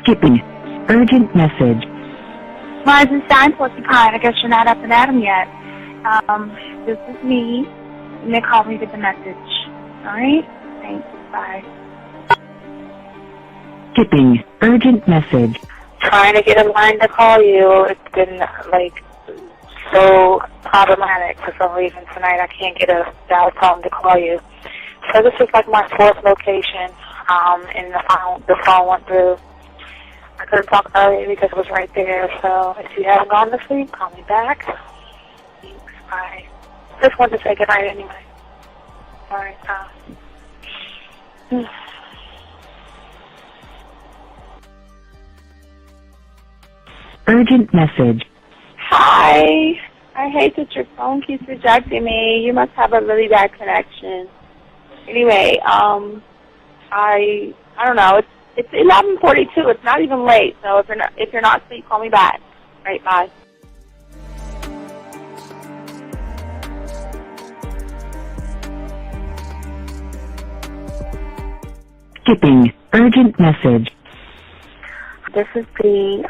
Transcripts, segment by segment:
Skipping. Urgent message. Rising Stein Porcupine, I guess you're not up and at 'em yet. This is me. You may call me with the message. Alright? Thanks. Bye. Skipping. Urgent message. Trying to get a line to call you. It's been, so problematic for some reason tonight. I can't get a dial tone to call you. So this is my fourth location, and the phone went through. I couldn't talk earlier because it was right there, so if you haven't gone to sleep, call me back. Thanks, bye. Just wanted to say goodnight anyway. Alright, Urgent message. Hi. I hate that your phone keeps rejecting me. You must have a really bad connection. Anyway, I don't know. It's 11:42. It's not even late. So if you're not asleep, call me back. All right, bye. Skipping. Urgent message. This is B.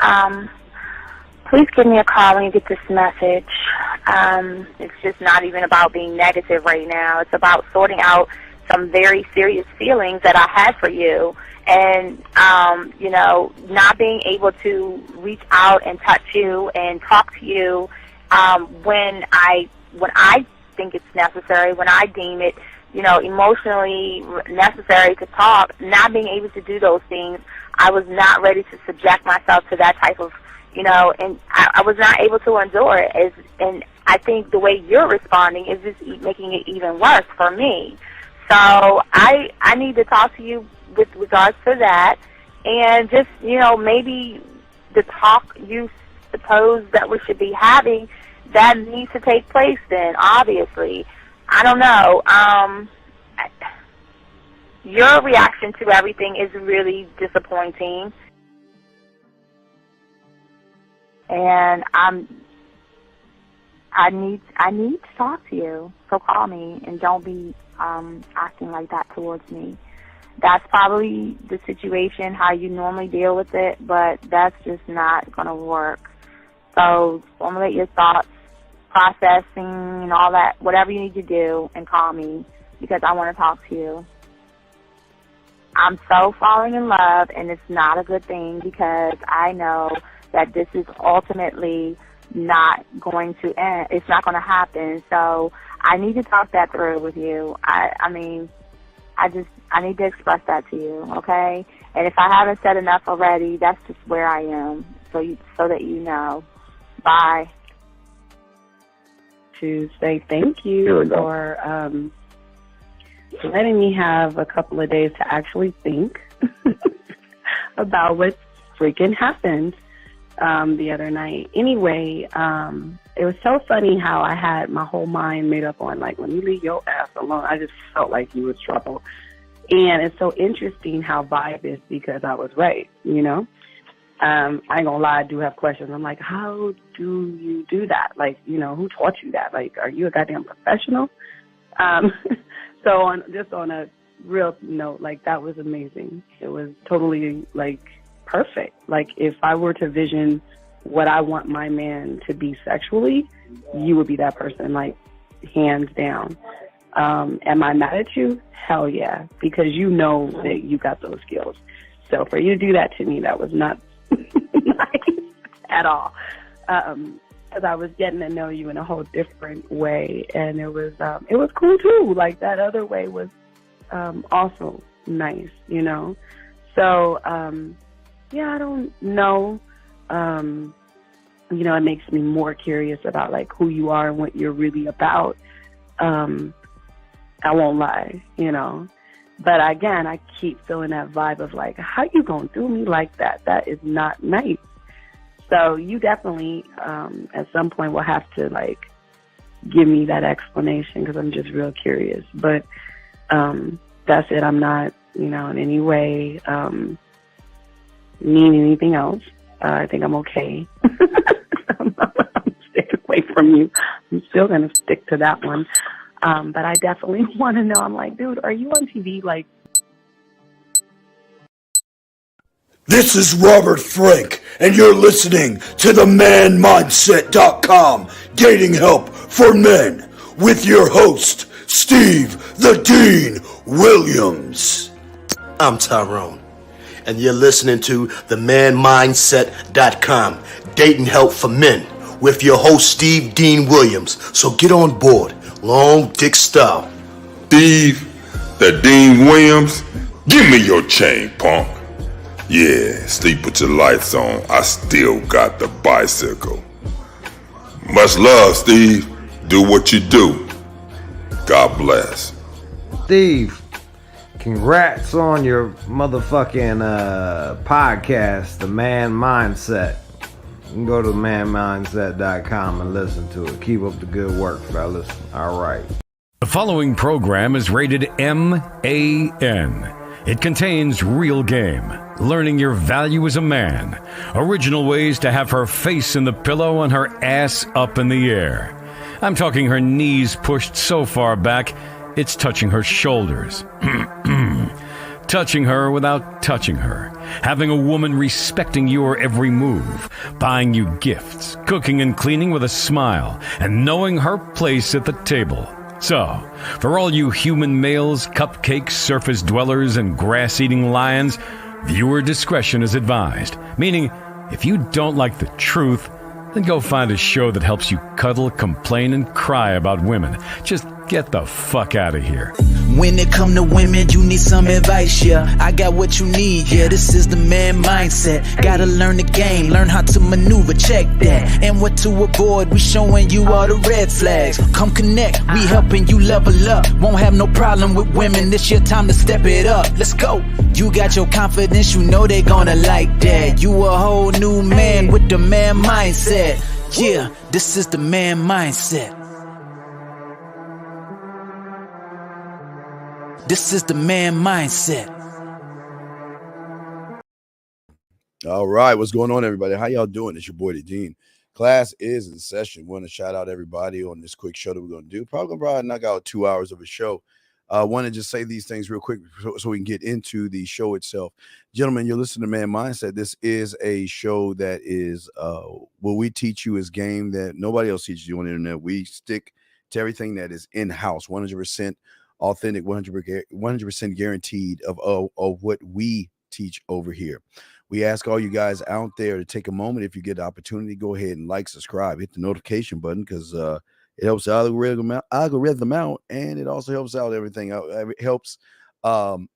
Please give me a call when you get this message. It's just not even about being negative right now. It's about sorting out some very serious feelings that I had for you. And, not being able to reach out and touch you and talk to you when I think it's necessary, when I deem it, emotionally necessary to talk, not being able to do those things. I was not ready to subject myself to that type of, and I was not able to endure it. And I think the way you're responding is just making it even worse for me. So I need to talk to you with regards to that, and just, maybe the talk you suppose that we should be having, that needs to take place then, obviously. I don't know. Your reaction to everything is really disappointing. And I need to talk to you. So call me and don't be acting like that towards me. That's probably the situation, how you normally deal with it, but that's just not going to work. So formulate your thoughts, processing and all that, whatever you need to do, and call me because I want to talk to you. I'm so falling in love, and it's not a good thing because I know that this is ultimately not going to end. It's not going to happen. So I need to talk that through with you. I need to express that to you, okay? And if I haven't said enough already, that's just where I am, so that you know. Bye. To say thank you for letting me have a couple of days to actually think about what freaking happened the other night. Anyway, it was so funny how I had my whole mind made up on, let me leave your ass alone. I just felt like you was trouble. And it's so interesting how vibe is because I was right, I ain't gonna lie, I do have questions. I'm like, how do you do that? Who taught you that? Are you a goddamn professional? So on a real note, that was amazing. It was totally, perfect. If I were to vision what I want my man to be sexually, you would be that person, hands down. Am I mad at you? Hell yeah, because you know that you got those skills. So for you to do that to me, that was not nice at all. Because I was getting to know you in a whole different way, and it was cool too. That other way was also nice, So yeah, I don't know. It makes me more curious about who you are and what you're really about. I won't lie, But again, I keep feeling that vibe of how you gonna do me like that? That is not nice. So you definitely, at some point, will have to give me that explanation because I'm just real curious. But that's it. I'm not, in any way mean anything else. I think I'm okay. I'm staying away from you. I'm still gonna stick to that one. But I definitely want to know. I'm dude, are you on TV? This is Robert Frank, and you're listening to the ManMindset.com Dating Help for Men with your host, Steve the Dean Williams. I'm Tyrone, and you're listening to the ManMindset.com Dating Help for Men with your host, Steve Dean Williams. So get on board, long dick style. Steve the Dean Williams, give me your chain, punk. Yeah, sleep with your lights on. I still got the bicycle. Much love, Steve. Do what you do. God bless. Steve, congrats on your motherfucking podcast, The Man Mindset. You can go to manmindset.com and listen to it. Keep up the good work, fellas. All right. The following program is rated MAN. It contains real game, learning your value as a man, original ways to have her face in the pillow and her ass up in the air. I'm talking her knees pushed so far back, it's touching her shoulders. Touching her without touching her. Having a woman respecting your every move. Buying you gifts. Cooking and cleaning with a smile. And knowing her place at the table. So, for all you human males, cupcake surface dwellers, and grass-eating lions, viewer discretion is advised. Meaning, if you don't like the truth, then go find a show that helps you cuddle, complain, and cry about women. Just get the fuck out of here. When it come to women, you need some advice, yeah. I got what you need, yeah. This is the man mindset. Gotta learn the game, learn how to maneuver, check that. And what to avoid, we showing you all the red flags. Come connect, we helping you level up. Won't have no problem with women, this your time to step it up. Let's go. You got your confidence, you know they gonna like that. You a whole new man with the man mindset. Yeah, this is the man mindset. This is the man mindset. All right, what's going on, everybody? How y'all doing? It's your boy, the Dean. Class is in session. Want to shout out everybody on this quick show that we're going to do. Probably knock out 2 hours of a show. I want to just say these things real quick so we can get into the show itself. Gentlemen, you're listening to Man Mindset. This is a show that is what we teach you is game that nobody else teaches you on the internet. We stick to everything that is in-house, 100% authentic, 100% guaranteed of what we teach over here. We ask all you guys out there to take a moment. If you get the opportunity, go ahead and like, subscribe, hit the notification button, because it helps the algorithm out, and it also helps out everything out. It helps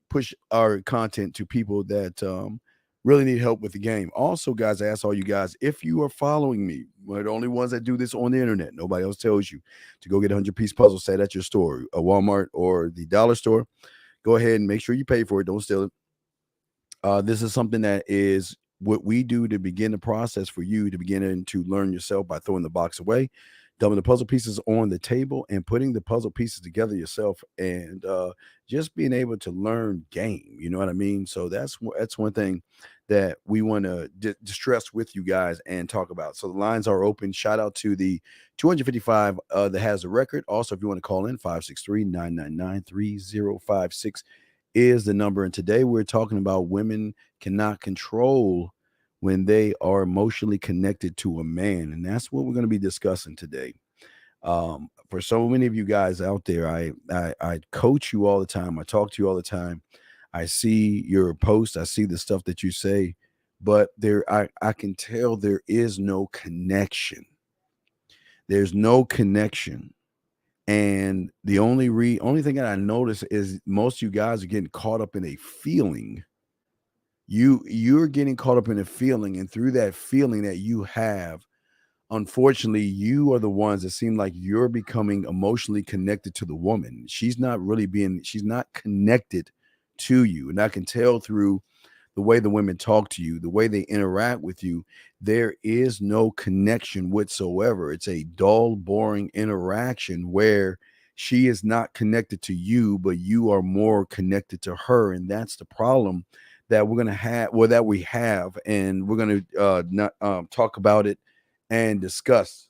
push our content to people that really need help with the game. Also, guys, I ask all you guys, if you are following me, we're the only ones that do this on the internet. Nobody else tells you to go get a 100-piece puzzle set at your store, a Walmart or the dollar store. Go ahead and make sure you pay for it. Don't steal it. This is something that is what we do to begin the process for you to begin to learn yourself by throwing the box away, dumping the puzzle pieces on the table, and putting the puzzle pieces together yourself, and just being able to learn game. You know what I mean? So that's one thing that we want to stress with you guys and talk about. So the lines are open. Shout out to the 255 that has the record. Also, if you want to call in, 563-999-3056 is the number. And today we're talking about women cannot control when they are emotionally connected to a man. And that's what we're going to be discussing today. For so many of you guys out there, I coach you all the time. I talk to you all the time. I see your posts. I see the stuff that you say, but I can tell there is no connection. There's no connection. And the only thing that I notice is most of you guys are getting caught up in a feeling. You're getting caught up in a feeling, and through that feeling that you have, unfortunately, you are the ones that seem like you're becoming emotionally connected to the woman. She's not connected to you. And I can tell through the way the women talk to you, the way they interact with you, there is no connection whatsoever. It's a dull, boring interaction where she is not connected to you, but you are more connected to her. And that's the problem that we're going to have, or that we have. And we're going to talk about it and discuss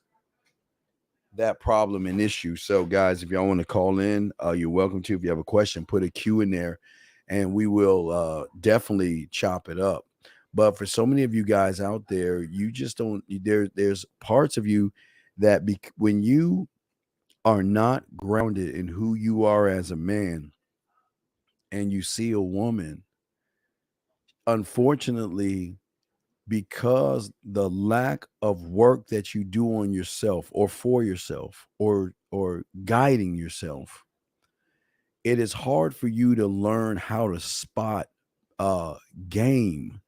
that problem and issue. So guys, if y'all want to call in, you're welcome to. If you have a question, put a Q in there and we will definitely chop it up. But for so many of you guys out there, you just don't. There's parts of you that when you are not grounded in who you are as a man, and you see a woman, unfortunately, because the lack of work that you do on yourself or for yourself or guiding yourself, it is hard for you to learn how to spot game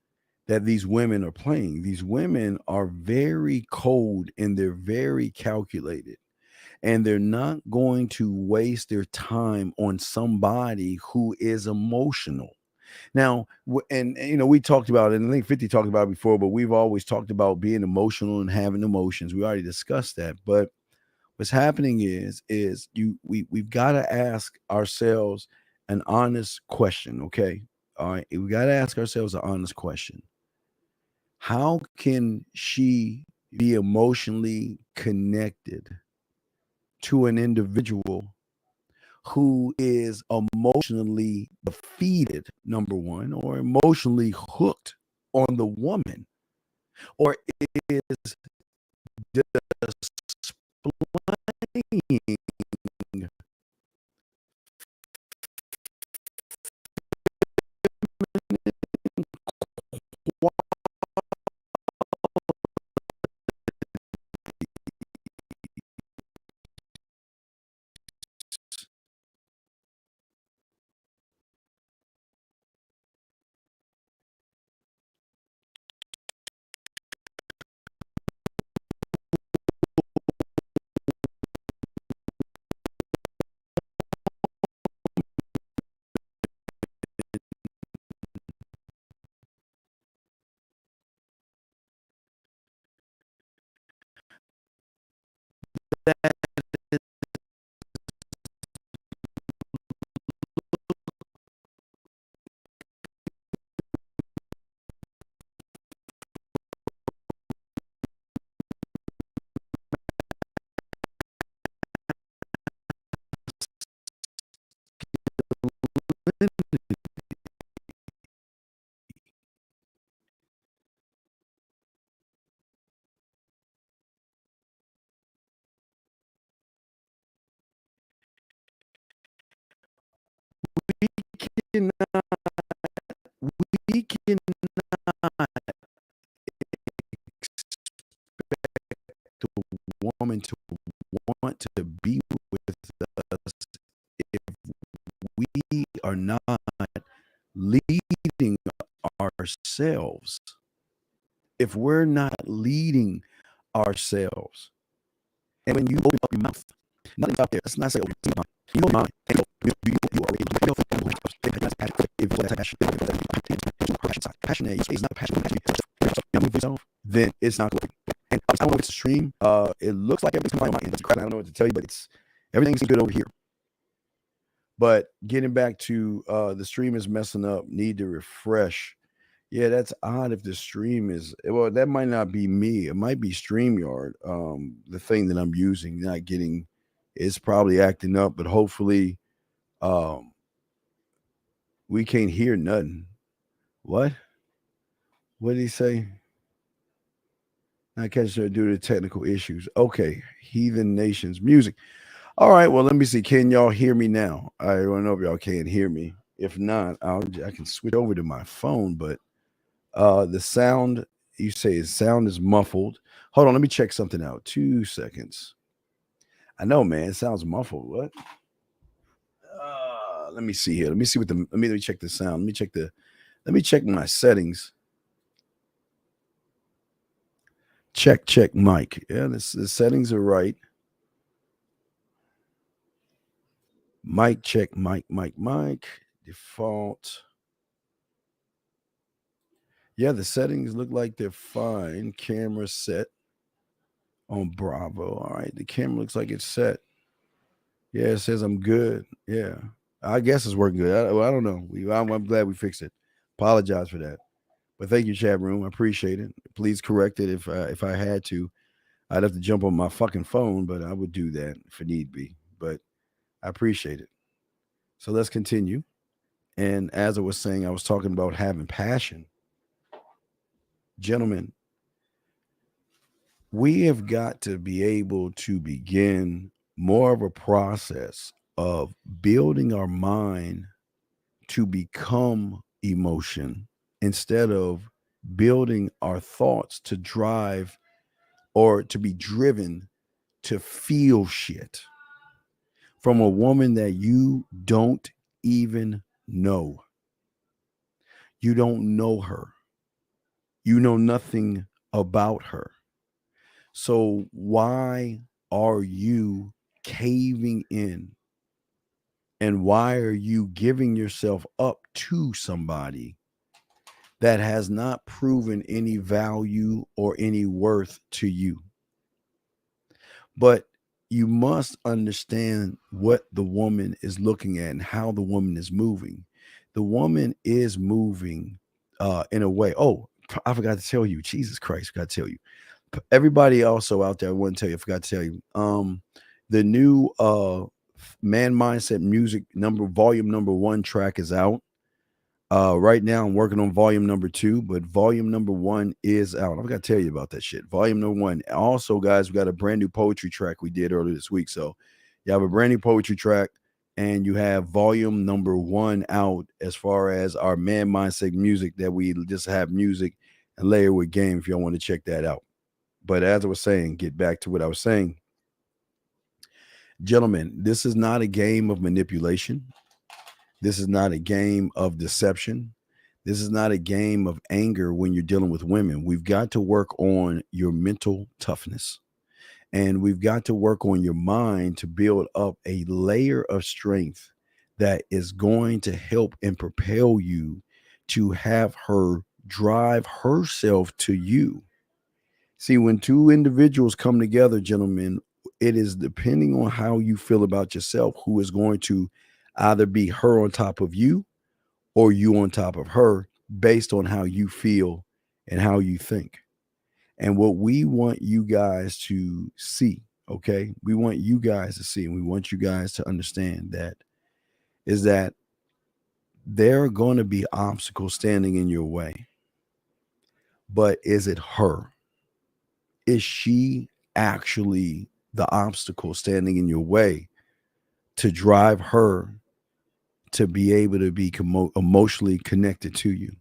that these women are playing. These women are very cold and they're very calculated, and they're not going to waste their time on somebody who is emotional. Now, and you know, we talked about it, and I think 50 talked about it before, but we've always talked about being emotional and having emotions. We already discussed that. But what's happening is we've got to ask ourselves an honest question. Okay. All right. We got to ask ourselves an honest question. How can she be emotionally connected to an individual who is emotionally defeated, number one, or emotionally hooked on the woman, or is displaying cannot, we cannot expect the woman to want to be with us if we are not leading ourselves. If we're not leading ourselves, and when you open up your mouth, nothing's out there. Let's not say open your mouth. You know your mind. You are able to passion is not passion. Then it's not good. And I don't know if it's a stream. It looks like everything's fine on my end. I don't know what to tell you, but everything's good over here. But getting back to the stream is messing up. Need to refresh. Yeah, that's odd if the stream is, well, that might not be me. It might be StreamYard. The thing that I'm using, not getting, it's probably acting up, but hopefully we can't hear nothing. What? What did he say? Not catching due to technical issues. Okay. Heathen Nations music. All right. Well, let me see. Can y'all hear me now? I don't know if y'all can hear me. If not, I can switch over to my phone, but the sound, you say his sound is muffled. Hold on, let me check something out. 2 seconds. I know, man, it sounds muffled. What? Let me see here. Let me see what the let me check the sound. Let me check my settings. Check mic. Yeah, the settings are right. Mic check, mic. Default. Yeah, the settings look like they're fine. Camera set on Bravo. All right, the camera looks like it's set. Yeah, it says I'm good. Yeah, I guess it's working good. I don't know. I'm glad we fixed it. Apologize for that, but thank you, chat room. I appreciate it. Please correct it if I had to. I'd have to jump on my fucking phone, but I would do that if it need be. But I appreciate it. So let's continue. And as I was saying, I was talking about having passion. Gentlemen, we have got to be able to begin more of a process of building our mind to become emotion instead of building our thoughts to drive or to be driven to feel shit from a woman that you don't even know. You don't know her. You know nothing about her. So why are you caving in? And why are you giving yourself up to somebody that has not proven any value or any worth to you? But you must understand what the woman is looking at and how the woman is moving. The woman is moving in a way. Oh, I forgot to tell you. Jesus Christ, I forgot to tell you. Everybody also out there, I want to tell you, I forgot to tell you. The new Man Mindset Music volume number 1 track is out. Right now, I'm working on volume number 2, but volume number 1 is out. I've got to tell you about that shit. Volume number 1. Also, guys, we got a brand new poetry track we did earlier this week. So you have a brand new poetry track, and you have volume number 1 out as far as our Man Mindset Music that we just have music and layer with game if y'all want to check that out. But as I was saying, get back to what I was saying. Gentlemen, this is not a game of manipulation. This is not a game of deception. This is not a game of anger when you're dealing with women. We've got to work on your mental toughness. And we've got to work on your mind to build up a layer of strength that is going to help and propel you to have her drive herself to you. See, when two individuals come together, gentlemen, it is depending on how you feel about yourself who is going to either be her on top of you or you on top of her based on how you feel and how you think. And what we want you guys to see, okay? We want you guys to see, and we want you guys to understand that is that there are going to be obstacles standing in your way. But is it her? Is she actually the obstacle standing in your way to drive her to be able to be emotionally connected to you?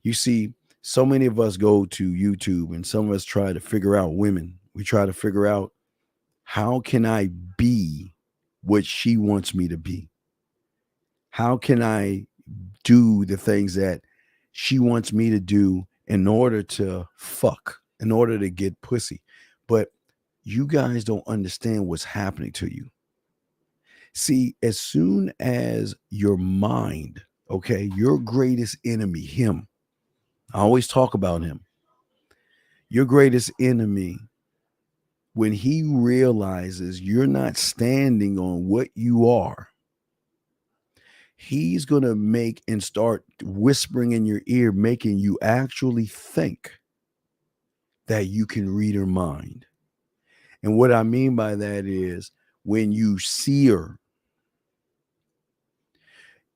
You see, so many of us go to YouTube and some of us try to figure out women. We try to figure out, how can I be what she wants me to be? How can I do the things that she wants me to do in order to fuck, in order to get pussy? But you guys don't understand what's happening to you. See, as soon as your mind, okay, your greatest enemy, him, I always talk about him, your greatest enemy, when he realizes you're not standing on what you are, he's going to make and start whispering in your ear, making you actually think that you can read her mind. And what I mean by that is when you see her,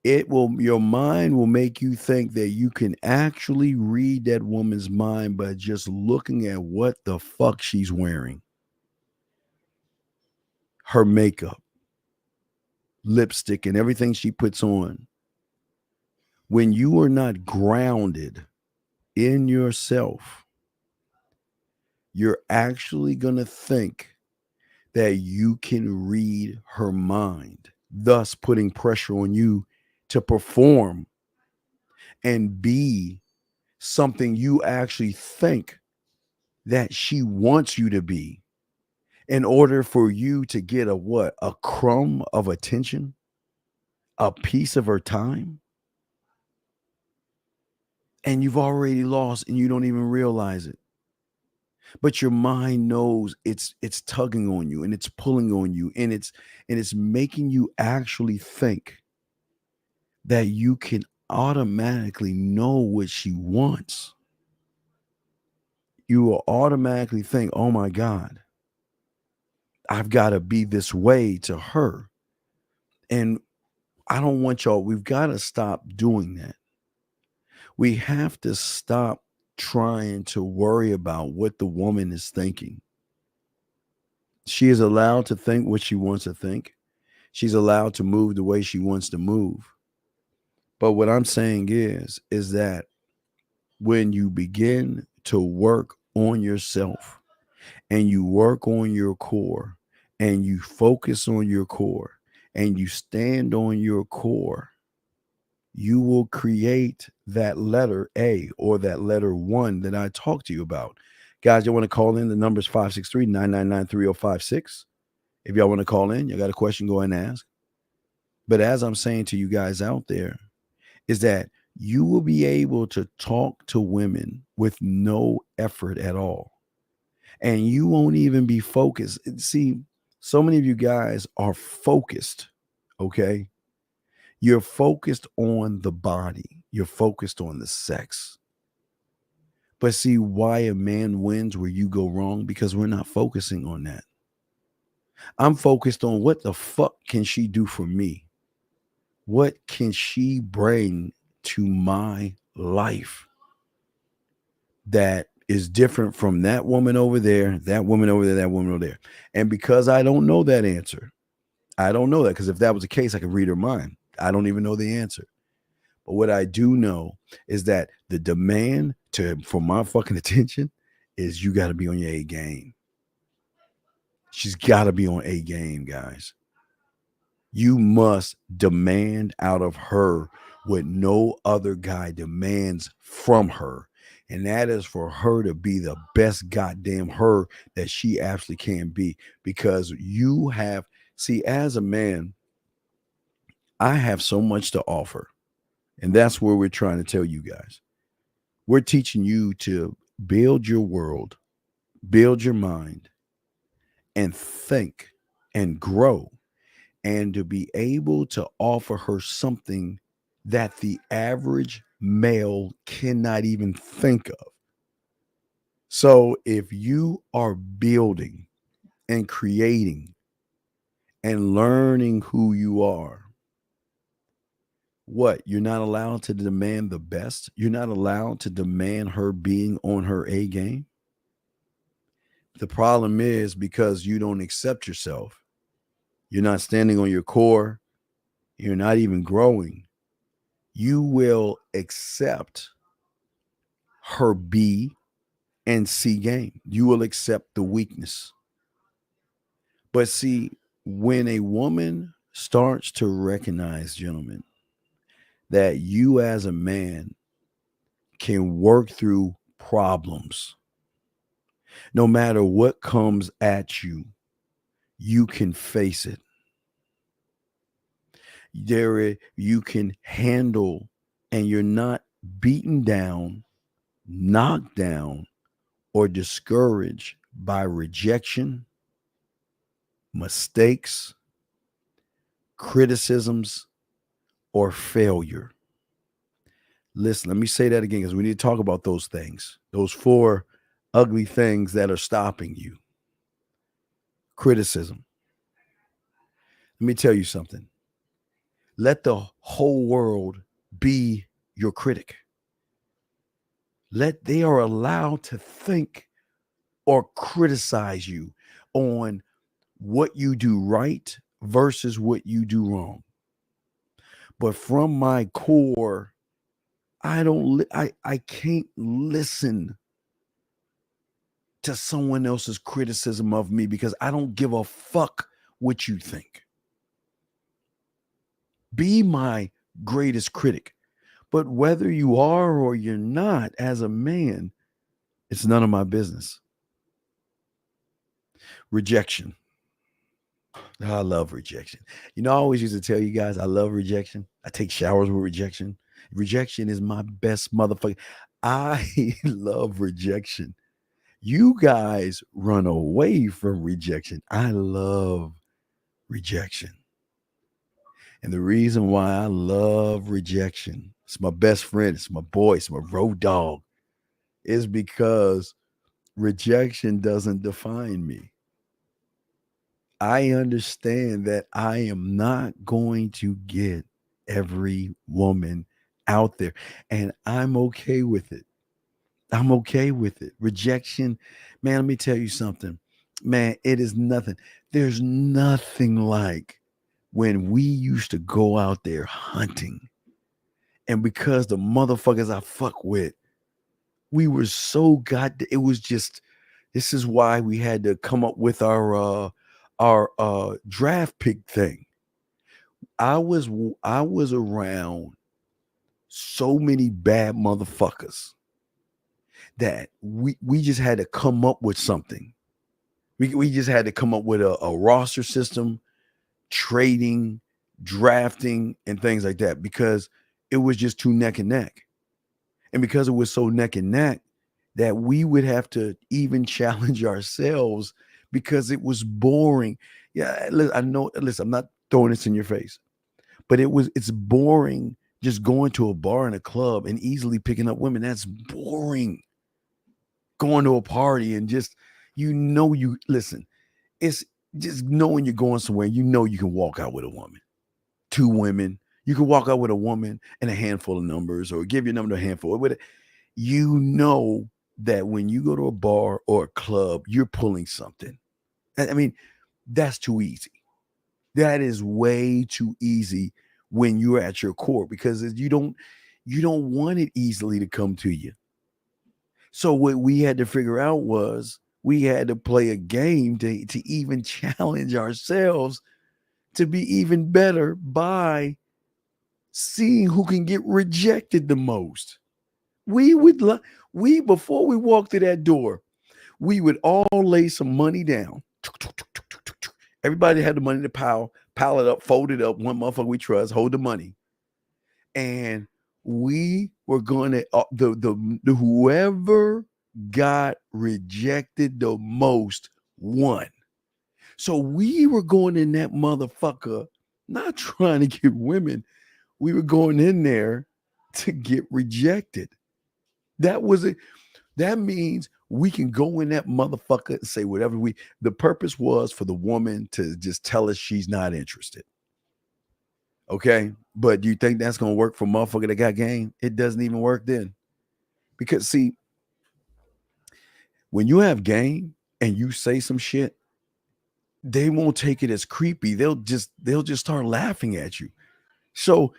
your mind will make you think that you can actually read that woman's mind by just looking at what the fuck she's wearing. Her makeup, lipstick, and everything she puts on. When you are not grounded in yourself, you're actually going to think that you can read her mind, thus putting pressure on you to perform and be something you actually think that she wants you to be in order for you to get a crumb of attention, a piece of her time. And you've already lost and you don't even realize it. But your mind knows it's tugging on you and it's pulling on you and it's making you actually think that you can automatically know what she wants. You will automatically think, oh my God, I've got to be this way to her. And I don't want y'all, we've got to stop doing that. We have to stop trying to worry about what the woman is thinking. She is allowed to think what she wants to think. She's allowed to move the way she wants to move. But what I'm saying is that when you begin to work on yourself and you work on your core and you focus on your core and you stand on your core, you will create that letter A or that letter 1 that I talked to you about. Guys, you want to call in? The number's 563-999-3056. If y'all want to call in, you got a question, go ahead and ask. But as I'm saying to you guys out there, is that you will be able to talk to women with no effort at all. And you won't even be focused. See, so many of you guys are focused, okay? You're focused on the body. You're focused on the sex. But see why a man wins where you go wrong? Because we're not focusing on that. I'm focused on what the fuck can she do for me? What can she bring to my life that is different from that woman over there, that woman over there, that woman over there? And because I don't know that answer, I don't know that, because if that was the case, I could read her mind. I don't even know the answer. But what I do know is that the demand for my fucking attention is you got to be on your A game. She's got to be on A game, guys. You must demand out of her what no other guy demands from her. And that is for her to be the best goddamn her that she actually can be. Because you have, see, as a man, I have so much to offer. And that's where we're trying to tell you guys. We're teaching you to build your world, build your mind, and think and grow, and to be able to offer her something that the average male cannot even think of. So if you are building and creating and learning who you are, what? You're not allowed to demand the best? You're not allowed to demand her being on her A game? The problem is because you don't accept yourself. You're not standing on your core. You're not even growing. You will accept her B and C game. You will accept the weakness. But see, when a woman starts to recognize, gentlemen, that you as a man can work through problems, no matter what comes at you, you can face it. You can handle, and you're not beaten down, knocked down, or discouraged by rejection, mistakes, criticisms, or failure. Listen, let me say that again, because we need to talk about those things, those 4 ugly things that are stopping you. Criticism. Let me tell you something. Let the whole world be your critic. They are allowed to think or criticize you on what you do right versus what you do wrong. But from my core, I can't listen to someone else's criticism of me, because I don't give a fuck what you think. Be my greatest critic. But whether you are or you're not, as a man, it's none of my business. Rejection. I love rejection. You know, I always used to tell you guys, I love rejection. I take showers with rejection. Rejection is my best motherfucker. I love rejection. You guys run away from rejection. I love rejection. And the reason why I love rejection, it's my best friend, it's my boy, it's my road dog, is because rejection doesn't define me. I understand that I am not going to get every woman out there, and I'm okay with it. I'm okay with it. Rejection, man, let me tell you something. Man, it is nothing. There's nothing like when we used to go out there hunting. And because the motherfuckers I fuck with, we were so it was just, this is why we had to come up with our draft pick thing. I was around so many bad motherfuckers that we just had to come up with something. We just had to come up with a roster system, trading, drafting, and things like that, because it was just too neck and neck. And because it was so neck and neck, that we would have to even challenge ourselves because it was boring. Yeah, I know. Listen, I'm not throwing this in your face, but it's boring just going to a bar and a club and easily picking up women. That's boring. Going to a party and just, you listen, it's just knowing you're going somewhere, you can walk out with a woman, two women. You can walk out with a woman and a handful of numbers, or give your number to a handful. You know that when you go to a bar or a club, you're pulling something. I mean, that's too easy. That is way too easy when you're at your core, because you don't want it easily to come to you. So what we had to figure out was we had to play a game to even challenge ourselves to be even better by seeing who can get rejected the most. Before we walked through that door, we would all lay some money down. Everybody had the money to pile it up, fold it up. One motherfucker we trust, hold the money. And we were going to the whoever got rejected the most won. So we were going in that motherfucker not trying to get women. We were going in there to get rejected. That was it. That means we can go in that motherfucker and say whatever the purpose was for the woman to just tell us she's not interested. Okay. But do you think that's going to work for motherfucker that got game? It doesn't even work then. Because see, when you have game and you say some shit, they won't take it as creepy. They'll just start laughing at you. So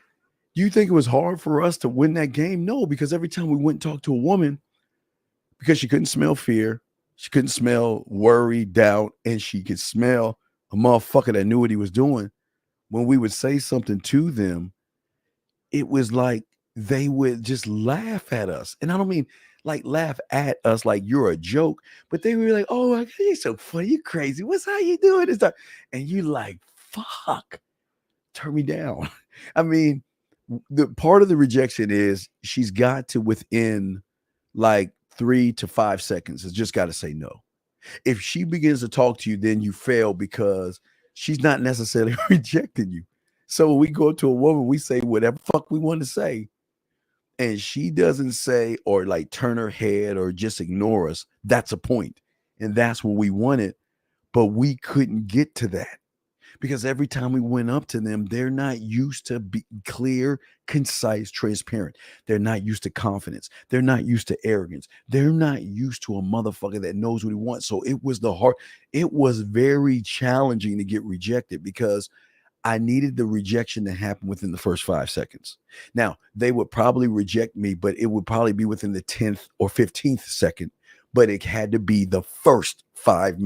you think it was hard for us to win that game? No, because every time we went and talked to a woman, because she couldn't smell fear, she couldn't smell worry, doubt, and she could smell a motherfucker that knew what he was doing. When we would say something to them, it was like they would just laugh at us. And I don't mean like laugh at us like you're a joke, but they were like, "Oh, you're so funny, you crazy. What's how you doing this stuff?" And you like, fuck, turn me down. I mean, the part of the rejection is she's got to, within like 3 to 5 seconds, has just got to say no. If she begins to talk to you, then you fail, because she's not necessarily rejecting you. So when we go to a woman, we say whatever fuck we want to say, and she doesn't say or like turn her head or just ignore us. That's a point, and that's what we wanted, but we couldn't get to that. Because every time we went up to them, they're not used to be clear, concise, transparent. They're not used to confidence. They're not used to arrogance. They're not used to a motherfucker that knows what he wants. So it was very challenging to get rejected, because I needed the rejection to happen within the first 5 seconds. Now, they would probably reject me, but it would probably be within the 10th or 15th second, but it had to be the first 5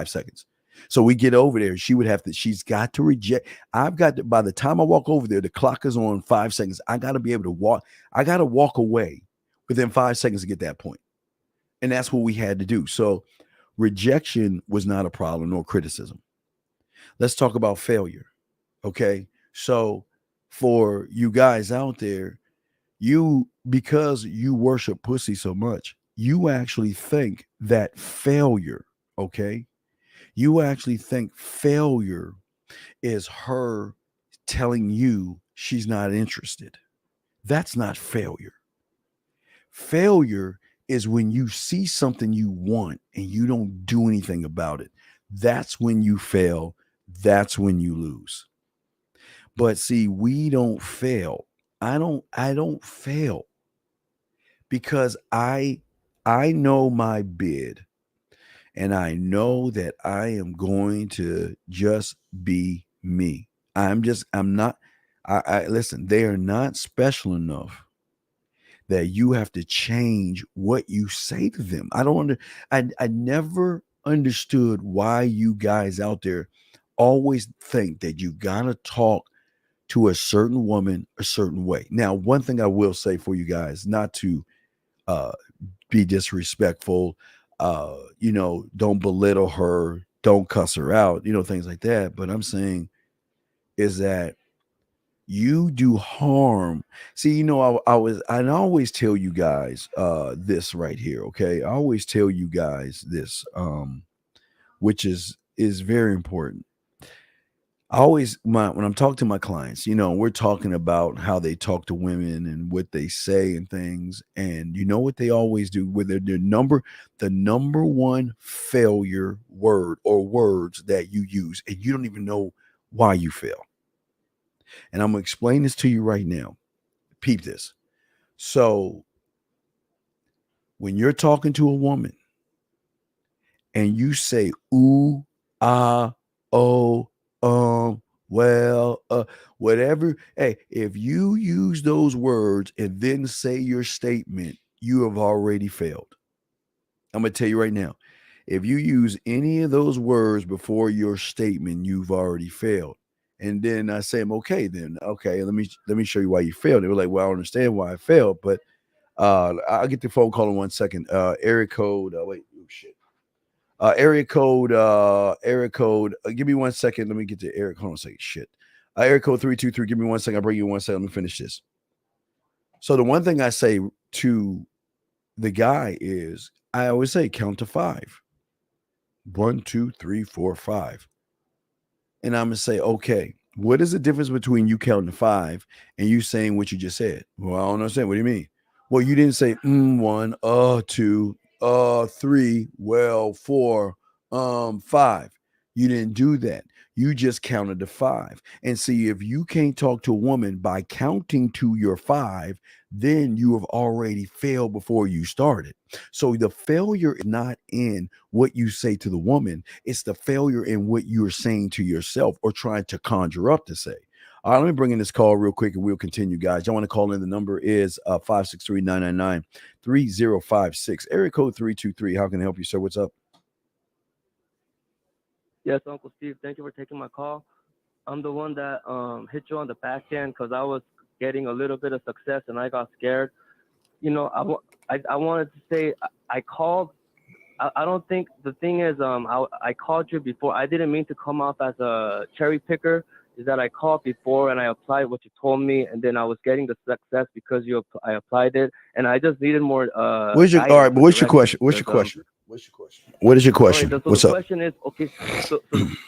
seconds. So we get over there. She's got to reject. By the time I walk over there, the clock is on 5 seconds. I got to be able to walk. I got to walk away within 5 seconds to get that point. And that's what we had to do. So rejection was not a problem, nor criticism. Let's talk about failure. Okay. So for you guys out there, because you worship pussy so much, you actually think that failure, okay? You actually think failure is her telling you she's not interested. That's not failure. Failure is when you see something you want and you don't do anything about it. That's when you fail. That's when you lose. But see, we don't fail. I don't fail because I know my bid, and I know that I am going to just be me. I'm not. I listen. They are not special enough that you have to change what you say to them. I don't under. I never understood why you guys out there always think that you gotta talk to a certain woman a certain way. Now, one thing I will say for you guys, not to uh be disrespectful, don't belittle her, don't cuss her out, things like that. But I'm saying is that you do harm. See, I always tell you guys this right here, okay? I always tell you guys this, which is very important. When I'm talking to my clients, we're talking about how they talk to women and what they say and things. And you know what they always do with the number one failure word or words that you use, and you don't even know why you fail. And I'm gonna explain this to you right now. Peep this. So when you're talking to a woman and you say ooh, ah, oh, well, whatever. Hey, if you use those words and then say your statement, you have already failed. I'm gonna tell you right now. If you use any of those words before your statement, you've already failed. And then I say, okay, let me show you why you failed. They were like, well, I don't understand why I failed, but I'll get the phone call in 1 second. Area code. Wait, oh shit. Area code. Give me 1 second. Let me get to area. Hold on a second. Shit. Area code 323. Give me 1 second. I'll bring you 1 second. Let me finish this. So the one thing I say to the guy is, I always say, count to 5. 1, 2, 3, 4, 5. And I'm gonna say, okay, what is the difference between you counting to 5 and you saying what you just said? Well, I don't understand. What do you mean? Well, you didn't say 1, 2, 3, well, 4, 5. You didn't do that. You just counted to 5. And see, if you can't talk to a woman by counting to your 5, then you have already failed before you started. So the failure is not in what you say to the woman, it's the failure in what you're saying to yourself or trying to conjure up to say. All right, let me bring in this call real quick and we'll continue, guys. Y'all want to call in? The number is 563-999-3056. Area code 323. How can I help you, sir? What's up? Yes, Uncle Steve, thank you for taking my call. I'm the one that hit you on the back end because I was getting a little bit of success and I got scared. I wanted to say I called. I don't think the thing is I called you before. I didn't mean to come off as a cherry picker. Is that I called before and I applied what you told me, and then I was getting the success because I applied it, and I just needed more. What's your question? What's your question? What is your question? Right, What's the up? question is, okay,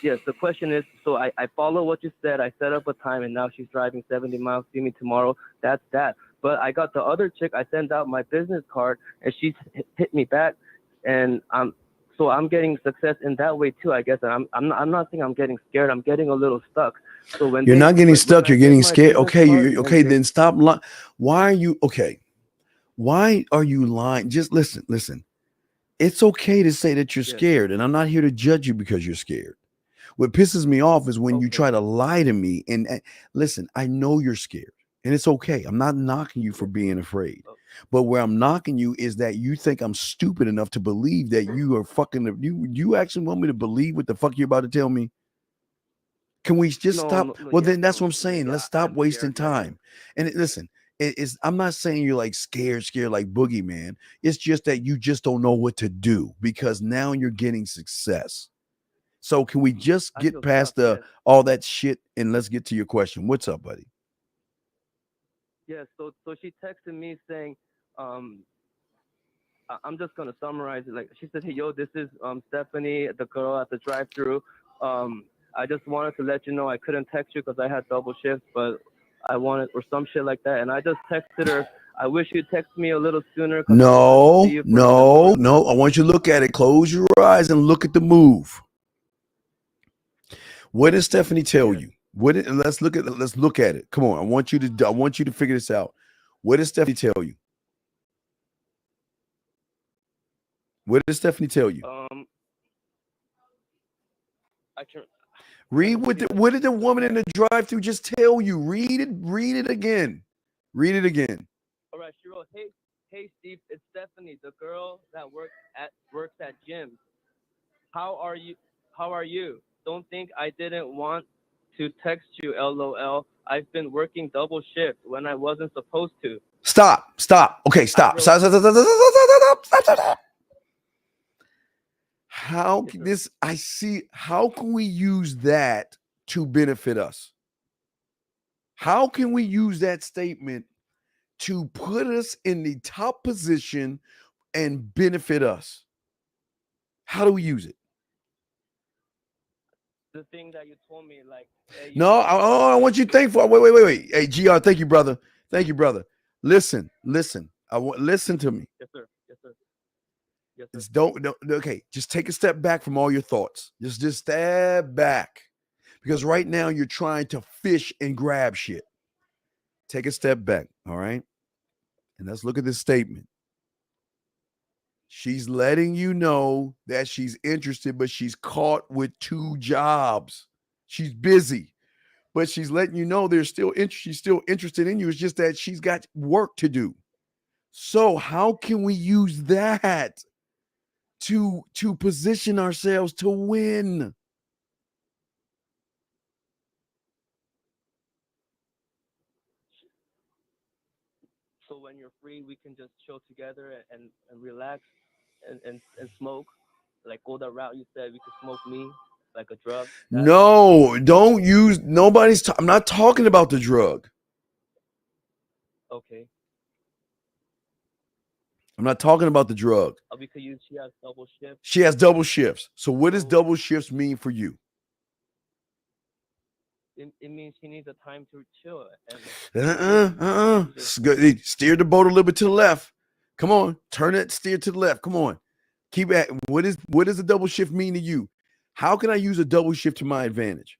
yes, the question is, so I follow what you said. I set up a time, and now she's driving 70 miles. See me tomorrow. That's that. But I got the other chick. I sent out my business card, and she's hit me back, and I'm getting success in that way too, I guess. And I'm not saying I'm getting scared. I'm getting a little stuck. So when You're not getting stuck, you're getting scared. Okay, okay, then stop lying. Why are you okay? Why are you lying? Just listen. It's okay to say that you're scared, and I'm not here to judge you because you're scared. What pisses me off is when you try to lie to me. And listen, I know you're scared, and it's okay. I'm not knocking you for being afraid. But where I'm knocking you is that you think I'm stupid enough to believe that you are fucking. You actually want me to believe what the fuck you're about to tell me? Can we just stop? Well, then that's what I'm saying. Let's stop wasting time. And listen, I'm not saying you're like scared like boogeyman. It's just that you just don't know what to do because now you're getting success. So can we just get past all that shit and let's get to your question? What's up, buddy? Yeah, so she texted me saying, I'm just gonna summarize it. Like she said, hey, yo, this is Stephanie, the girl at the drive-thru. I just wanted to let you know I couldn't text you because I had double shifts, but I wanted, or some shit like that. And I just texted her, I wish you'd text me a little sooner. No. I want you to look at it. Close your eyes and look at the move. What did Stephanie tell you? Let's look at it. Come on. I want you to figure this out. What did Stephanie tell you? What did Stephanie tell you? I can Read what did the woman in the drive-thru just tell you? Read it again. Read it again. All right, she wrote, hey Steve, it's Stephanie, the girl that works at gym. How are you? Don't think I didn't want to text you, LOL. I've been working double shift when I wasn't supposed to. Stop. Okay, stop. Stop. How can this? I see. How can we use that to benefit us? How can we use that statement to put us in the top position and benefit us? How do we use it? The thing that you told me, like, hey, no, I want you to think for. Wait. Hey, GR, thank you, brother. Listen. Listen to me. Yes, sir. Just don't. Okay, just take a step back from all your thoughts. Just step back, because right now you're trying to fish and grab shit. Take a step back, all right? And let's look at this statement. She's letting you know that she's interested, but she's caught with 2 jobs. She's busy, but she's letting you know she's still interested in you. It's just that she's got work to do. So how can we use that to position ourselves to win? So when you're free, we can just chill together and relax and smoke. Like go the route you said, we could smoke me like a drug. No, don't use I'm not talking about the drug. Okay. I'm not talking about the drug. We could use, she has double shifts. She has double shifts. So what does double shifts mean for you? It means she needs a time to chill. Steer the boat a little bit to the left. Come on, turn it, steer to the left. Come on. Keep at what does a double shift mean to you? How can I use a double shift to my advantage?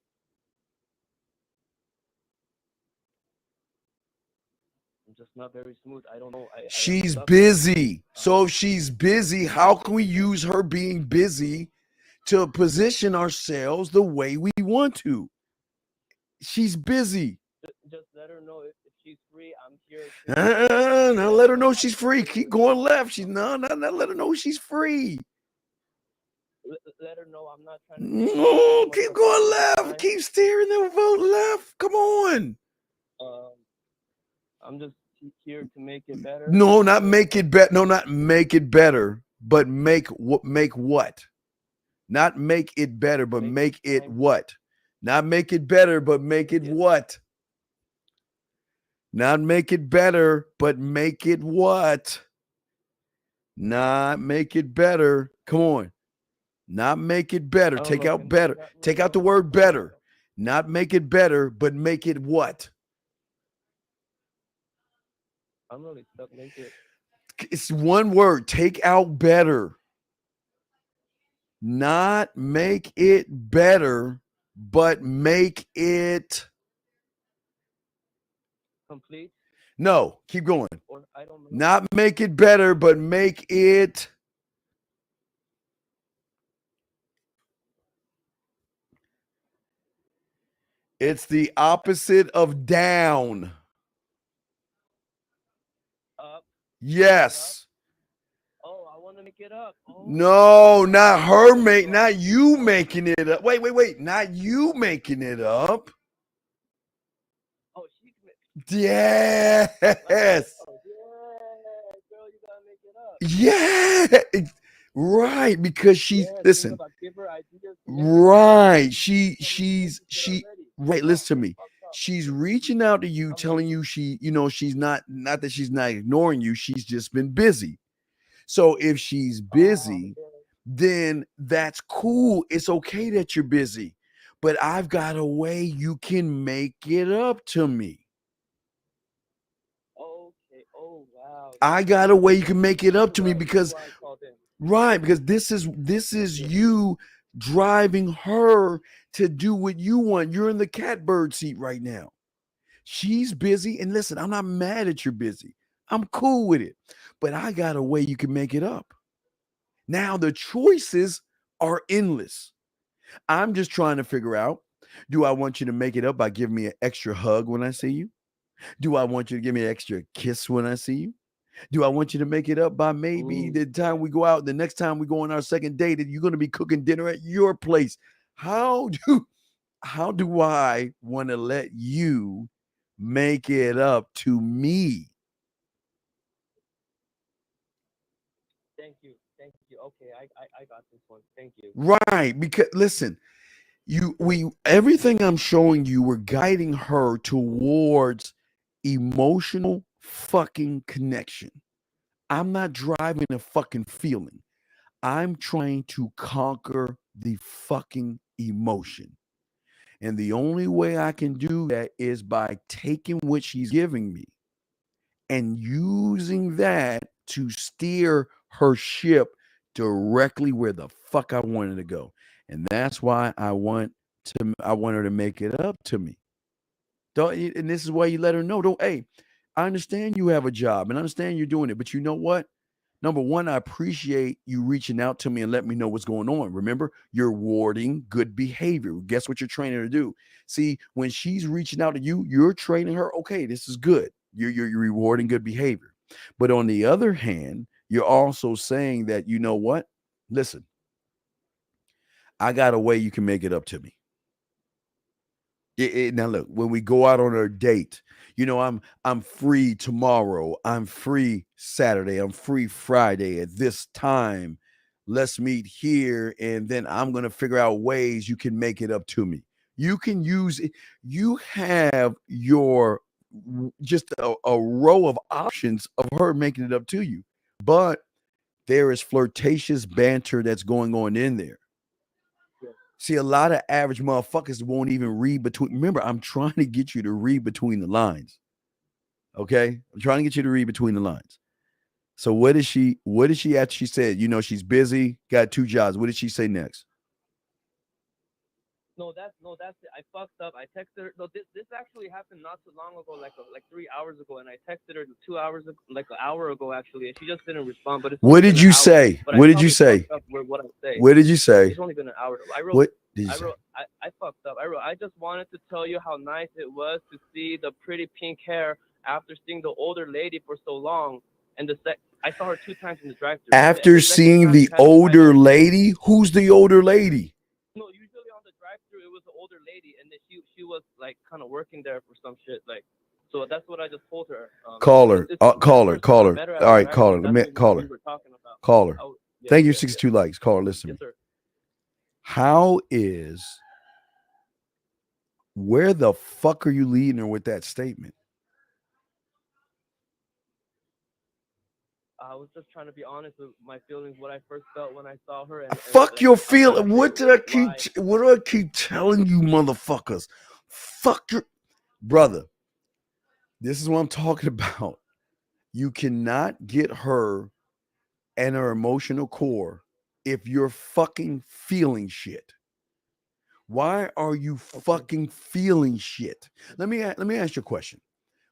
I'm just not very smooth. I don't know. She's busy. So if she's busy, how can we use her being busy to position ourselves the way we want to? She's busy. Just let her know if she's free. I'm here. Now let her know she's free. Keep going left. She's not let her know she's free. Let her know I'm not trying to. No, keep going left. Keep steering the boat left. Come on. I'm just here to make it better. No, not make it better. No, not make it better, but make what? Not make it better, but make it what? Not make it better, but make it what? Not make it better, but make it what? Not make it better. Come on. Not make it better. Take out better. Take out the word better. Not make it better, but make it what? I'm really stuck. Make it. It's one word. Take out better. Not make it better, but make it complete. No, keep going. Or I don't know. Not make it better, but make it It's the opposite of down. Up. Yes. Up. Oh, I want to make it up. Oh. No, not her not you making it up. Wait. Not you making it up. Oh, she's yes. Oh, yeah, girl, you gotta make it up. Yeah. Right, because she's listen. Give her ideas. Right. She's right, listen to me. She's reaching out to you, telling you she's not that she's not ignoring you, she's just been busy. So if she's busy, then that's cool. It's okay that you're busy. But I've got a way you can make it up to me. Okay. Oh wow. I got a way you can make it up to me because because this is you driving her to do what you want. You're in the catbird seat right now. She's busy. And listen, I'm not mad that you're busy. I'm cool with it. But I got a way you can make it up. Now the choices are endless. I'm just trying to figure out, do I want you to make it up by giving me an extra hug when I see you? Do I want you to give me an extra kiss when I see you? Do I want you to make it up by maybe the time we go out, the next time we go on our second date, that you're going to be cooking dinner at your place? How do I want to let you make it up to me? Thank you. Okay, I got this one. Thank you. Right, because listen, everything I'm showing you, we're guiding her towards emotional fucking connection. I'm not driving a fucking feeling. I'm trying to conquer the fucking emotion. And the only way I can do that is by taking what she's giving me and using that to steer her ship directly where the fuck I wanted to go. And that's why I want her to make it up to me. And this is why you let her know, hey, I understand you have a job and I understand you're doing it, but you know what? Number one, I appreciate you reaching out to me and let me know what's going on. Remember, you're rewarding good behavior. Guess what you're training her to do? See, when she's reaching out to you, you're training her, okay, this is good. You're rewarding good behavior. But on the other hand, you're also saying that, you know what? Listen, I got a way you can make it up to me. Now look, when we go out on our date, I'm free tomorrow, I'm free Saturday, I'm free Friday at this time. Let's meet here, and then I'm gonna figure out ways you can make it up to me. You can use it. You have your just a row of options of her making it up to you, but there is flirtatious banter that's going on in there. See, a lot of average motherfuckers won't even read between. Remember, I'm trying to get you to read between the lines. Okay? I'm trying to get you to read between the lines. So what did she after she said, she's busy, got 2 jobs. What did she say next? No, that's it. I fucked up. I texted her. No, this actually happened not too long ago, like 3 hours ago, and I texted her 2 hours ago, like an hour ago actually, and she just didn't respond. But what did you say? What did you say? What I say? What did you say? It's only been an hour. I fucked up. I just wanted to tell you how nice it was to see the pretty pink hair after seeing the older lady for so long, and I saw her 2 times in the drive-thru. After seeing the older lady, who's the older lady? No, usually on the drive-thru it was an older lady, and then she was like kind of working there for some shit, like. So that's what I just told her. Call her. Call her. All right, call her. Let me call her. Call her. Thank you, 62 likes. Call her. Listen to me. Where the fuck are you leading her with that statement? I was just trying to be honest with my feelings, what I first felt when I saw her. Fuck your feeling. What do I keep telling you, motherfuckers? Fuck your brother. This is what I'm talking about. You cannot get her and her emotional core if you're fucking feeling shit. Why are you fucking feeling shit? Let me ask you a question.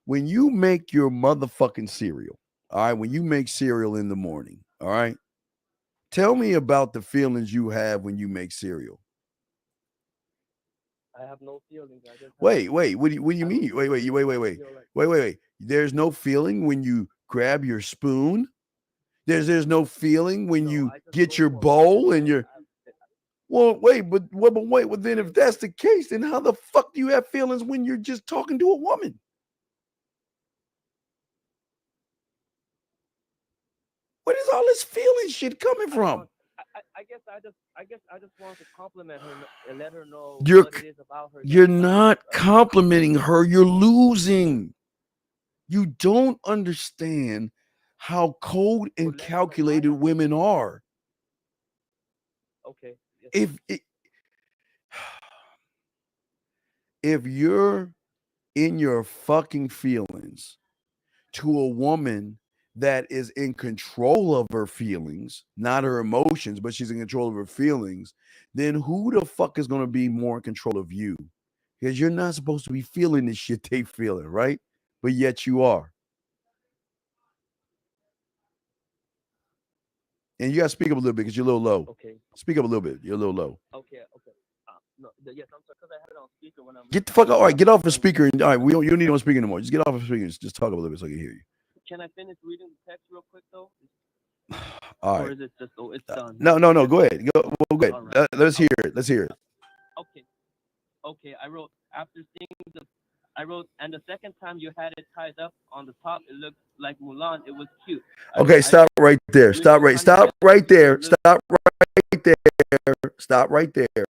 When you make your motherfucking cereal, all right, when you make cereal in the morning, all right, tell me about the feelings you have when you make cereal. I have no feelings. Wait. What do you mean? Wait. There's no feeling when you grab your spoon. There's no feeling when you get your bowl and your. Well, wait. Well, then if that's the case, then how the fuck do you have feelings when you're just talking to a woman? Where is all this feeling shit coming from? I guess I just want to compliment her and let her know what it is about her. You're not complimenting her. You're losing. You don't understand how cold and calculated women are. Okay. If you're in your fucking feelings to a woman that is in control of her feelings, not her emotions, but she's in control of her feelings, then who the fuck is going to be more in control of you? Because you're not supposed to be feeling this shit they feeling, right? But yet you are. And you got to speak up a little bit because you're a little low. Okay. Speak up a little bit. You're a little low. Okay. No, yes, I'm sorry, because I had it on speaker when I'm. Get the fuck out. All right, get off the speaker. All right, you don't need no speaker anymore. Just get off the speaker. Just talk a little bit so I can hear you. Can I finish reading the text real quick though? All Or right. is it just it's done? No. Go ahead. Go ahead. Right. Let's hear it. Let's hear it. Okay. I wrote after seeing and the second time you had it tied up on the top, it looked like Mulan. It was cute. Okay, stop right there. Stop right there. Stop right there.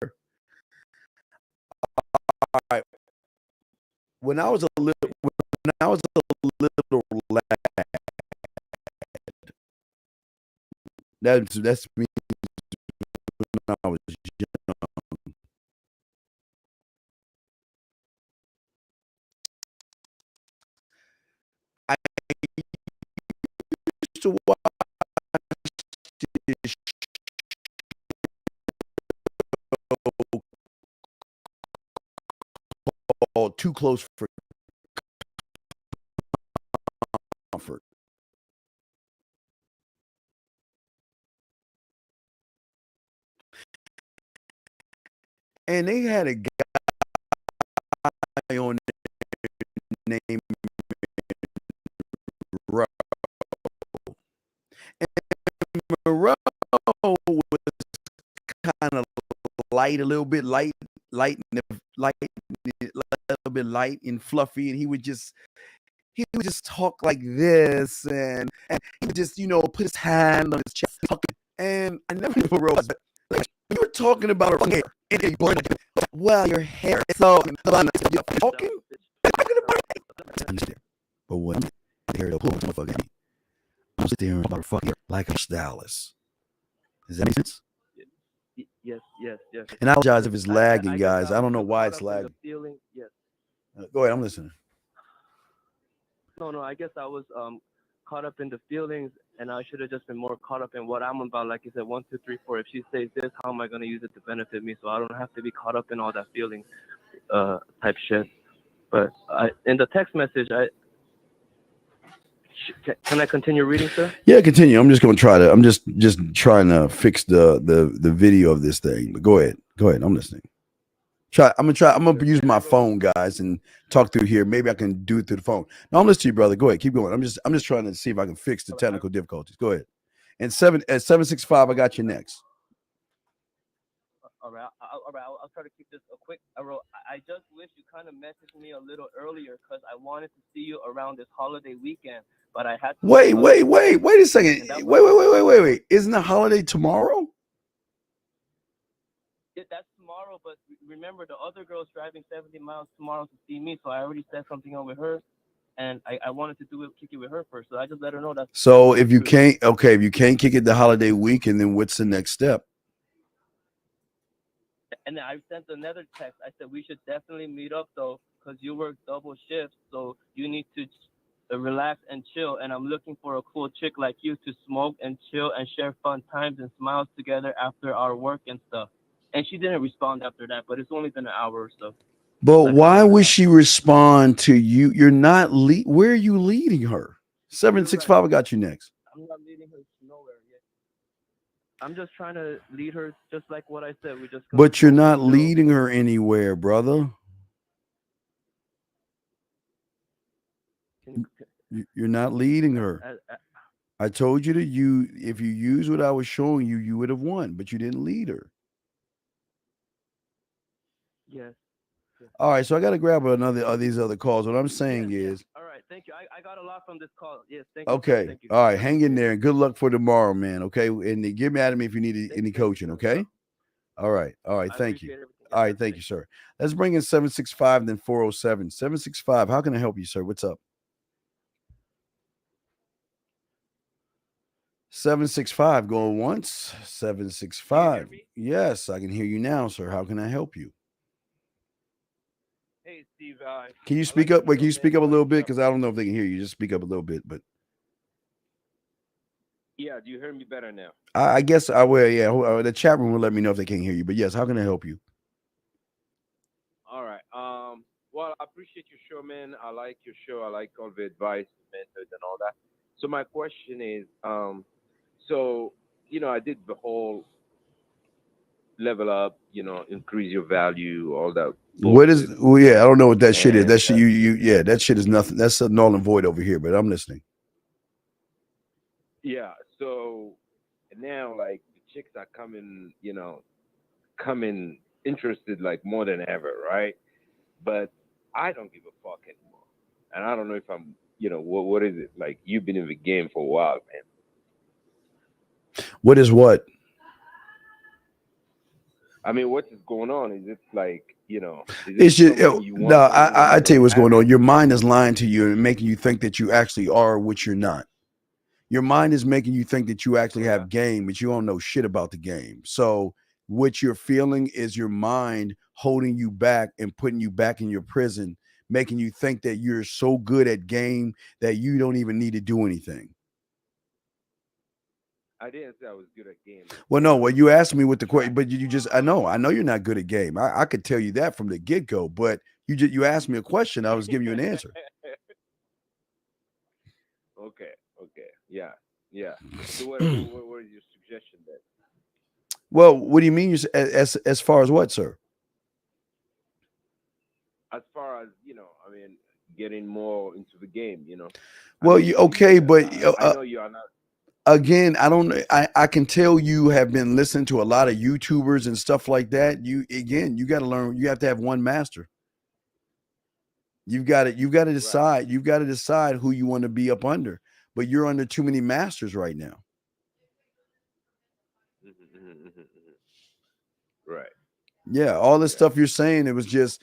All right. When I was a little lad, that's me when I was young. I used to watch this show called Too Close for Comfort. And they had a guy on there named Moreau. And Moreau was kind of light, a little bit light, a little bit light and fluffy, and he would just talk like this, and he would just put his hand on his chest, and I never knew Moreau. Like, you were talking about her hair, and well, your hair is so talking. But when I hear the motherfucker, I'm sitting there about her fucking hair like a stylist. Does that make sense? Yes. And I apologize if it's lagging, guys. I don't know why it's lagging. Yes. Go ahead, I'm listening. No, I guess I was caught up in the feelings, and I should have just been more caught up in what I'm about. Like you said, 1, 2, 3, 4. If she says this, how am I going to use it to benefit me? So I don't have to be caught up in all that feeling type shit. But in the text message, can I continue reading, sir? Yeah, continue. I'm just going to try to. I'm just trying to fix the video of this thing. But go ahead. I'm listening. I'm gonna use my phone, guys, and talk through here. Maybe I can do it through the phone. No, I'm listening to you, brother. Go ahead, keep going. I'm just trying to see if I can fix the technical difficulties. Go ahead. And 765, I got you next. All right. I'll try to keep this quick. I just wish you kind of messaged me a little earlier because I wanted to see you around this holiday weekend, but I had to. Wait a second. Wait. Isn't the holiday tomorrow? That's tomorrow, but remember the other girl's driving 70 miles tomorrow to see me, so I already set something up with her, and I wanted to kick it with her first, so I just let her know that. So if you can't kick it the holiday weekend, then what's the next step? And then I sent another text. I said we should definitely meet up though, because you work double shifts, so you need to relax and chill. And I'm looking for a cool chick like you to smoke and chill and share fun times and smiles together after our work and stuff. And she didn't respond after that, but it's only been an hour or so. But why would she respond to you? You're not where are you leading her? 765, I got you next. I'm not leading her nowhere yet. I'm just trying to lead her, just like what I said. But you're not leading her anywhere, brother. You're not leading her. I told you if you use what I was showing you, you would have won, but you didn't lead her. Yes. All right, so I got to grab these other calls. What I'm saying is, all right, thank you. I got a lot from this call. Yes, thank you. Okay, thank you. All right, hang in there and good luck for tomorrow, man. Okay, and get mad at me if you need any coaching. Okay, all right, thank you. All right, thank you, sir. Let's bring in 765 then 407. 765. How can I help you, sir? What's up? 765 going once. 765. Yes, I can hear you now, sir. How can I help you? Hey, Steve. Can you speak up? Wait, can you speak up a little bit? Because I don't know if they can hear you. Just speak up a little bit. But yeah, do you hear me better now? I guess I will. Yeah, the chat room will let me know if they can't hear you. But yes, how can I help you? All right. Well, I appreciate your show, man. I like your show. I like all the advice, the methods, and all that. So my question is, so I did the whole level up, increase your value, all that What is? bullshit. Well, yeah, I don't know what that shit is. And That shit, yeah, that shit is nothing. That's a null and void over here. But I'm listening. yeah, so now like the chicks are coming interested like more than ever, right? But I don't give a fuck anymore. And I don't know if I'm, what is it? Like you've been in the game for a while, man. What is what? I mean, what is going on? Is it like, is It's it just something you no. want from a woman I you tell you don't what's have going on. yet? Your mind is lying to you and making you think that you actually are what you're not. Your mind is making you think that you actually have game, but you don't know shit about the game. So what you're feeling is your mind holding you back and putting you back in your prison, making you think that you're so good at game that you don't even need to do anything. I didn't say I was good at games. Well, no, well, you asked me what the question, but you just, I know you're not good at game. I could tell you that from the get go, but you asked me a question, I was giving you an answer. Okay, yeah. So what is your suggestion then? Well, what do you mean? As far as what, sir? As far as I mean, getting more into the game, Well, you okay, but I know you are not. Again, I don't. I can tell you have been listening to a lot of YouTubers and stuff like that. You got to learn. You have to have one master. You've got to decide. Right. You've got to decide who you want to be up under. But you're under too many masters right now. Right. Yeah, all this stuff you're saying, it was just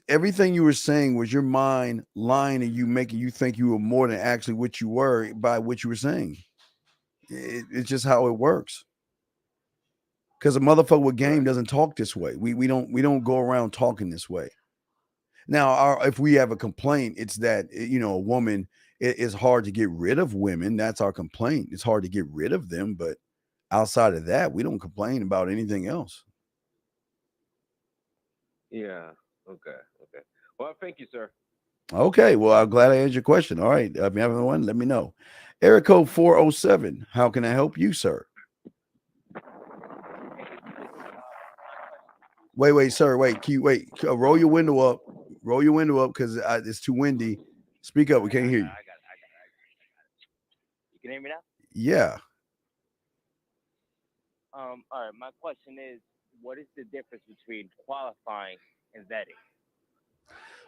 everything you were saying was your mind lying and you making you think you were more than actually what you were by what you were saying. It's just how it works. Because a motherfucker with game doesn't talk this way. We don't go around talking this way. Now, if we have a complaint, it's that a woman. It's hard to get rid of women. That's our complaint. It's hard to get rid of them, but outside of that, we don't complain about anything else. Yeah. Okay. Well, thank you, sir. Okay. Well, I'm glad I answered your question. All right. If you have one, let me know. Area code 407. How can I help you, sir? Wait, sir. Wait. Roll your window up. Roll your window up because it's too windy. Speak up. We can't hear you. You can hear me now? Yeah. All right. My question is, what is the difference between qualifying and vetting?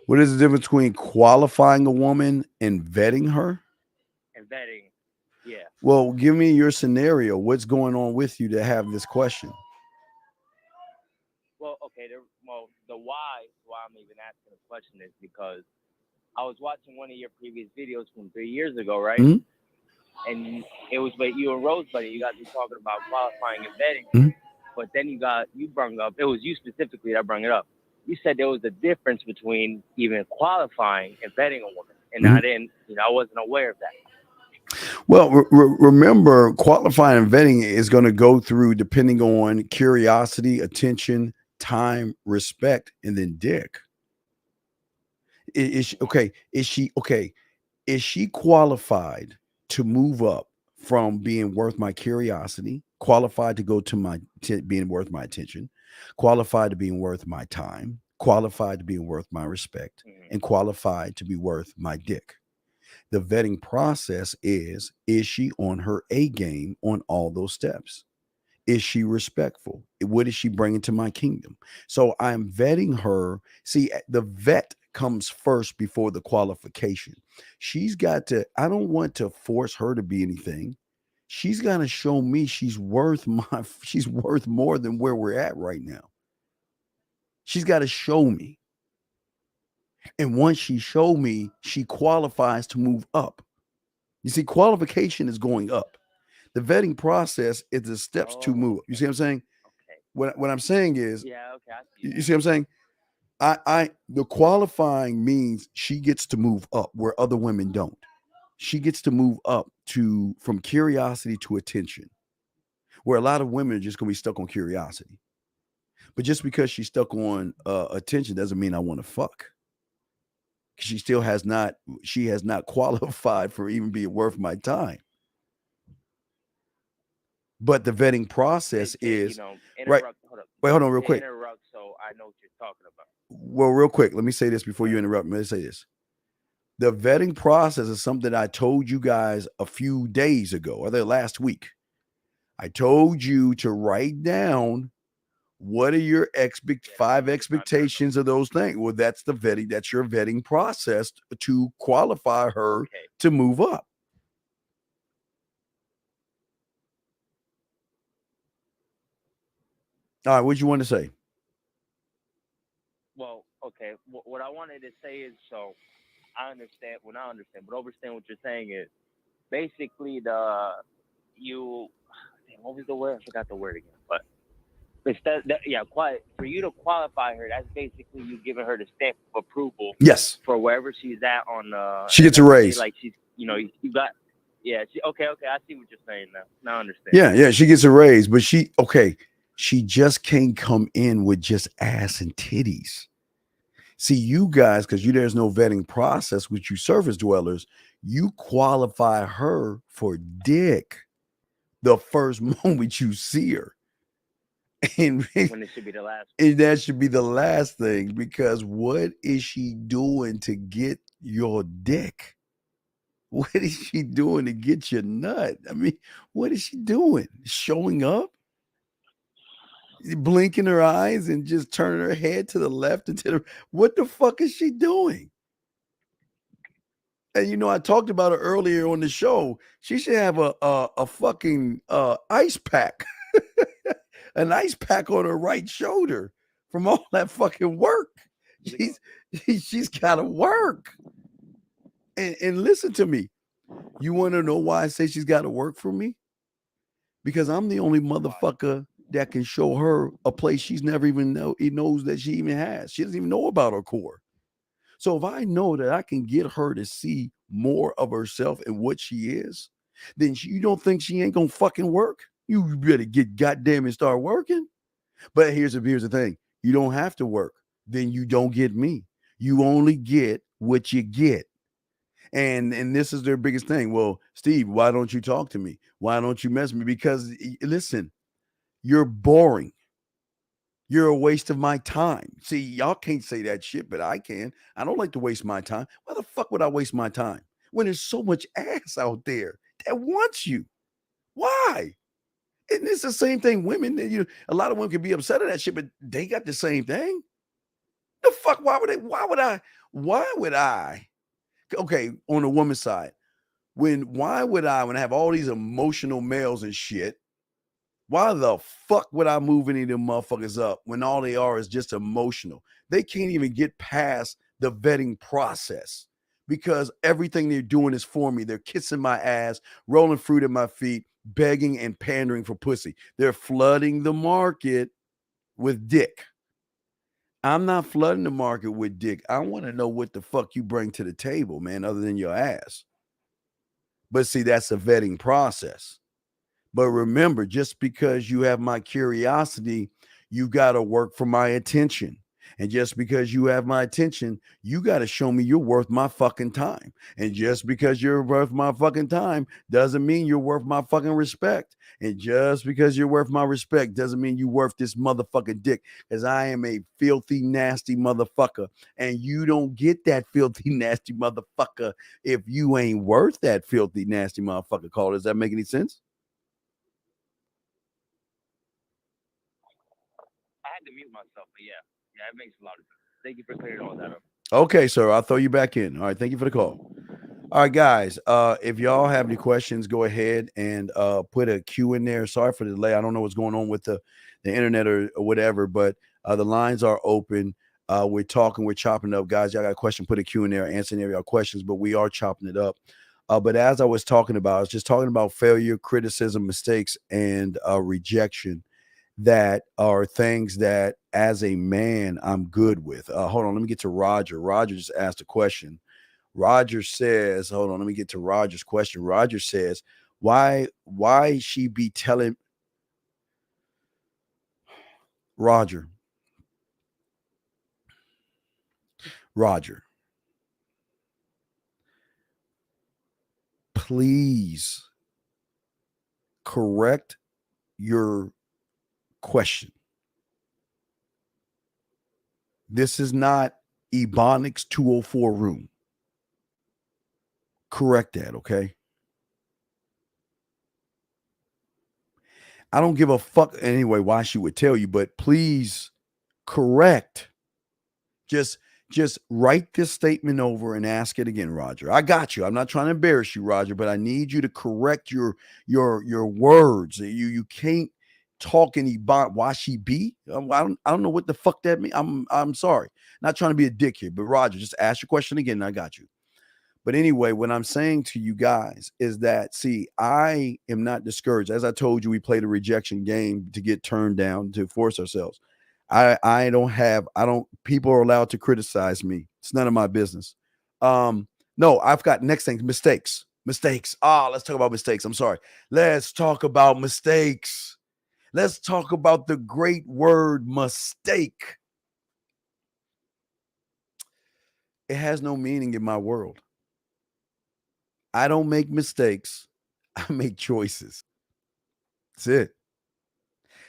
What is the difference between qualifying a woman and vetting her? And vetting, yeah. Well, give me your scenario. What's going on with you to have this question? Well, okay. The why I'm even asking the question is because I was watching one of your previous videos from 3 years ago, right? Mm-hmm. And it was with you and Rose, buddy. You guys were talking about qualifying and vetting. Mm-hmm. But then you brought up, it was you specifically that brought it up. You said there was a difference between even qualifying and vetting a woman. And Mm-hmm. I wasn't aware of that. Well, remember, qualifying and vetting is going to go through depending on curiosity, attention, time, respect, and then dick. Is she qualified to move up from being worth my curiosity, qualified to go to being worth my attention, qualified to being worth my time, qualified to being worth my respect, and qualified to be worth my dick? The vetting process is she on her A game on all those steps? Is she respectful? What is she bringing to my kingdom? So I'm vetting her. See, the vet comes first before the qualification. She's got to, I don't want to force her to be anything. She's got to show me she's worth more than where we're at right now. She's got to show me. And once she showed me, she qualifies to move up. You see, qualification is going up. The vetting process is the steps to move. You see what I'm saying? Okay. What I'm saying is, you see what I'm saying? The qualifying means she gets to move up where other women don't. She gets to move up from curiosity to attention, where a lot of women are just going to be stuck on curiosity. But just because she's stuck on attention doesn't mean I want to fuck. She has not qualified for even being worth my time. But the vetting process is right. Wait, hold on, real quick. Interrupt, so I know what you're talking about. Well, real quick, let me say this before you interrupt me. Let me say this. The vetting process is something I told you guys a few days ago, or the last week. I told you to write down what are your five expectations of those things. Well, that's the vetting. That's your vetting process to qualify her to move up. All right, what you want to say? Well, okay. What I wanted to say is, so I understand. Well, not understand, but understand what you're saying is basically what was the word? I forgot the word again. But for you to qualify her, that's basically you giving her the stamp of approval. Yes. For wherever she's at on. She gets a raise. Like she's, you got. Yeah. Okay. I see what you're saying now. Now I understand. Yeah. She gets a raise, but she just can't come in with just ass and titties. See, you guys, because there's no vetting process with you surface dwellers, you qualify her for dick the first moment you see her. And when it should be the last. And that should be the last thing, because what is she doing to get your dick? What is she doing to get your nut? I mean, what is she doing? Showing up? Blinking her eyes and just turning her head to the left and to the what the fuck is she doing? And I talked about her earlier on the show. She should have a fucking ice pack, an ice pack on her right shoulder from all that fucking work. She's got to work. And listen to me. You want to know why I say she's got to work for me? Because I'm the only motherfucker that can show her a place she's never even knows that she even has. She doesn't even know about her core. So if I know that I can get her to see more of herself and what she is, then you don't think she ain't gonna fucking work? You better get goddamn and start working. But here's the thing. You don't have to work. Then you don't get me. You only get what you get. And this is their biggest thing. Well, Steve, why don't you talk to me? Why don't you mess with me? Because listen, you're boring. You're a waste of my time. See, y'all can't say that shit, but I can. I don't like to waste my time. Why the fuck would I waste my time when there's so much ass out there that wants you? Why? And it's the same thing. Women, a lot of women can be upset at that shit, but they got the same thing. The fuck? Why would I? Okay, on the woman's side, when I have all these emotional males and shit? Why the fuck would I move any of them motherfuckers up when all they are is just emotional? They can't even get past the vetting process because everything they're doing is for me. They're kissing my ass, rolling fruit at my feet, begging and pandering for pussy. They're flooding the market with dick. I'm not flooding the market with dick. I want to know what the fuck you bring to the table, man, other than your ass. But see, that's a vetting process. But remember, just because you have my curiosity, you got to work for my attention. And just because you have my attention, you got to show me you're worth my fucking time. And just because you're worth my fucking time doesn't mean you're worth my fucking respect. And just because you're worth my respect doesn't mean you're worth this motherfucking dick. Because I am a filthy, nasty motherfucker. And you don't get that filthy, nasty motherfucker if you ain't worth that filthy, nasty motherfucker call. Does that make any sense? I had to mute myself, but yeah, it makes a lot of sense. Thank you for clearing all that up. Okay, sir. I'll throw you back in. All right. Thank you for the call. All right, guys. If y'all have any questions, go ahead and put a Q in there. Sorry for the delay. I don't know what's going on with the internet or whatever, but the lines are open. We're talking, we're chopping up, guys. Y'all got a question, put a Q in there, answering every questions, but we are chopping it up. But as I was talking about, I was just talking about failure, criticism, mistakes, and rejection. That are things that as a man I'm good with. Hold on, let me get to Roger. Roger just asked a question. Roger says, hold on, let me get to Roger's question. Roger says, why she be telling Roger, please correct your question. This is not Ebonics 204 room. Correct that, okay? I don't give a fuck anyway why she would tell you, but please correct. Just write this statement over and ask it again, Roger. I got you. I'm not trying to embarrass you, Roger, but I need you to correct your words. You can't talk any about why she be. I don't know what the fuck that means. I'm sorry. Not trying to be a dick here, but Roger, just ask your question again and I got you. But anyway, what I'm saying to you guys is that, see, I am not discouraged. As I told you, we played a rejection game to get turned down, to force ourselves. I don't, people are allowed to criticize me. It's none of my business. No, I've got next thing, mistakes. Mistakes. Let's talk about mistakes. I'm sorry. Let's talk about mistakes. Let's talk about the great word mistake. It has no meaning in my world. I don't make mistakes. I make choices. That's it.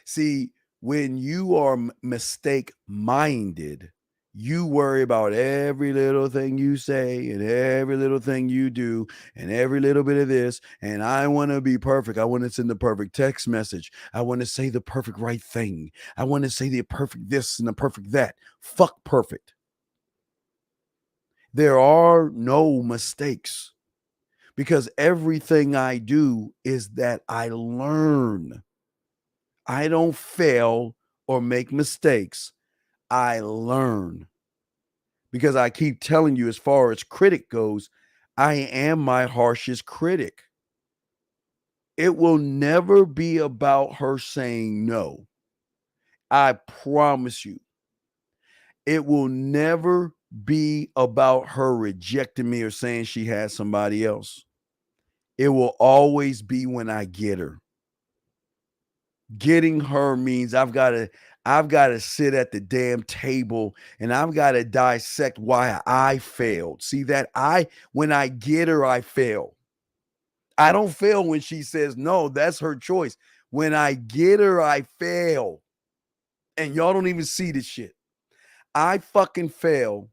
See, when you are mistake minded, you worry about every little thing you say and every little thing you do and every little bit of this. And I want to be perfect. I want to send the perfect text message. I want to say the perfect right thing. I want to say the perfect this and the perfect that. Fuck perfect. There are no mistakes. Because everything I do is that I learn. I don't fail or make mistakes. I learn. Because I keep telling you, as far as critic goes, I am my harshest critic. It will never be about her saying no. I promise you. It will never be about her rejecting me or saying she has somebody else. It will always be when I get her. Getting her means I've got to sit at the damn table and I've got to dissect why I failed. See that when I get her, I fail. I don't fail when she says no, that's her choice. When I get her, I fail. And y'all don't even see this shit. I fucking fail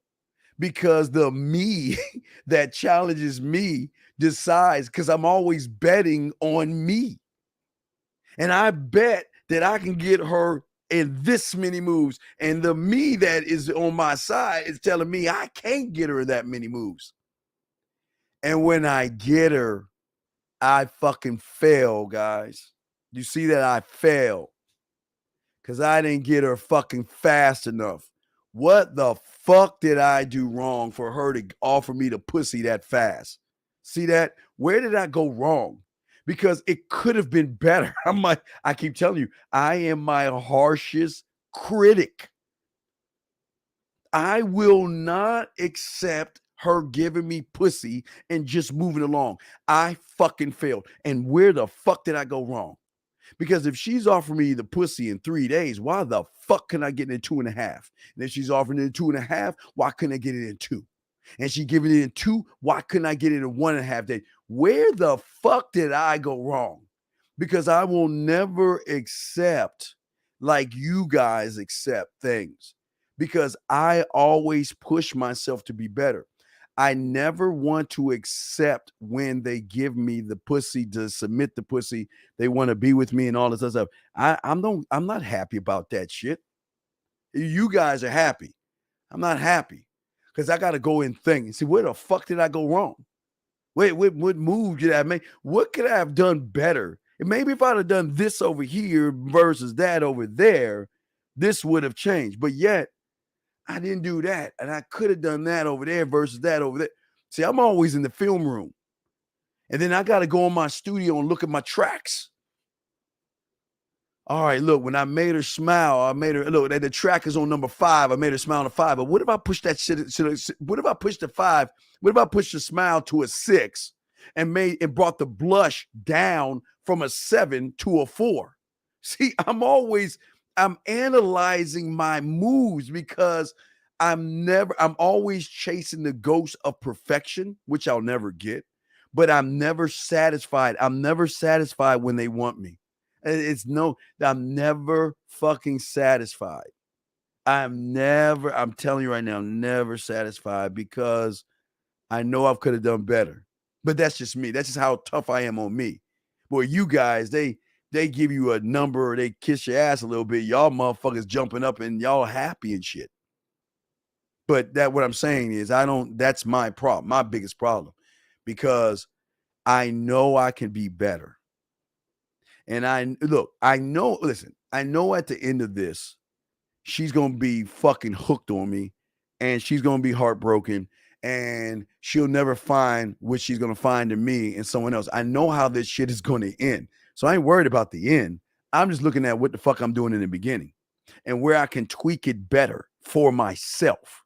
because the me that challenges me decides, because I'm always betting on me. And I bet that I can get her in this many moves. And the me that is on my side is telling me I can't get her in that many moves. And when I get her, I fucking fail, guys. You see that I fail because I didn't get her fucking fast enough. What the fuck did I do wrong for her to offer me the pussy that fast? See that? Where did I go wrong? Because it could have been better. I keep telling you, I am my harshest critic. I will not accept her giving me pussy and just moving along. I fucking failed. And where the fuck did I go wrong? Because if she's offering me the pussy in 3 days, why the fuck can I get it in 2.5? And if she's offering it in 2.5, why couldn't I get it in 2? And she giving it in 2, why couldn't I get it in 1.5 days? Where the fuck did I go wrong? Because I will never accept like you guys accept things. Because I always push myself to be better. I never want to accept when they give me the pussy to submit the pussy. They want to be with me and all this other stuff. I'm not happy about that shit. You guys are happy. I'm not happy because I got to go and think and see where the fuck did I go wrong? Wait, what move did I make? What could I have done better? And maybe if I'd have done this over here versus that over there, this would have changed. But yet, I didn't do that. And I could have done that over there versus that over there. See, I'm always in the film room. And then I got to go in my studio and look at my tracks. All right, look, when I made her smile, I made her look. The track is on number 5. I made her smile on a 5. But what if I push that shit? What if I push the 5? What if I push the smile to a 6 and brought the blush down from a 7 to a 4? See, I'm analyzing my moves because I'm always chasing the ghost of perfection, which I'll never get, but I'm never satisfied. I'm never satisfied when they want me. I'm never fucking satisfied. I'm telling you right now, never satisfied because I know I could have done better. But that's just me. That's just how tough I am on me. Boy, you guys, they give you a number or they kiss your ass a little bit. Y'all motherfuckers jumping up and y'all happy and shit. But what I'm saying is that's my problem, my biggest problem. Because I know I can be better. And I know at the end of this, she's going to be fucking hooked on me and she's going to be heartbroken and she'll never find what she's going to find in me and someone else. I know how this shit is going to end. So I ain't worried about the end. I'm just looking at what the fuck I'm doing in the beginning and where I can tweak it better for myself.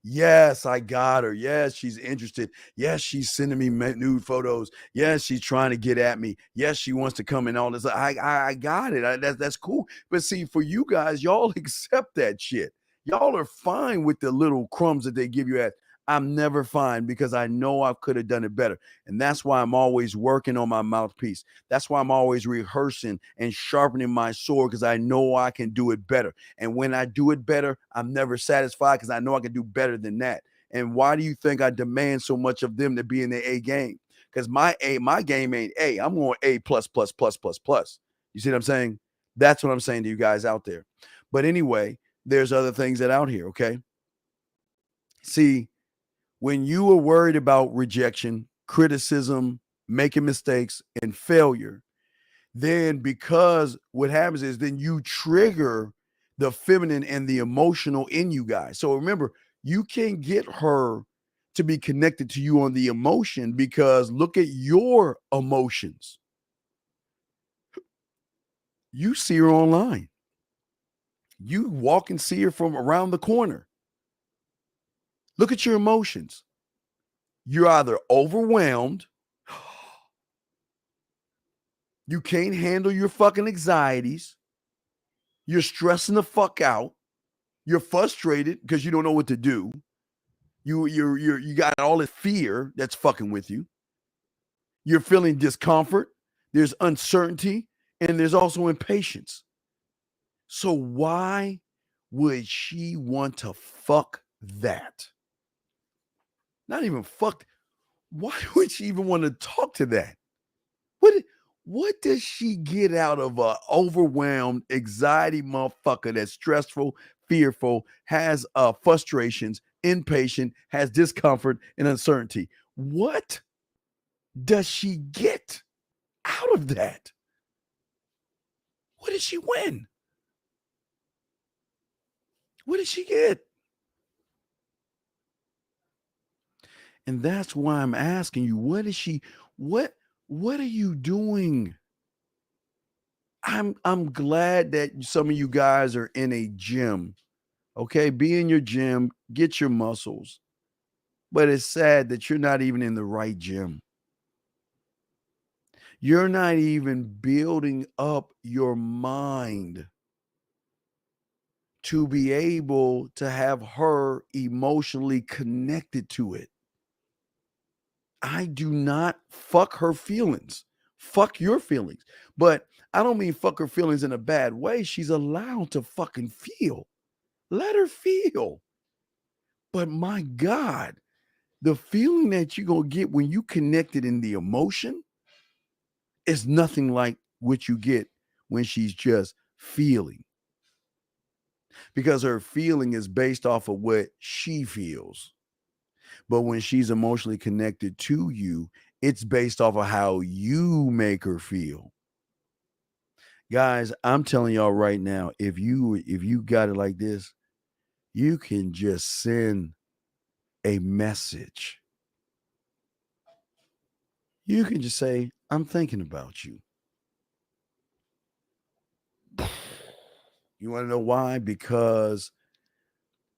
Yes, I got her. Yes, she's interested. Yes, she's sending me nude photos. Yes, she's trying to get at me. Yes, she wants to come in all this. I got it. That's cool. But see, for you guys, y'all accept that shit. Y'all are fine with the little crumbs that they give you at. I'm never fine because I know I could have done it better. And that's why I'm always working on my mouthpiece. That's why I'm always rehearsing and sharpening my sword because I know I can do it better. And when I do it better, I'm never satisfied because I know I can do better than that. And why do you think I demand so much of them to be in the A game? Because my game ain't A. I'm going A plus plus plus plus plus. You see what I'm saying? That's what I'm saying to you guys out there. But anyway, there's other things that out here, okay? See, when you are worried about rejection, criticism, making mistakes, and failure, then because what happens is then you trigger the feminine and the emotional in you guys. So remember, you can't get her to be connected to you on the emotion because look at your emotions. You see her online. You walk and see her from around the corner. Look at your emotions. You're either overwhelmed, you can't handle your fucking anxieties, you're stressing the fuck out, you're frustrated because you don't know what to do. You got all this fear that's fucking with you. You're feeling discomfort, there's uncertainty, and there's also impatience. So why would she want to fuck that? Not even fuck. Why would she even want to talk to that? What does she get out of a overwhelmed, anxiety motherfucker that's stressful, fearful, has frustrations, impatient, has discomfort and uncertainty? What does she get out of that? What does she win? What does she get? And that's why I'm asking you, what are you doing? I'm glad that some of you guys are in a gym. Okay, be in your gym, get your muscles. But it's sad that you're not even in the right gym. You're not even building up your mind to be able to have her emotionally connected to it. I do not fuck her feelings. Fuck your feelings. But I don't mean fuck her feelings in a bad way. She's allowed to fucking feel. Let her feel. But my God, the feeling that you're going to get when you connected in the emotion is nothing like what you get when she's just feeling. Because her feeling is based off of what she feels. But when she's emotionally connected to you, it's based off of how you make her feel. Guys, I'm telling y'all right now, if you got it like this, you can just send a message. You can just say, I'm thinking about you. You want to know why? Because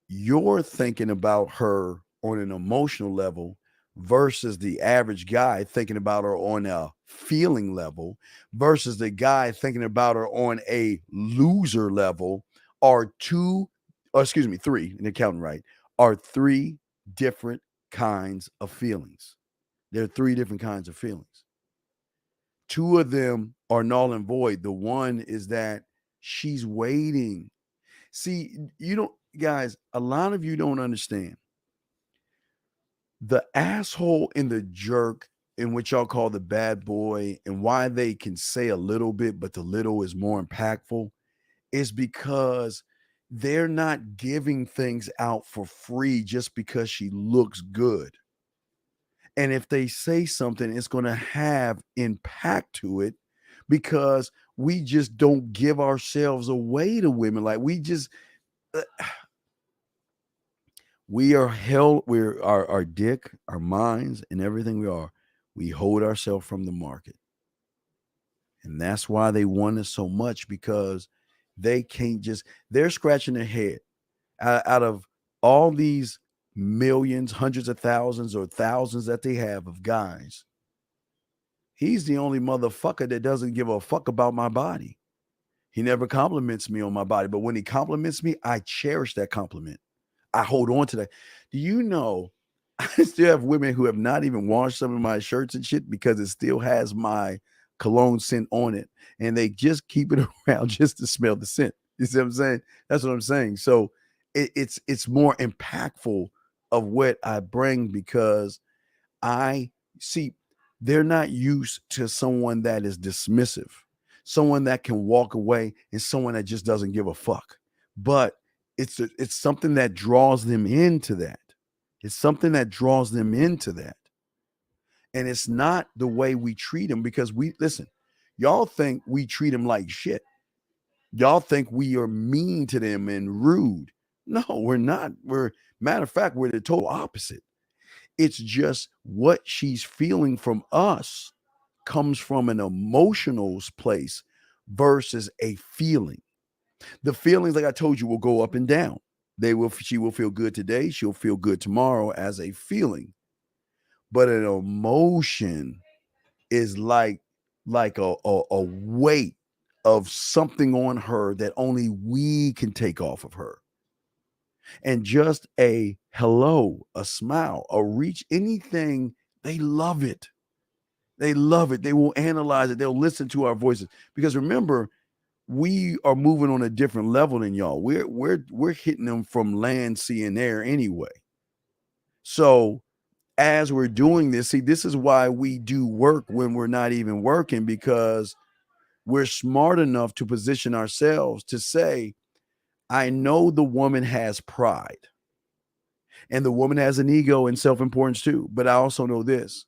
you're thinking about her on an emotional level versus the average guy thinking about her on a feeling level versus the guy thinking about her on a loser level are three, and counting right, are three different kinds of feelings. There are three different kinds of feelings. Two of them are null and void. The one is that she's waiting. See, you don't, guys, a lot of you don't understand. The asshole and the jerk, in which y'all call the bad boy, and why they can say a little bit, but the little is more impactful, is because they're not giving things out for free just because she looks good. And if they say something, it's going to have impact to it because we just don't give ourselves away to women. Like we just, we are held, we're our dick, our minds, and everything we are. We hold ourselves from the market. And that's why they want us so much because they can't just, they're scratching their head out of all these millions, hundreds of thousands, or thousands that they have of guys. He's the only motherfucker that doesn't give a fuck about my body. He never compliments me on my body, but when he compliments me, I cherish that compliment. I hold on to that. Do you know I still have women who have not even washed some of my shirts and shit because it still has my cologne scent on it, and they just keep it around just to smell the scent. You see what I'm saying? That's what I'm saying. So it's more impactful of what I bring because I see they're not used to someone that is dismissive, someone that can walk away, and someone that just doesn't give a fuck. But it's something that draws them into that. It's something that draws them into that. And it's not the way we treat them because we listen, y'all think we treat them like shit. Y'all think we are mean to them and rude. No, we're not. We're matter of fact, we're the total opposite. It's just what she's feeling from us comes from an emotional place versus a feeling. The feelings, like I told you, will go up and down. She will feel good today, she'll feel good tomorrow as a feeling. But an emotion is like a weight of something on her that only we can take off of her. And just a hello, a smile, a reach, anything, they love it. They love it. They will analyze it. They'll listen to our voices. Because remember, we are moving on a different level than y'all. We're hitting them from land, sea, and air anyway. So as we're doing this, see, this is why we do work when we're not even working, because we're smart enough to position ourselves to say, I know the woman has pride and the woman has an ego and self-importance too. But I also know this.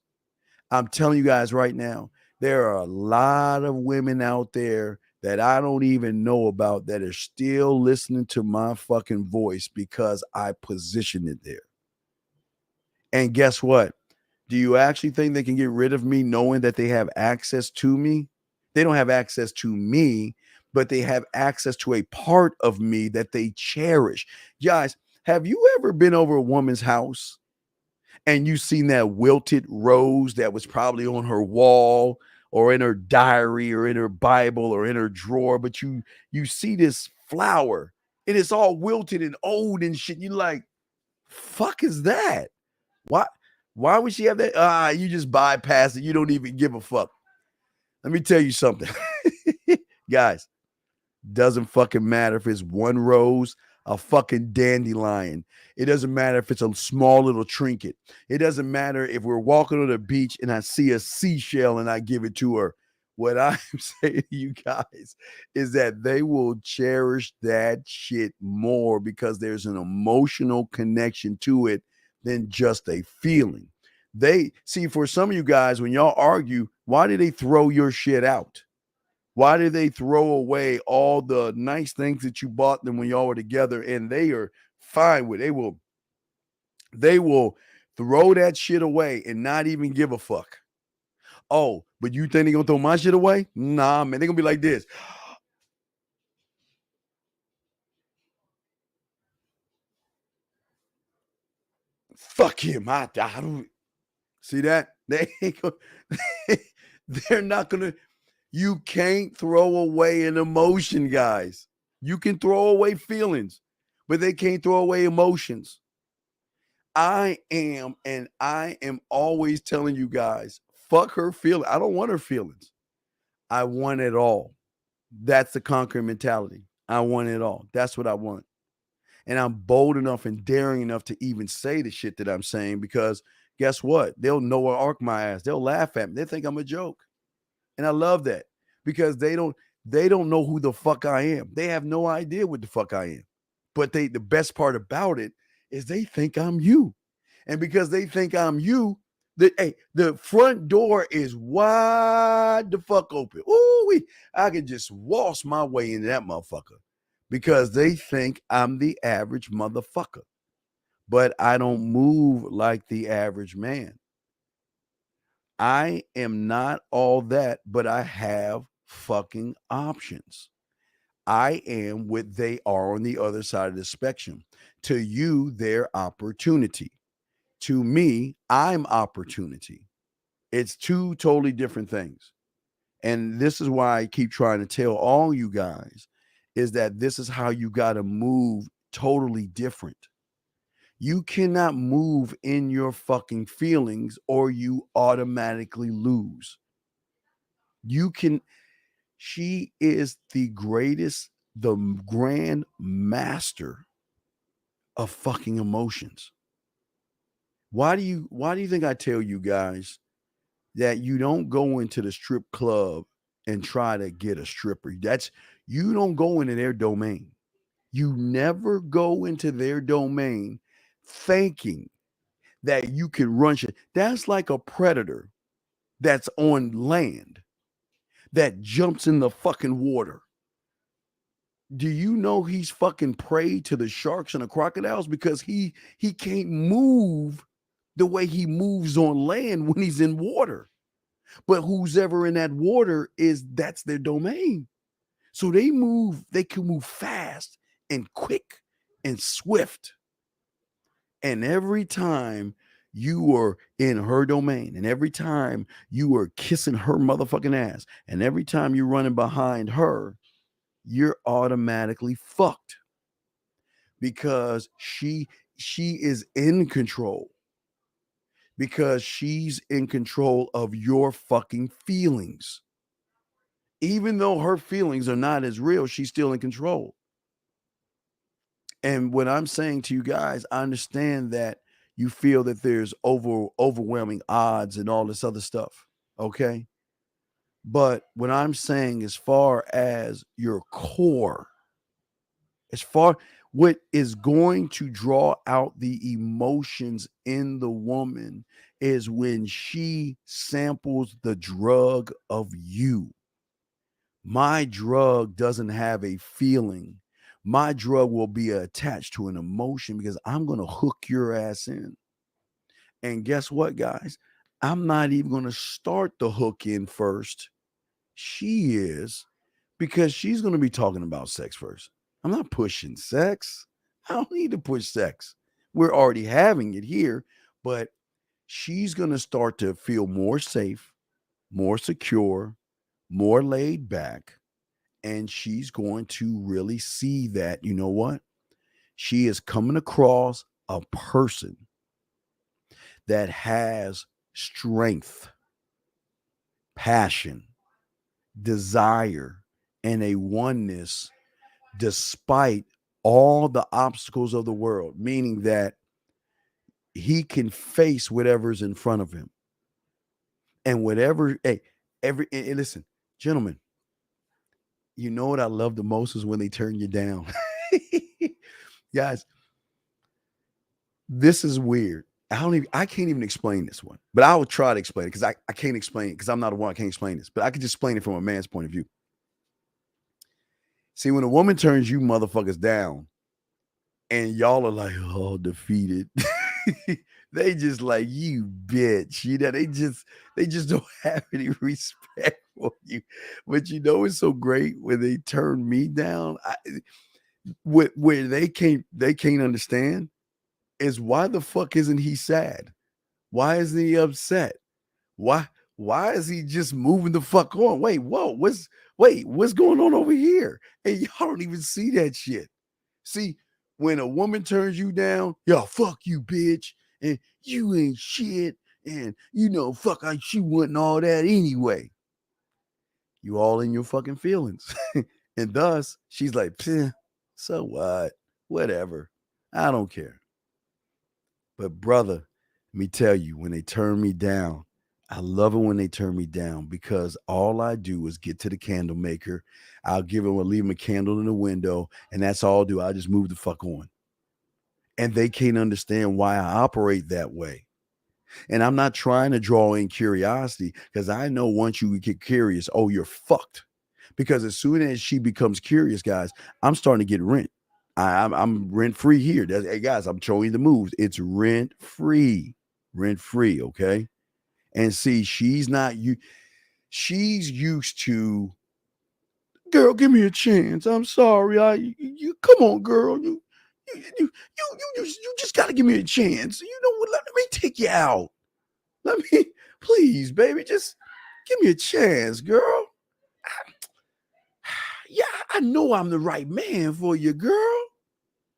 I'm telling you guys right now, there are a lot of women out there that I don't even know about that are still listening to my fucking voice because I positioned it there. And guess what? Do you actually think they can get rid of me knowing that they have access to me? They don't have access to me, but they have access to a part of me that they cherish. Guys, have you ever been over a woman's house and you seen that wilted rose that was probably on her wall or in her diary or in her Bible or in her drawer, but you see this flower and it's all wilted and old and shit. You like, fuck is that? Why would she have that? You just bypass it. You don't even give a fuck. Let me tell you something. Guys, doesn't fucking matter if it's one rose, a fucking dandelion. It doesn't matter if it's a small little trinket. It doesn't matter if we're walking on the beach and I see a seashell and I give it to her. What I'm saying to you guys is that they will cherish that shit more because there's an emotional connection to it than just a feeling. They see, for some of you guys, when y'all argue, why do they throw your shit out? Why did they throw away all the nice things that you bought them when y'all were together? And they are fine with it. They will throw that shit away and not even give a fuck. Oh, but you think they gonna throw my shit away? Nah, man, they gonna be like this. Fuck him. I don't see that. They ain't gonna, they're not gonna. You can't throw away an emotion, guys. You can throw away feelings, but they can't throw away emotions. I am always telling you guys, fuck her feelings. I don't want her feelings. I want it all. That's the conquering mentality. I want it all. That's what I want. And I'm bold enough and daring enough to even say the shit that I'm saying because guess what? They'll Noah arc my ass. They'll laugh at me. They think I'm a joke. And I love that because they don't know who the fuck I am. They have no idea what the fuck I am. But the best part about it is they think I'm you. And because they think I'm you, the front door is wide the fuck open. Ooh, I can just waltz my way into that motherfucker because they think I'm the average motherfucker. But I don't move like the average man. I am not all that, but I have fucking options. I am what they are on the other side of the spectrum. To you, they're opportunity. To me, I'm opportunity. It's two totally different things. And this is why I keep trying to tell all you guys is that this is how you got to move totally different. You cannot move in your fucking feelings or you automatically lose. She is the greatest, the grand master of fucking emotions. Why do you think I tell you guys that you don't go into the strip club and try to get a stripper? You don't go into their domain. You never go into their domain thinking that you can run shit. That's like a predator that's on land that jumps in the fucking water. Do you know he's fucking prey to the sharks and the crocodiles because he can't move the way he moves on land when he's in water. But who's ever in that water that's their domain. So they can move fast and quick and swift. And every time you are in her domain, and every time you are kissing her motherfucking ass, and every time you're running behind her, you're automatically fucked because she is in control. Because she's in control of your fucking feelings. Even though her feelings are not as real, she's still in control. And what I'm saying to you guys, I understand that you feel that there's overwhelming odds and all this other stuff. Okay. But what I'm saying, as far as your core, what is going to draw out the emotions in the woman is when she samples the drug of you. My drug doesn't have a feeling. My drug will be attached to an emotion because I'm going to hook your ass in. And guess what, guys? I'm not even going to start the hook in first. She is, because she's going to be talking about sex first. I'm not pushing sex. I don't need to push sex. We're already having it here, but she's going to start to feel more safe, more secure, more laid back. And she's going to really see that, you know what? She is coming across a person that has strength, passion, desire, and a oneness despite all the obstacles of the world, meaning that he can face whatever's in front of him. And whatever, listen, gentlemen, you know what I love the most is when they turn you down. Guys, this is weird. I can't even explain this one, but I will try to explain it because I can't explain it because I'm not a one. I can't explain this, but I can just explain it from a man's point of view. See, when a woman turns you motherfuckers down and y'all are like, oh, defeated. They just like, you bitch. You know, they just don't have any respect for you. But you know, it's so great when they turn me down. Where they can't understand is why the fuck isn't he sad? Why isn't he upset? Why is he just moving the fuck on? Wait, what's going on over here? And y'all don't even see that shit. See, when a woman turns you down, yo, fuck you, bitch, and you ain't shit, and you know, fuck, she wasn't all that anyway. You all in your fucking feelings. And thus, she's like, so what? Whatever. I don't care. But brother, let me tell you, when they turn me down, I love it when they turn me down because all I do is get to the candle maker. I'll leave him a candle in the window, and that's all I do. I just move the fuck on. And they can't understand why I operate that way. And I'm not trying to draw in curiosity because I know once you get curious, oh, you're fucked. Because as soon as she becomes curious, guys, I'm starting to get rent. I'm rent free here. Hey guys, I'm showing you the moves. It's rent free, okay. And see, she's not you. She's used to, girl. Give me a chance. I'm sorry. You come on, girl. You just got to give me a chance. You know what? Let me take you out. Let me, please, baby, just give me a chance, girl. Yeah, I know I'm the right man for you, girl.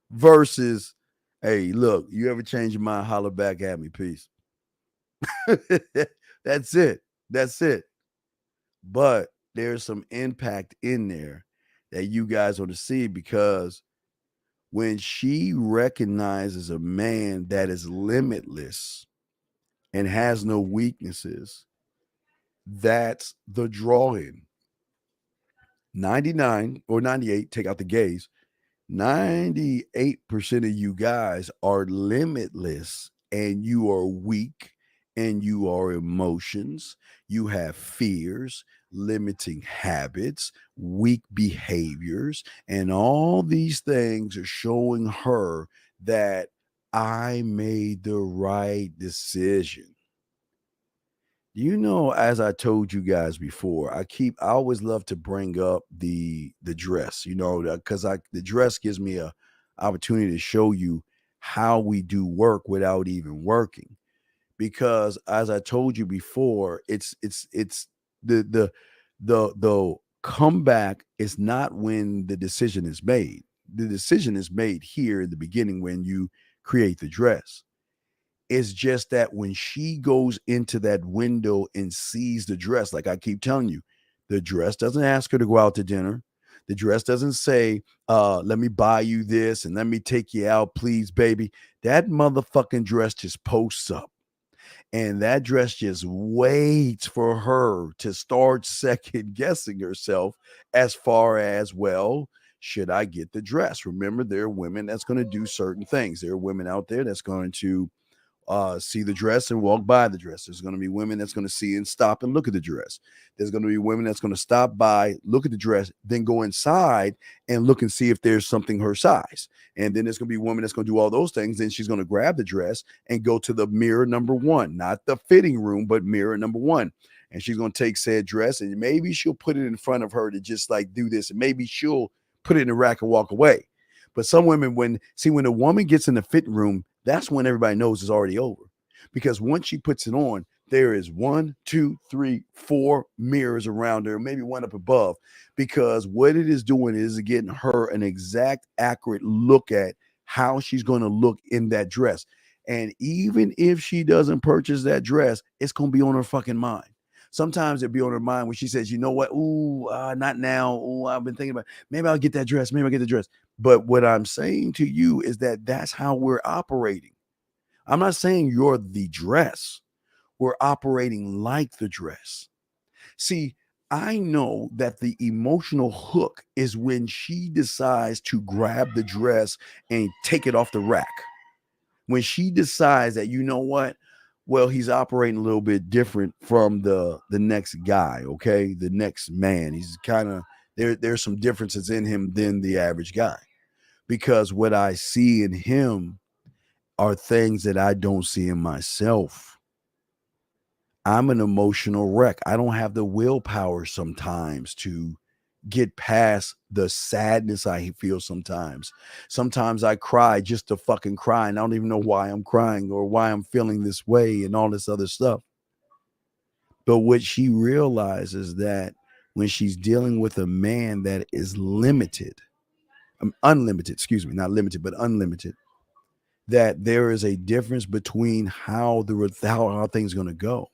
Versus, hey, look, you ever change your mind, holler back at me, peace. That's it. That's it. But there's some impact in there that you guys want to see because when she recognizes a man that is limitless and has no weaknesses, that's the drawing. 99 or 98, take out the gays. 98% of you guys are limitless and you are weak and you are emotions. You have fears, limiting habits, weak behaviors, and all these things are showing her that I made the right decision. You know, as I told you guys before, I always love to bring up the dress, you know, because the dress gives me a opportunity to show you how we do work without even working. Because as I told you before, it's the comeback is not when the decision is made. The decision is made here in the beginning when you create the dress. It's just that when she goes into that window and sees the dress, like I keep telling you, the dress doesn't ask her to go out to dinner. The dress doesn't say, let me buy you this and let me take you out, please, baby. That motherfucking dress just posts up. And that dress just waits for her to start second guessing herself as far as, well, should I get the dress? Remember, there are women that's going to do certain things. There are women out there that's going to see the dress and walk by the dress. There's going to be women that's going to see and stop and look at the dress. There's going to be women that's going to stop by, look at the dress, then go inside and look and see if there's something her size. And then there's going to be a woman that's going to do all those things. Then she's going to grab the dress and go to the mirror number one, not the fitting room, but mirror number one. And she's going to take said dress and maybe she'll put it in front of her to just like do this. And maybe she'll put it in the rack and walk away. But some women, when a woman gets in the fitting room, that's when everybody knows it's already over. Because once she puts it on, there is 1, 2, 3, 4 mirrors around her, maybe one up above. Because what it is doing is getting her an exact, accurate look at how she's going to look in that dress. And even if she doesn't purchase that dress, it's going to be on her fucking mind. Sometimes it'll be on her mind when she says, you know what? Ooh, not now. Ooh, I've been thinking about maybe I'll get that dress. Maybe I'll get the dress. But what I'm saying to you is that that's how we're operating. I'm not saying you're the dress. We're operating like the dress. See, I know that the emotional hook is when she decides to grab the dress and take it off the rack. When she decides that, you know what? Well, he's operating a little bit different from the next guy, okay? The next man. He's kind of there's some differences in him than the average guy. Because what I see in him are things that I don't see in myself. I'm an emotional wreck. I don't have the willpower sometimes to get past the sadness I feel sometimes. Sometimes I cry just to fucking cry, and I don't even know why I'm crying or why I'm feeling this way and all this other stuff. But what she realizes that when she's dealing with a man that is limited, unlimited, excuse me, not limited, but unlimited, that there is a difference between how things are going to go.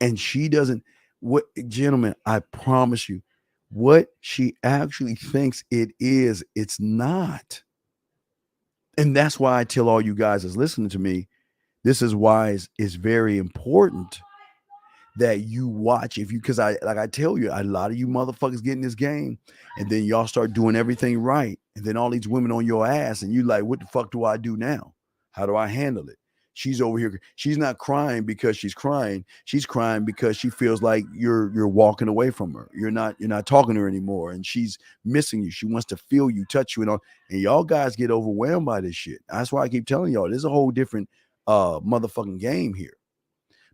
And she doesn't, What, gentlemen, I promise you, what she actually thinks it is, it's not. And that's why I tell all you guys that's listening to me, this is why it's very important that you watch. If you, because I tell you, a lot of you motherfuckers get in this game and then y'all start doing everything right, and then all these women on your ass, and you like, what the fuck do I do now? How do I handle it? She's over here, she's not crying because she's crying, she's crying because she feels like you're walking away from her, you're not talking to her anymore, and she's missing you. She wants to feel you, touch you, and all. And y'all guys get overwhelmed by this shit. That's why I keep telling y'all, there's a whole different motherfucking game here.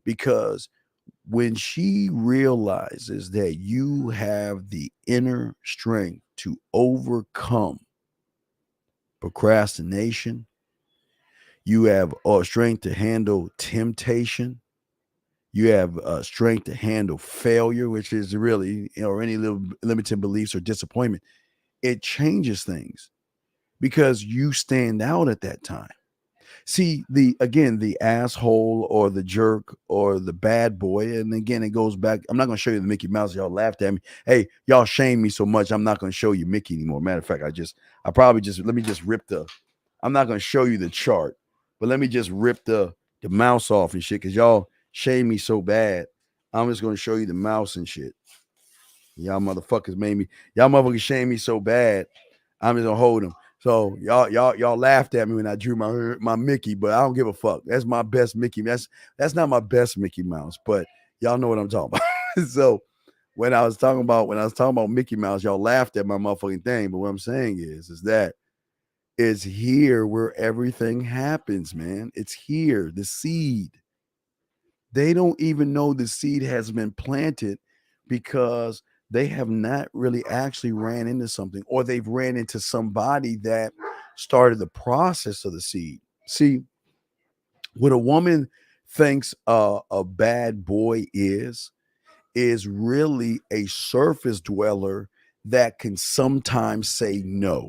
Because when she realizes that you have the inner strength to overcome procrastination, you have strength to handle temptation, you have strength to handle failure, which is really, or any little limiting beliefs or disappointment, it changes things because you stand out at that time. See, the asshole or the jerk or the bad boy, and again it goes back. I'm not gonna show you the Mickey Mouse. Y'all laughed at me. Hey, y'all shame me so much. I'm not gonna show you Mickey anymore. Matter of fact, I probably just let me just rip the. I'm not gonna show you the chart, but let me just rip the mouse off and shit, because y'all shame me so bad. I'm just gonna show you the mouse and shit. Y'all motherfuckers shame me so bad. I'm just gonna hold them. So y'all laughed at me when I drew my Mickey, but I don't give a fuck. That's my best Mickey. That's not my best Mickey Mouse, but y'all know what I'm talking about. So when I was talking about Mickey Mouse, y'all laughed at my motherfucking thing. But what I'm saying is that it's here where everything happens, man. It's here, the seed. They don't even know the seed has been planted because they have not really actually ran into something, or they've ran into somebody that started the process of the seed. See, what a woman thinks a bad boy is really a surface dweller that can sometimes say no,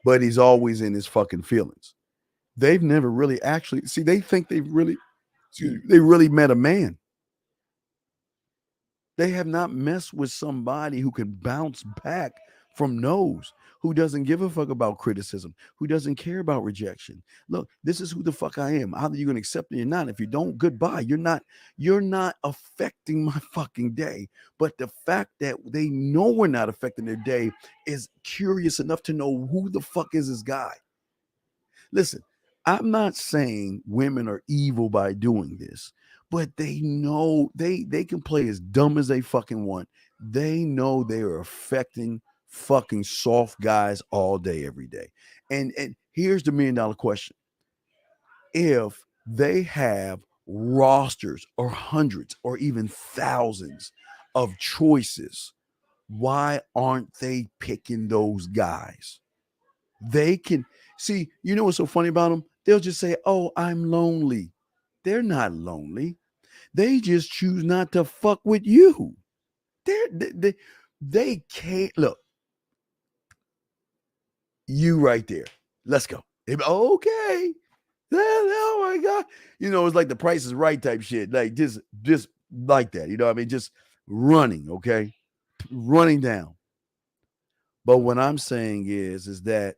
but he's always in his fucking feelings. They've never really actually see, they think they really met a man. They have not messed with somebody who can bounce back from no's, who doesn't give a fuck about criticism, who doesn't care about rejection. Look, this is who the fuck I am. Either you're gonna accept me or not. If you don't, goodbye. You're not affecting my fucking day. But the fact that they know we're not affecting their day is curious enough to know who the fuck is this guy. Listen, I'm not saying women are evil by doing this, but they know they can play as dumb as they fucking want. They know they are affecting fucking soft guys all day, every day. And here's the $1 million question. If they have rosters or hundreds or even thousands of choices, why aren't they picking those guys? They can see, you know what's so funny about them? They'll just say, "Oh, I'm lonely." They're not lonely. They just choose not to fuck with you. They can't look. You right there. Let's go. They be, okay. Oh my God. It's like the Price is Right type shit. Like just like that. You know what I mean? Just running, okay? Running down. But what I'm saying is that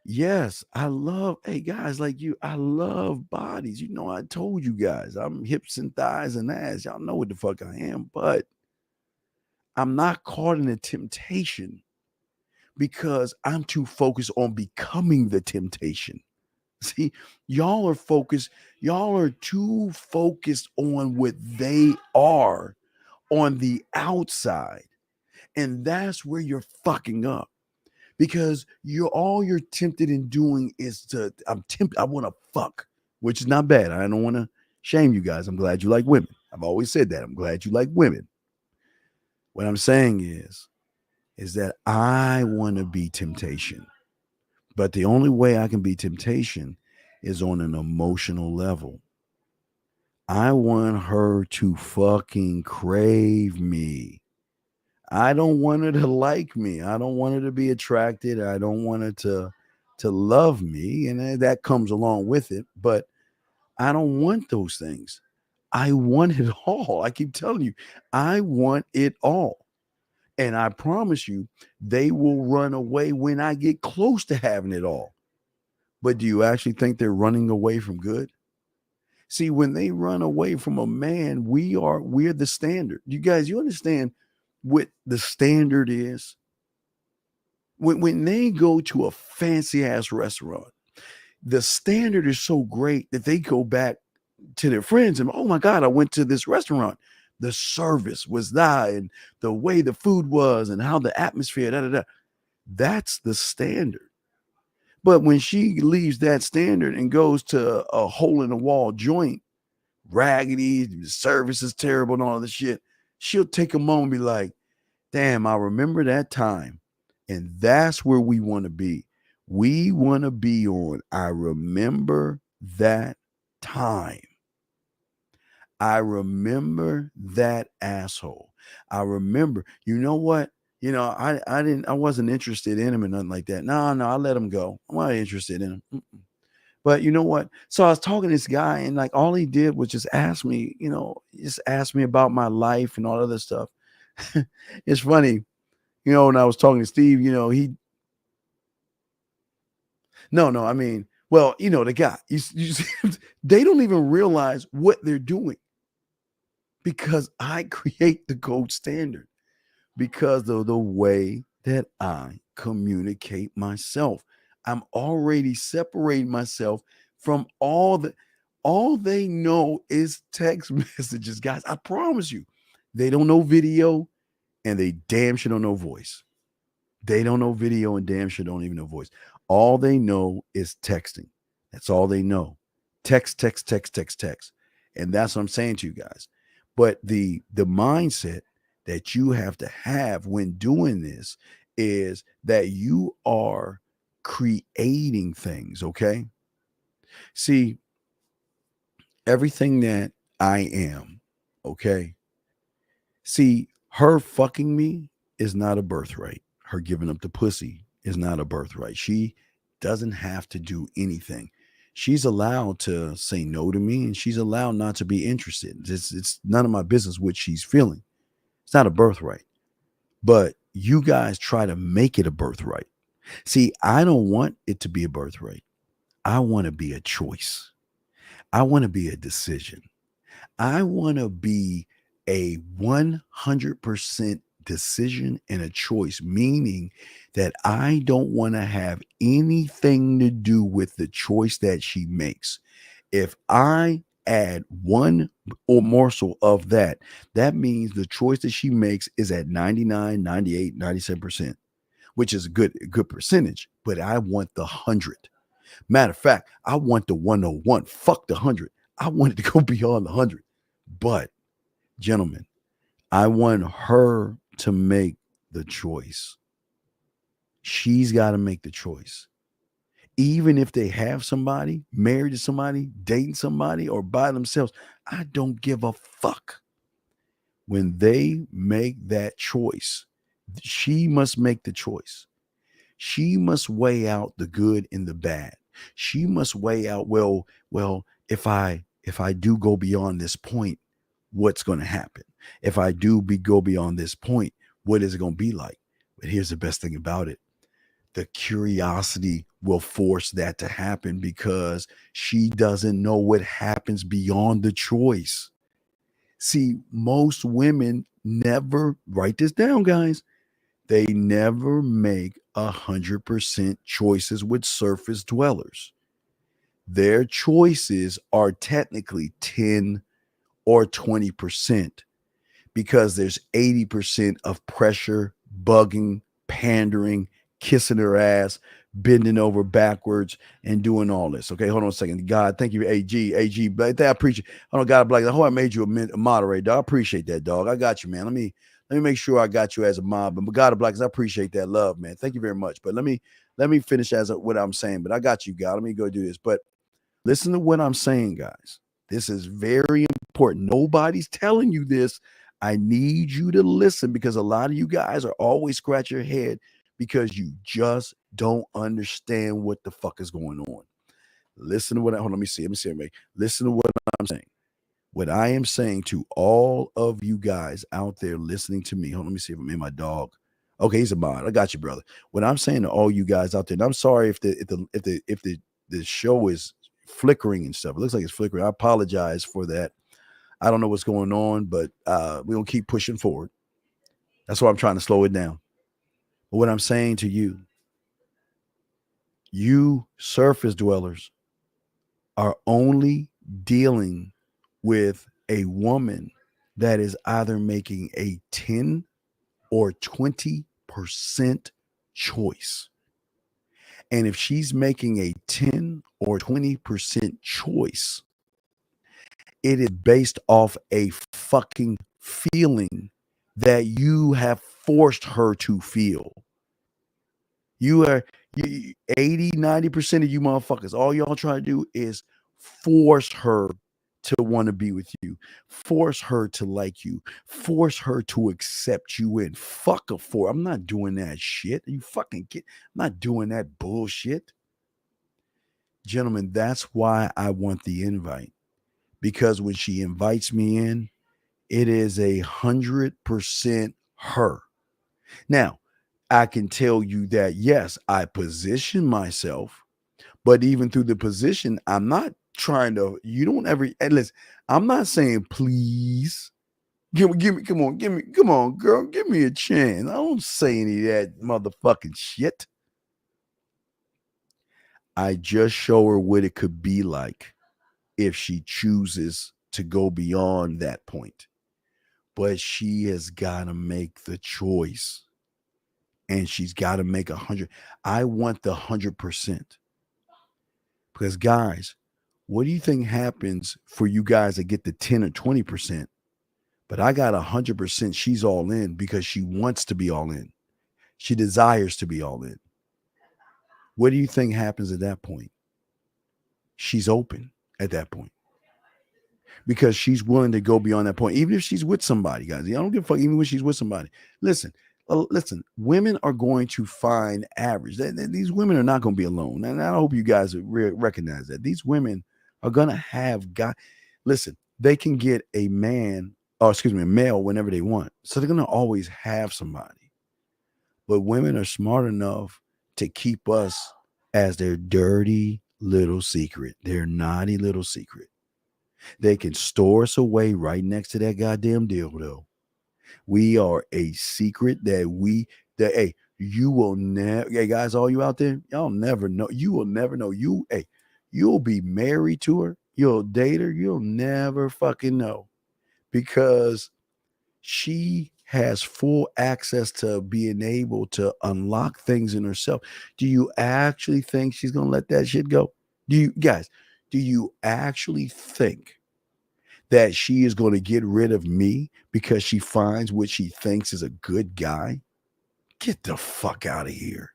yes, hey guys like you, I love bodies. I told you guys, I'm hips and thighs and ass. Y'all know what the fuck I am, but I'm not caught in a temptation because I'm too focused on becoming the temptation. See, y'all are too focused on what they are on the outside. And that's where you're fucking up. Because you're tempted in doing is I want to fuck, which is not bad. I don't want to shame you guys. I'm glad you like women. I've always said that. I'm glad you like women. What I'm saying is that I want to be temptation. But the only way I can be temptation is on an emotional level. I want her to fucking crave me. I don't want her to like me. I don't want her to be attracted. I don't want her to love me, and that comes along with it. But I don't want those things. I want it all. I keep telling you, I want it all. And I promise you, they will run away when I get close to having it all. But do you actually think they're running away from good? See, when they run away from a man, we're the standard. You guys, you understand what the standard is? When they go to a fancy ass restaurant, the standard is so great that they go back to their friends and, oh my God, I went to this restaurant. The service was that, and the way the food was, and how the atmosphere, da da da. That's the standard. But when she leaves that standard and goes to a hole in the wall joint, raggedy, the service is terrible, and all this shit, she'll take a moment and be like, damn, I remember that time. And that's where we want to be. We want to be on, I remember that time. I remember that asshole. I remember, you know what? You know, I wasn't interested in him and nothing like that. No, I let him go. I'm not interested in him. Mm-mm. But you know what? So I was talking to this guy, and like all he did was just ask me, just ask me about my life and all other stuff. It's funny, when I was talking to Steve, I mean, well, the guy, they don't even realize what they're doing because I create the gold standard because of the way that I communicate myself. I'm already separating myself from all they know is text messages, guys. I promise you, they don't know video and they damn sure don't know voice. They don't know video and damn sure don't even know voice. All they know is texting. That's all they know. Text, text, text, text, text. And that's what I'm saying to you guys. But the mindset that you have to have when doing this is that you are creating things, okay? See, everything that I am, okay? See, her fucking me is not a birthright. Her giving up the pussy is not a birthright. She doesn't have to do anything. She's allowed to say no to me and she's allowed not to be interested. It's none of my business what she's feeling. It's not a birthright. But you guys try to make it a birthright. See, I don't want it to be a birthright. I want to be a choice. I want to be a decision. I want to be a 100% decision and a choice, meaning that I don't want to have anything to do with the choice that she makes. If I add one or morsel of that, that means the choice that she makes is at 99, 98, 97%, which is a good percentage, but I want the 100. Matter of fact, I want the 101. Fuck the 100. I want it to go beyond the 100. But, gentlemen, I want her to make the choice. She's got to make the choice. Even if they have somebody, married to somebody, dating somebody, or by themselves, I don't give a fuck. When they make that choice, she must make the choice. She must weigh out the good and the bad. She must weigh out, well, if I do go beyond this point, what's going to happen? If I do go beyond this point, what is it going to be like? But here's the best thing about it. The curiosity will force that to happen because she doesn't know what happens beyond the choice. See, most women never, write this down, guys. They never make 100% choices with surface dwellers. Their choices are technically 10 or 20% because there's 80% of pressure, bugging, pandering, kissing her ass, bending over backwards, and doing all this. Okay, hold on a second. God, thank you, AG. I appreciate. Hold on, God, Black. I hope I made you a moderator, dog. I appreciate that, dog. I got you, man. Let me make sure I got you as a mob. But God, Black, I appreciate that love, man. Thank you very much. But let me finish what I'm saying. But I got you, God. Let me go do this. But listen to what I'm saying, guys. This is very important. Nobody's telling you this. I need you to listen because a lot of you guys are always scratch your head because you just don't understand what the fuck is going on. Listen to what let me see. Listen to what I'm saying. What I am saying to all of you guys out there listening to me, hold on, let me see if I'm in my dog. Okay, he's a mod. I got you, brother. What I'm saying to all you guys out there, and I'm sorry if the show is flickering and stuff. It looks like it's flickering. I apologize for that. I don't know what's going on, but we're gonna keep pushing forward. That's why I'm trying to slow it down. But what I'm saying to you, you surface dwellers are only dealing with a woman that is either making a 10 or 20% choice. And if she's making a 10 or 20% choice, it is based off a fucking feeling that you have forced her to feel. You are 80, 90% of you motherfuckers, all y'all trying to do is force her to want to be with you, force her to like you, force her to accept you in. Fuck her for. I'm not doing that shit. You fucking kid. I'm not doing that bullshit. Gentlemen, that's why I want the invite. Because when she invites me in, it is 100% her. Now, I can tell you that, yes, I position myself, but even through the position, I'm not trying to, you don't ever, and listen, I'm not saying, please, come on, girl, give me a chance. I don't say any of that motherfucking shit. I just show her what it could be like if she chooses to go beyond that point. But she has got to make the choice. And she's got to make 100. I want the 100%. Because guys, what do you think happens for you guys that get the 10 or 20%? But I got 100%. She's all in because she wants to be all in. She desires to be all in. What do you think happens at that point? She's open at that point. Because she's willing to go beyond that point, even if she's with somebody, guys. I don't give a fuck, even when she's with somebody. Listen, women are going to find average. These women are not going to be alone. And I hope you guys recognize that. These women are going to have guys. Listen, they can get a male whenever they want. So they're going to always have somebody. But women are smart enough to keep us as their dirty little secret, their naughty little secret. They can store us away right next to that goddamn dildo. We are a secret hey, you will never, hey guys, all you out there, y'all never know. You will never know. You'll be married to her, you'll date her, you'll never fucking know. Because she has full access to being able to unlock things in herself. Do you actually think she's gonna let that shit go? Do you actually think that she is going to get rid of me because she finds what she thinks is a good guy? Get the fuck out of here.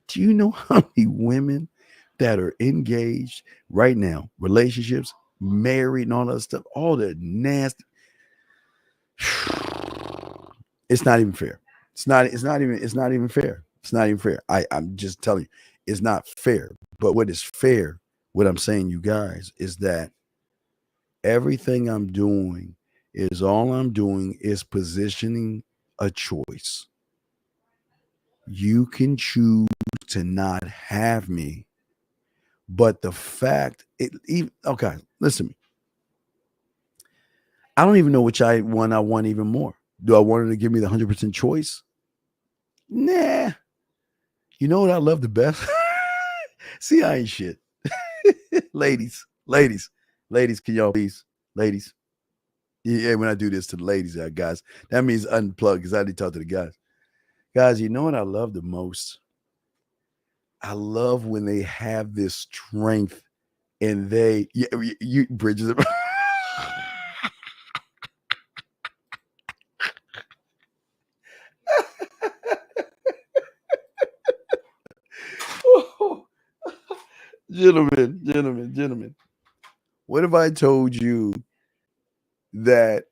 Do you know how many women that are engaged right now, relationships, married and all that stuff, all the nasty? It's not even fair. It's not even fair. It's not even fair. I'm just telling you, it's not fair. But what is fair, what I'm saying, you guys, is that everything I'm doing is positioning a choice. You can choose to not have me, but the fact okay, listen to me. I don't even know which I want even more. Do I want her to give me the 100% choice? Nah. You know what I love the best? See, I ain't shit. ladies, can y'all please, ladies? Yeah, when I do this to the ladies, guys, that means unplug because I already talked to the guys. Guys, you know what I love the most? I love when they have this strength and you bridges. Gentlemen. What if I told you that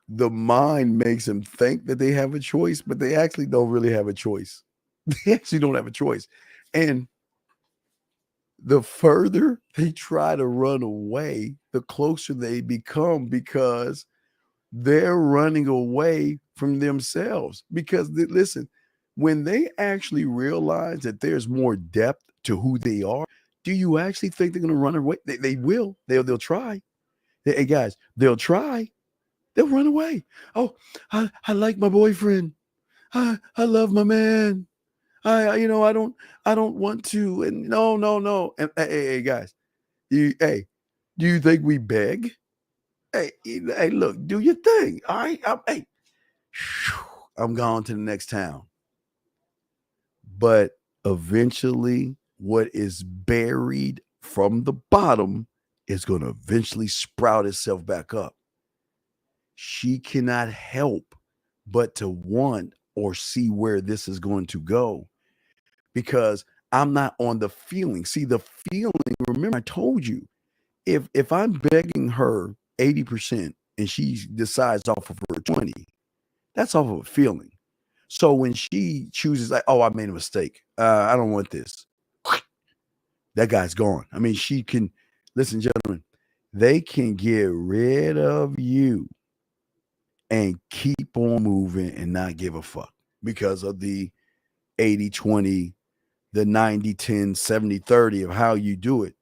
the mind makes them think that they have a choice, but they actually don't really have a choice? They actually don't have a choice. And the further they try to run away, the closer they become because they're running away from themselves. Because listen, when they actually realize that there's more depth to who they are, do you actually think they're going to run away? They will. They'll try. Hey guys, they'll try. They'll run away. Oh, I like my boyfriend. I love my man. I don't want to. And no. And hey guys, do you think we beg? Hey, look, do your thing. All right. I'm going to the next town. But eventually, what is buried from the bottom is going to eventually sprout itself back up. She cannot help but to want or see where this is going to go because I'm not on the feeling. See, the feeling, remember, I told you, if I'm begging her 80% and she decides off of her 20, that's off of a feeling. So when she chooses, like, oh, I made a mistake. I don't want this. That guy's gone. I mean, she can, listen, gentlemen, they can get rid of you and keep on moving and not give a fuck because of the 80-20, the 90-10, 70-30 of how you do it.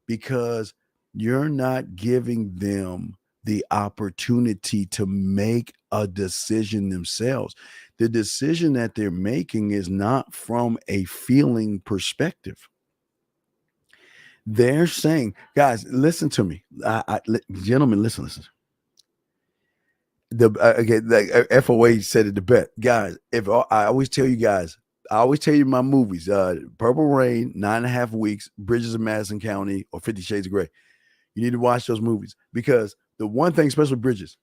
Because you're not giving them the opportunity to make a decision themselves. The decision that they're making is not from a feeling perspective. They're saying, guys, listen to me. Gentlemen, listen. The FOA said it the best. Guys, if I always tell you guys, I always tell you my movies, Purple Rain, 9.5 Weeks, Bridges of Madison County, or 50 Shades of Grey. You need to watch those movies because the one thing, especially Bridges,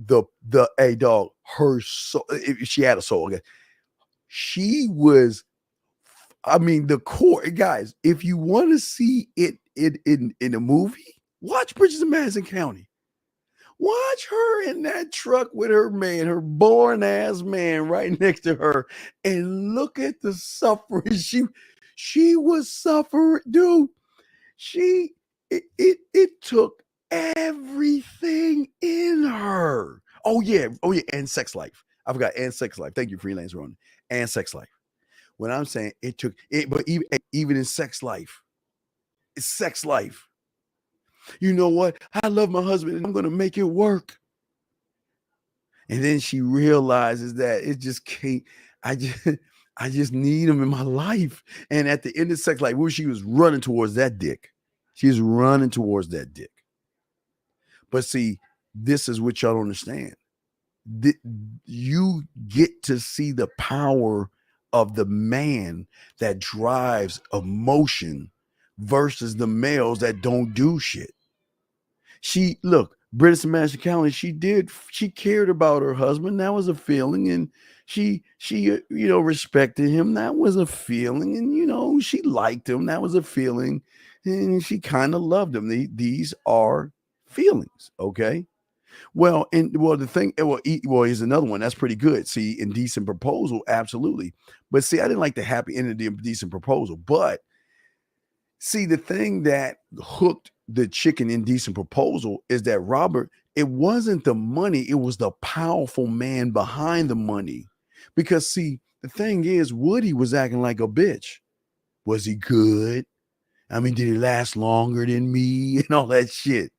dog, her soul, if she had a soul, okay, she was, I mean, the core, guys, if you want to see it in a movie, watch Bridges of Madison County. Watch her in that truck with her man, her born ass man right next to her, and look at the suffering. She was suffering, dude. It took everything in her. Oh yeah, and sex life. I forgot, and sex life. Thank you, freelance Ron. And sex life. When I'm saying it took it, but even in sex life, it's sex life. You know what? I love my husband and I'm going to make it work. And then she realizes that it just can't, I just need him in my life. And at the end of sex life, where she was running towards that dick. She's running towards that dick. But see, this is what y'all don't understand. You get to see the power of the man that drives emotion versus the males that don't do shit. British and Madison County, she cared about her husband. That was a feeling. And she respected him. That was a feeling. And, she liked him. That was a feeling. And she kind of loved him. These are feelings. Okay. Well, here's another one. That's pretty good. See, Indecent Proposal. Absolutely. But see, I didn't like the happy ending of the Indecent Proposal, but see, the thing that hooked the chicken Indecent Proposal is that Robert, it wasn't the money, it was the powerful man behind the money. Because see, the thing is, Woody was acting like a bitch. Was he good? I mean, did he last longer than me and all that shit?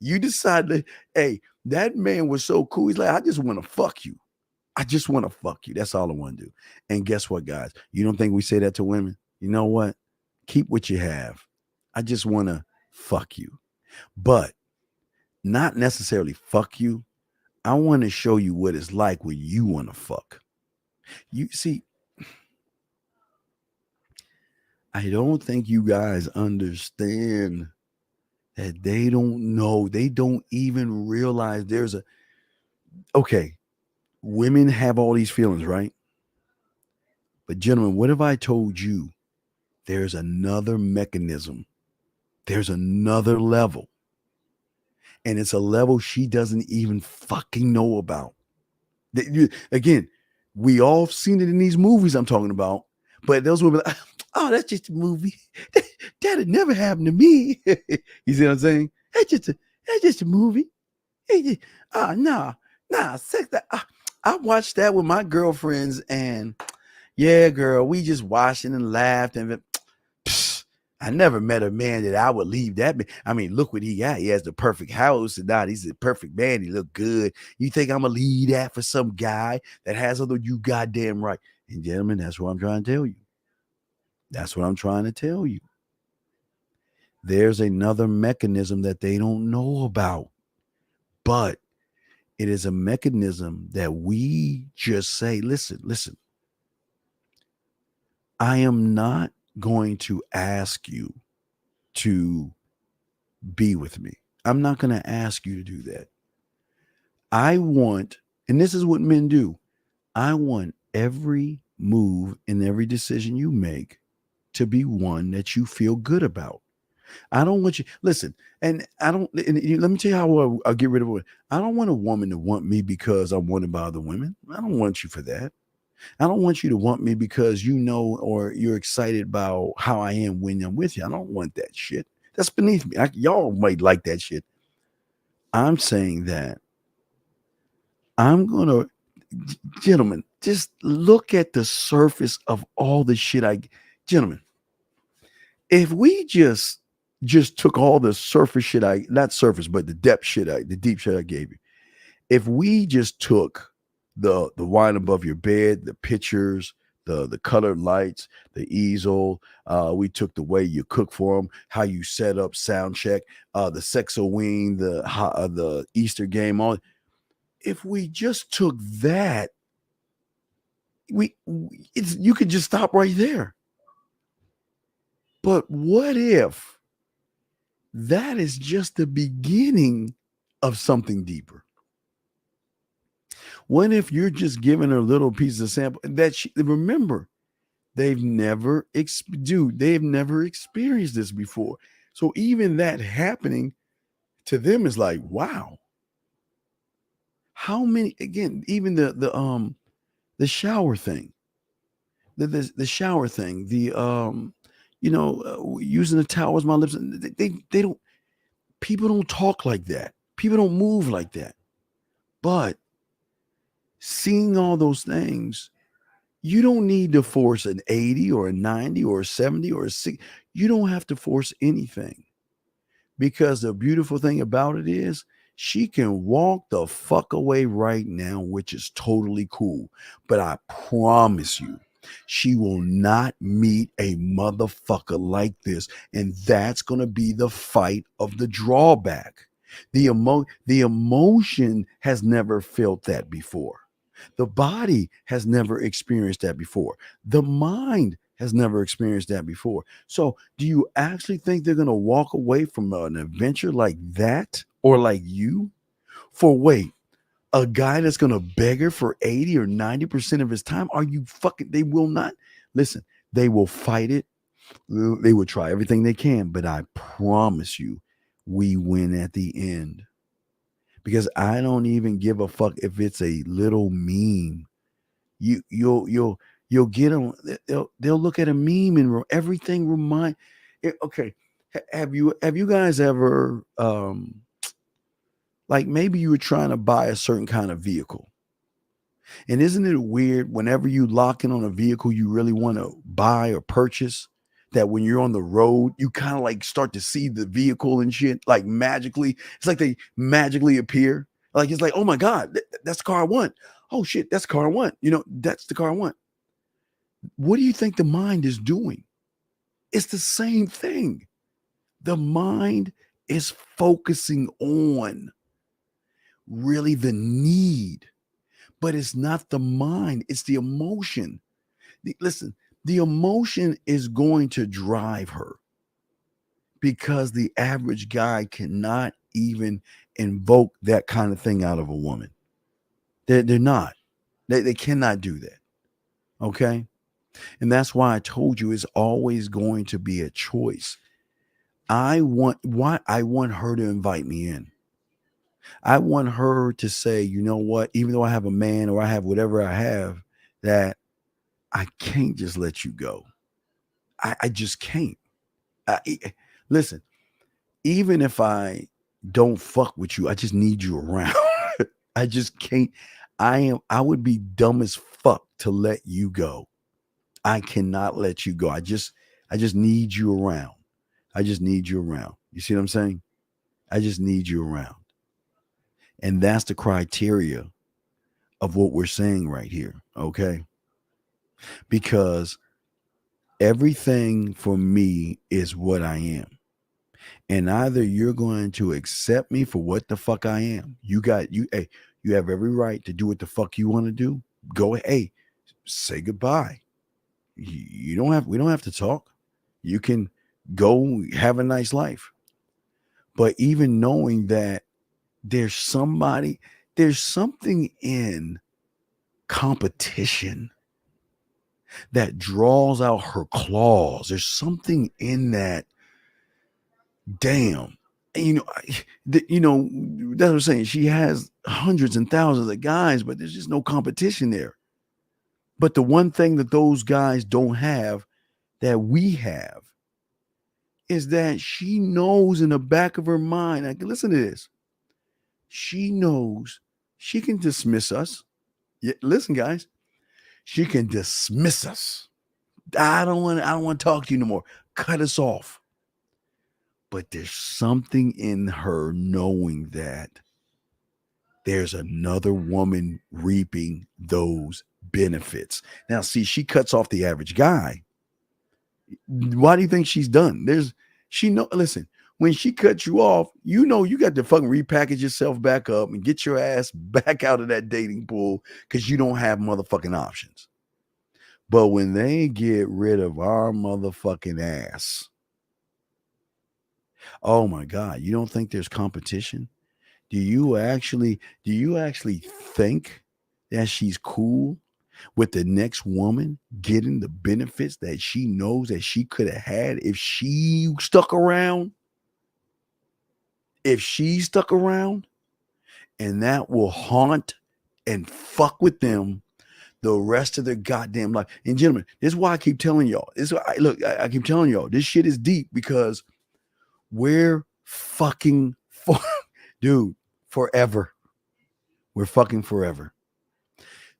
You decided, hey, that man was so cool. He's like, I just want to fuck you. I just want to fuck you. That's all I want to do. And guess what, guys? You don't think we say that to women? You know what? Keep what you have. I just want to fuck you. But not necessarily fuck you. I want to show you what it's like when you want to fuck. You see, I don't think you guys understand that they don't know. They don't even realize okay, women have all these feelings, right? But gentlemen, what if I told you there's another mechanism? There's another level. And it's a level she doesn't even fucking know about. Again, we all seen it in these movies I'm talking about. But those women, oh, that's just a movie. That'd never happen to me. You see what I'm saying? That's just a movie. Nah, sex. I watched that with my girlfriends, and yeah, girl, we just watched it and laughed, and psh, I never met a man that I would leave that. I mean, look what he got. He has the perfect house, and now he's a perfect man. He look good. You think I'm gonna leave that for some guy that has other? You goddamn right. And gentlemen, that's what I'm trying to tell you. That's what I'm trying to tell you. There's another mechanism that they don't know about, but it is a mechanism that we just say, listen, I am not going to ask you to be with me. I'm not going to ask you to do that. I want, and this is what men do, I want every move and every decision you make to be one that you feel good about. I don't want you, listen, and I don't, and let me tell you how I'll get rid of it. I don't want a woman to want me because I'm wanted by other women. I don't want you for that. I don't want you to want me because you know or you're excited about how I am when I'm with you. I don't want that shit. That's beneath me. Y'all might like that shit. I'm saying that I'm going to, gentlemen, just look at the surface of all the shit gentlemen, if we just took all the surface shit not surface, but the depth shit the deep shit I gave you. If we just took the wine above your bed, the pictures, the colored lights, the easel, we took the way you cook for them, how you set up sound check, the sexo-wing, the Easter game, all. If we just took that, you could just stop right there. But what if that is just the beginning of something deeper? What if you're just giving her a little piece of sample that remember, they've never experienced this before. So even that happening to them is like, wow. How many, again, even the shower thing, the shower thing, using the towel as my lips, they don't, people don't talk like that. People don't move like that. But seeing all those things, you don't need to force an 80 or a 90 or a 70 or a 60. You don't have to force anything, because the beautiful thing about it is she can walk the fuck away right now, which is totally cool. But I promise you, she will not meet a motherfucker like this. And that's going to be the fight of the drawback. The emotion has never felt that before. The body has never experienced that before. The mind has never experienced that before. So do you actually think they're going to walk away from an adventure like that, or like you, for a guy that's going to beg her for 80 or 90% of his time? Are you fucking, they will not. Listen, they will fight it. They will try everything they can, but I promise you, we win at the end. Because I don't even give a fuck if it's a little meme. You'll get them. They'll look at a meme and everything remind. Okay, have you guys ever like, maybe you were trying to buy a certain kind of vehicle, and isn't it weird whenever you lock in on a vehicle you really want to buy or purchase, that when you're on the road, you kind of like start to see the vehicle and shit, like magically. It's like they magically appear. Like, it's like, oh my God, that's the car I want. Oh shit, that's the car I want. That's the car I want. What do you think the mind is doing? It's the same thing. The mind is focusing on really the need, but it's not the mind, it's the emotion. Listen, the emotion is going to drive her, because the average guy cannot even invoke that kind of thing out of a woman. They're not. They cannot do that. Okay? And that's why I told you it's always going to be a choice. I want her to invite me in. I want her to say, you know what, even though I have a man or I have whatever I have, that I can't just let you go. I just can't. Listen, even if I don't fuck with you, I just need you around. I just can't. I would be dumb as fuck to let you go. I cannot let you go. I just need you around. I just need you around. You see what I'm saying? I just need you around. And that's the criteria of what we're saying right here. Okay. Because everything for me is what I am. And either you're going to accept me for what the fuck I am. Hey, you have every right to do what the fuck you want to do. Go, hey, say goodbye. We don't have to talk. You can go have a nice life. But even knowing that there's something in competition that draws out her claws. There's something in that. Damn. And that's what I'm saying. She has hundreds and thousands of guys, but there's just no competition there. But the one thing that those guys don't have that we have is that she knows in the back of her mind. Like, listen to this. She knows she can dismiss us. Yeah, listen, guys. She can dismiss us. I don't want to talk to you no more. Cut us off. But there's something in her knowing that there's another woman reaping those benefits. Now, see, she cuts off the average guy. Why do you think she's done? Listen, when she cuts you off, you got to fucking repackage yourself back up and get your ass back out of that dating pool because you don't have motherfucking options. But when they get rid of our motherfucking ass, oh my God, you don't think there's competition? Do you actually think that she's cool with the next woman getting the benefits that she knows that she could have had if she stuck around? If she stuck around, and that will haunt and fuck with them the rest of their goddamn life. And gentlemen, this is why I keep telling y'all. I keep telling y'all, this shit is deep because we're fucking dude, forever. We're fucking forever.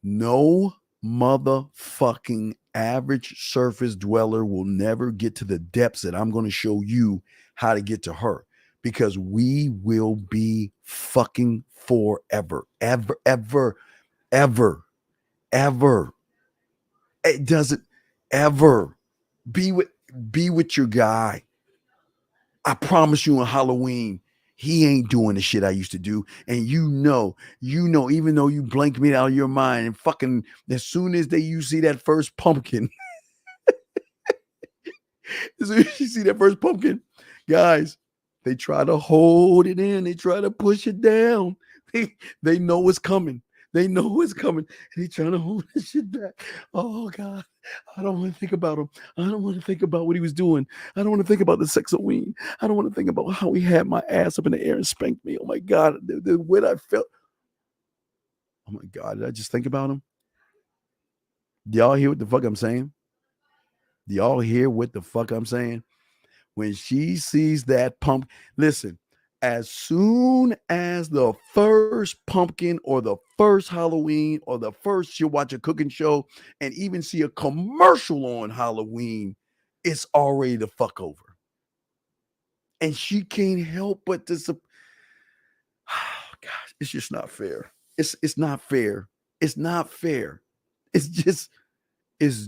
No motherfucking average surface dweller will never get to the depths that I'm going to show you how to get to her, because we will be fucking forever. Ever. It doesn't ever be with your guy. I promise you on Halloween, he ain't doing the shit I used to do. And even though you blank me out of your mind, and fucking as soon as you see that first pumpkin, as soon as you see that first pumpkin, guys, they try to hold it in. They try to push it down. They know it's coming. They know it's coming. And they trying to hold this shit back. Oh God, I don't want to think about him. I don't want to think about what he was doing. I don't want to think about the sex of ween. I don't want to think about how he had my ass up in the air and spanked me. Oh my God, the way I felt. Oh my God, did I just think about him? Do y'all hear what the fuck I'm saying? Do y'all hear what the fuck I'm saying? When she sees that pumpkin, listen, as soon as the first pumpkin or the first Halloween or the first, she'll watch a cooking show and even see a commercial on Halloween, it's already the fuck over. And she can't help but this. Oh gosh, it's just not fair. It's not fair. It's not fair. It's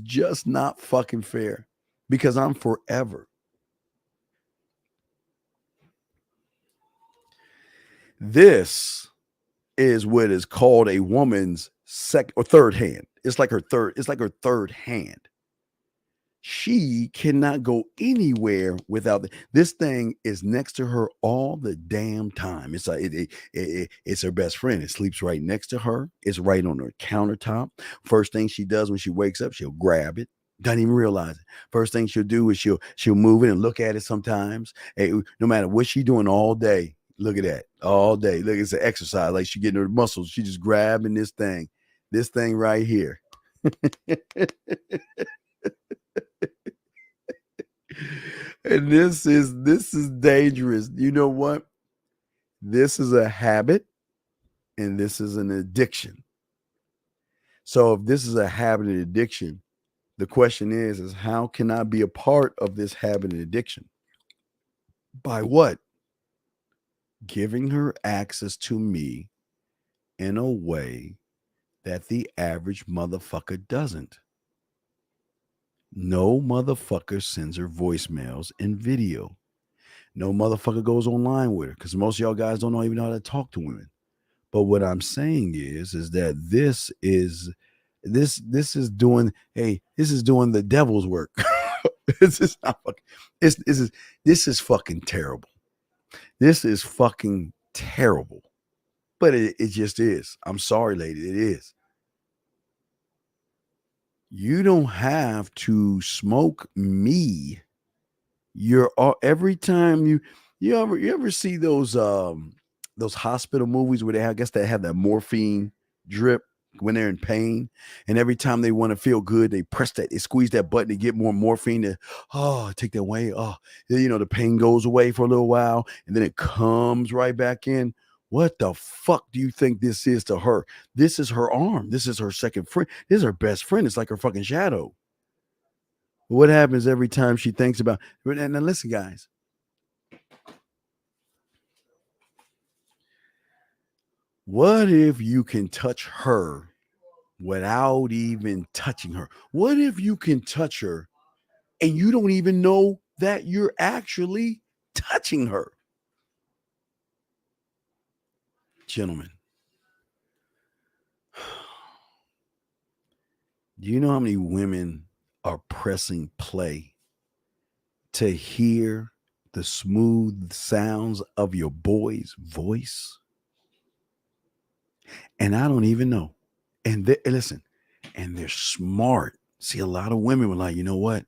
just not fucking fair, because I'm forever. This is what is called a woman's second or third hand. It's like her third hand. She cannot go anywhere without this thing is next to her all the damn time. It's like it's her best friend. It sleeps right next to her. It's right on her countertop. First thing she does when she wakes up, she'll grab it. Doesn't even realize it. First thing she'll do is she'll move it and look at it sometimes. Hey, no matter what she's doing all day. Look at that. All day. Look, it's an exercise. Like she getting her muscles. She just grabbing this thing right here. And this is dangerous. You know what? This is a habit and this is an addiction. So if this is a habit and addiction, the question is how can I be a part of this habit and addiction? By what? Giving her access to me in a way that the average motherfucker doesn't. No motherfucker sends her voicemails and video. No motherfucker goes online with her because most of y'all guys don't even know how to talk to women. But what I'm saying is that this is doing the devil's work. This is not fucking, this is fucking terrible. This is fucking terrible. But it just is. I'm sorry, lady. It is. You don't have to smoke me. You're every time you ever see those hospital movies where I guess they have that morphine drip when they're in pain, and every time they want to feel good, they squeeze that button to get more morphine to take that away. The pain goes away for a little while and then it comes right back in. What the fuck do you think this is to her? This is her arm. This is her second friend. This is her best friend. It's like her fucking shadow. What happens every time she thinks about? And now listen, guys. What if you can touch her without even touching her? What if you can touch her and you don't even know that you're actually touching her? Gentlemen, do you know how many women are pressing play to hear the smooth sounds of your boy's voice? And I don't even know. And listen, and they're smart. See, a lot of women were like, you know what?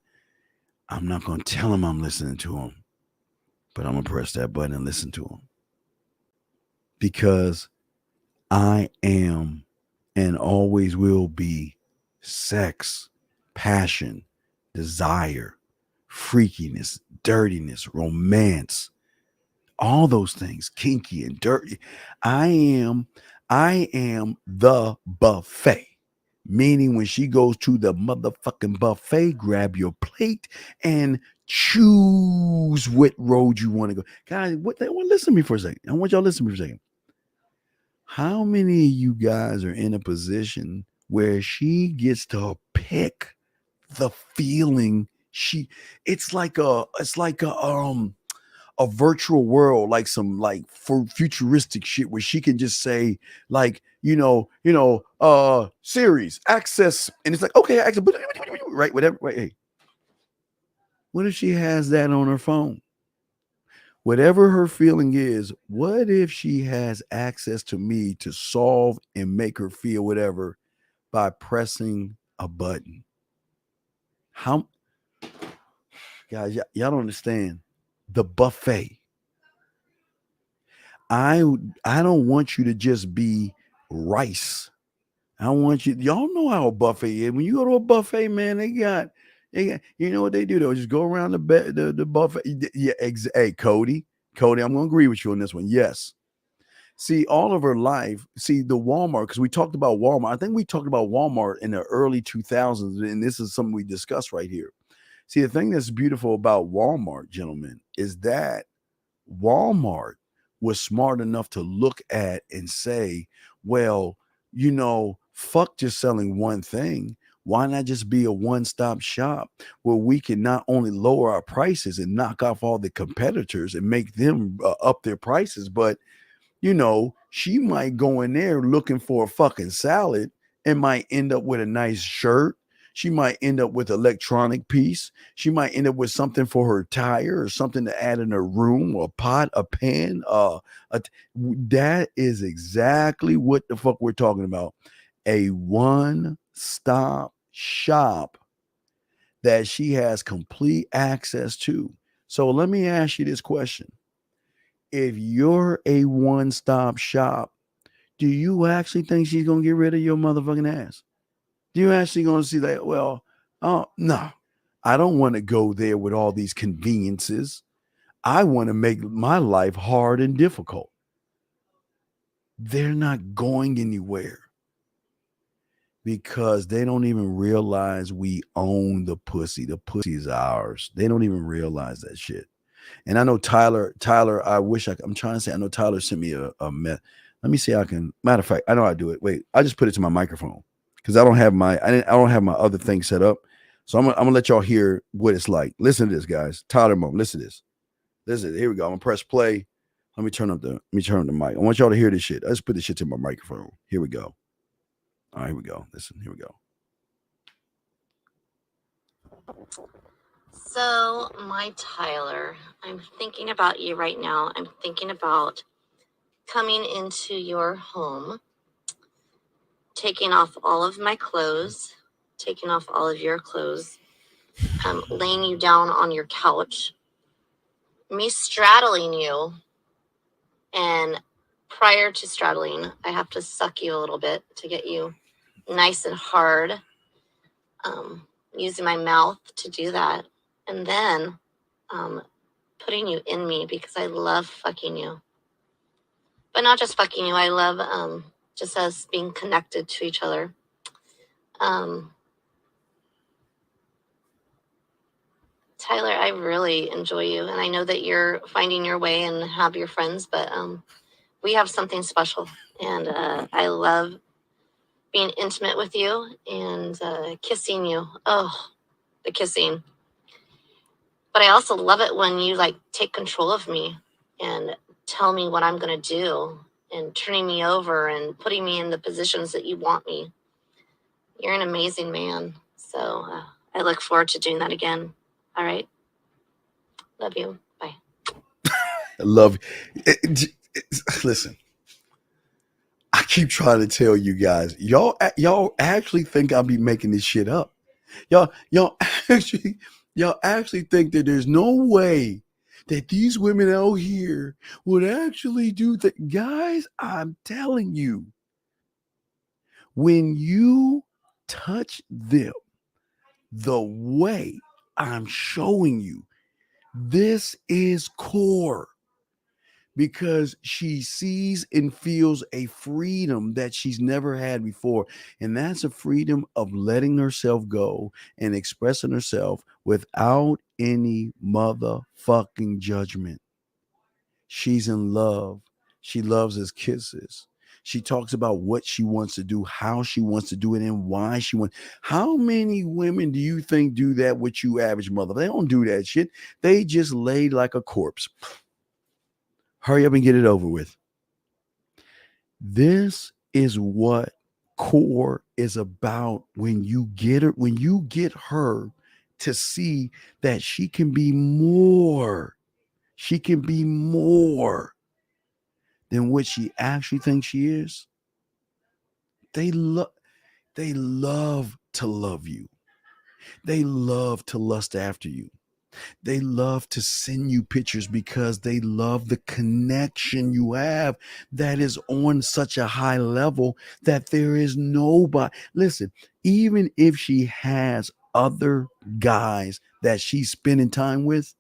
I'm not going to tell him I'm listening to him, but I'm going to press that button and listen to him. Because I am and always will be sex, passion, desire, freakiness, dirtiness, romance, all those things, kinky and dirty. I am the buffet. Meaning when she goes to the motherfucking buffet, grab your plate and choose what road you want to go. Guys, listen to me for a second. I want y'all to listen to me for a second. How many of you guys are in a position where she gets to pick the feeling it's like a virtual world, like some for futuristic shit where she can just say series access, and it's like, okay, access, right, whatever, right? Hey, what if she has that on her phone? Whatever her feeling is, what if she has access to me to solve and make her feel whatever by pressing a button? How, guys, y'all don't understand the buffet. I don't want you to just be rice. I want y'all know how a buffet is. When you go to a buffet, man, they got you know what they do? They'll just go around the buffet. Yeah, hey, Cody, I'm gonna agree with you on this one. Yes. See, all of her life, the Walmart, because we talked about Walmart. I think we talked about Walmart in the early 2000s, and this is something we discussed right here. See, the thing that's beautiful about Walmart, gentlemen, is that Walmart was smart enough to look at and say, well, fuck just selling one thing. Why not just be a one-stop shop where we can not only lower our prices and knock off all the competitors and make them up their prices, but she might go in there looking for a fucking salad and might end up with a nice shirt. She might end up with an electronic piece. She might end up with something for her tire or something to add in her room, or a pot, a pan. That is exactly what the fuck we're talking about. A one-stop shop that she has complete access to. So let me ask you this question. If you're a one-stop shop, do you actually think she's going to get rid of your motherfucking ass? Do you actually going to see that? Well, oh, no. I don't want to go there with all these conveniences. I want to make my life hard and difficult. They're not going anywhere because they don't even realize we own the pussy. The pussy is ours. They don't even realize that shit. And I know Tyler, I wish I'm trying to say, I know Tyler sent me a met. Let me see how I can, matter of fact, I know I do it. Wait, I just put it to my microphone because I don't have my other thing set up. So I'm gonna let y'all hear what it's like. Listen to this, guys. Tyler Mom, listen to this. Listen, here we go. I'm gonna press play. Let me turn up the mic. I want y'all to hear this shit. I just put this shit to my microphone. Here we go. All right, here we go. Listen, here we go. So, my Tyler, I'm thinking about you right now. I'm thinking about coming into your home, taking off all of my clothes, taking off all of your clothes, laying you down on your couch, me straddling you, and prior to straddling, I have to suck you a little bit to get you nice and hard, using my mouth to do that, and then putting you in me because I love fucking you. But not just fucking you, I love just us being connected to each other. Tyler, I really enjoy you, and I know that you're finding your way and have your friends, but we have something special, and I love being intimate with you and kissing you. Oh, the kissing. But I also love it when you like take control of me and tell me what I'm going to do and turning me over and putting me in the positions that you want me. You're an amazing man. So I look forward to doing that again. All right. Love you. Bye. I love listen. I keep trying to tell you guys, y'all actually think I'll be making this shit up. Y'all actually think that there's no way that these women out here would actually do that. Guys, I'm telling you, when you touch them the way I'm showing you, this is core. Because she sees and feels a freedom that she's never had before. And that's a freedom of letting herself go and expressing herself without any motherfucking judgment. She's in love. She loves his kisses. She talks about what she wants to do, how she wants to do it, and why she wants. How many women do you think do that with you, average mother? They don't do that shit. They just lay like a corpse. Hurry up and get it over with. This is what core is about when you get her to see that she can be more. She can be more than what she actually thinks she is. They love to love you. They love to lust after you. They love to send you pictures because they love the connection you have that is on such a high level that there is nobody. Listen, even if she has other guys that she's spending time with,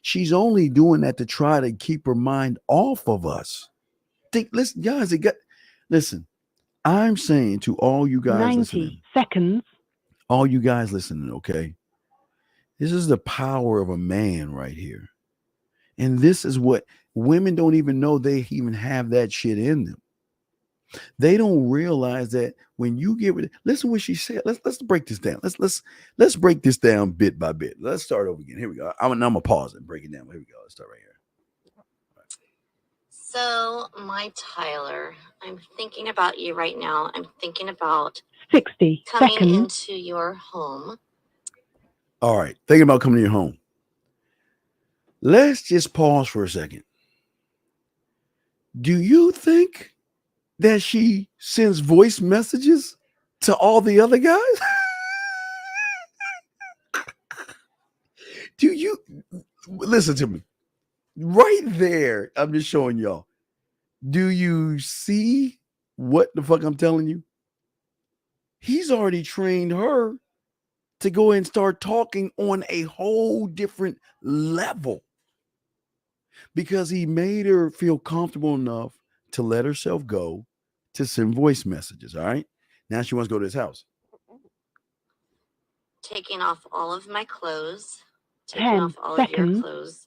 she's only doing that to try to keep her mind off of us. Listen, guys, listen, I'm saying to all you guys 90 listening, seconds. all you guys listening, okay? This is the power of a man right here. And this is what women don't even know they even have that shit in them. They don't realize that when you get rid. Listen what she said. Let's break this down. Let's break this down bit by bit. Let's start over again. Here we go. I'm gonna pause and break it down. Here we go. Let's start right here. So, my Tyler, I'm thinking about you right now. I'm thinking about 60 coming seconds. into your home. All right. Thinking about coming to your home. Let's just pause for a second. Do you think that she sends voice messages to all the other guys? Do you listen to me? Right there, I'm just showing y'all. Do you see what the fuck I'm telling you? He's already trained her to go and start talking on a whole different level because he made her feel comfortable enough to let herself go to send voice messages. All right. Now she wants to go to his house. Taking off all of my clothes, taking 10 off all of your seconds. clothes,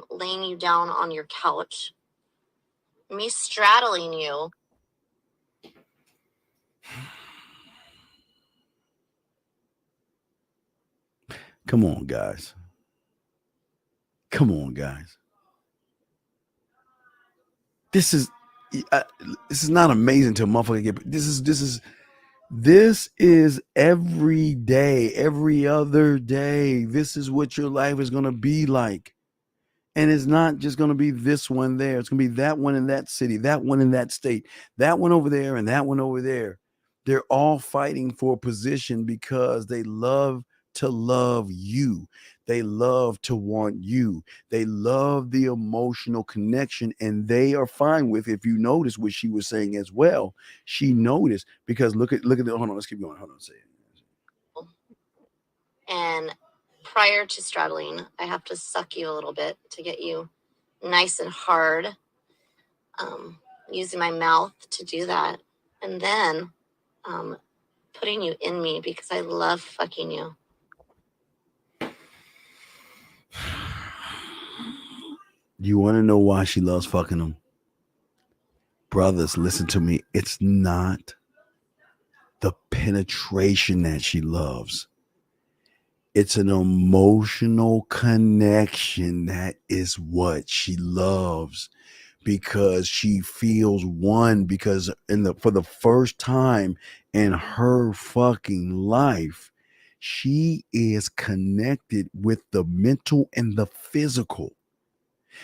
laying you down on your couch, me straddling you. Come on, guys. Come on, guys. This is not amazing to a motherfucker get. This is every day, every other day. This is what your life is gonna be like. And it's not just going to be this one there. It's going to be that one in that city, that one in that state, that one over there, and that one over there. They're all fighting for a position because they love to love you. They love to want you. They love the emotional connection, and they are fine with, if you notice what she was saying as well, she noticed because look at hold on, let's keep going. Hold on, say it. And prior to straddling, I have to suck you a little bit to get you nice and hard, using my mouth to do that. And then putting you in me because I love fucking you. You want to know why she loves fucking him? Brothers, listen to me. It's not the penetration that she loves. It's an emotional connection. That is what she loves because she feels one. Because for the first time in her fucking life, she is connected with the mental and the physical.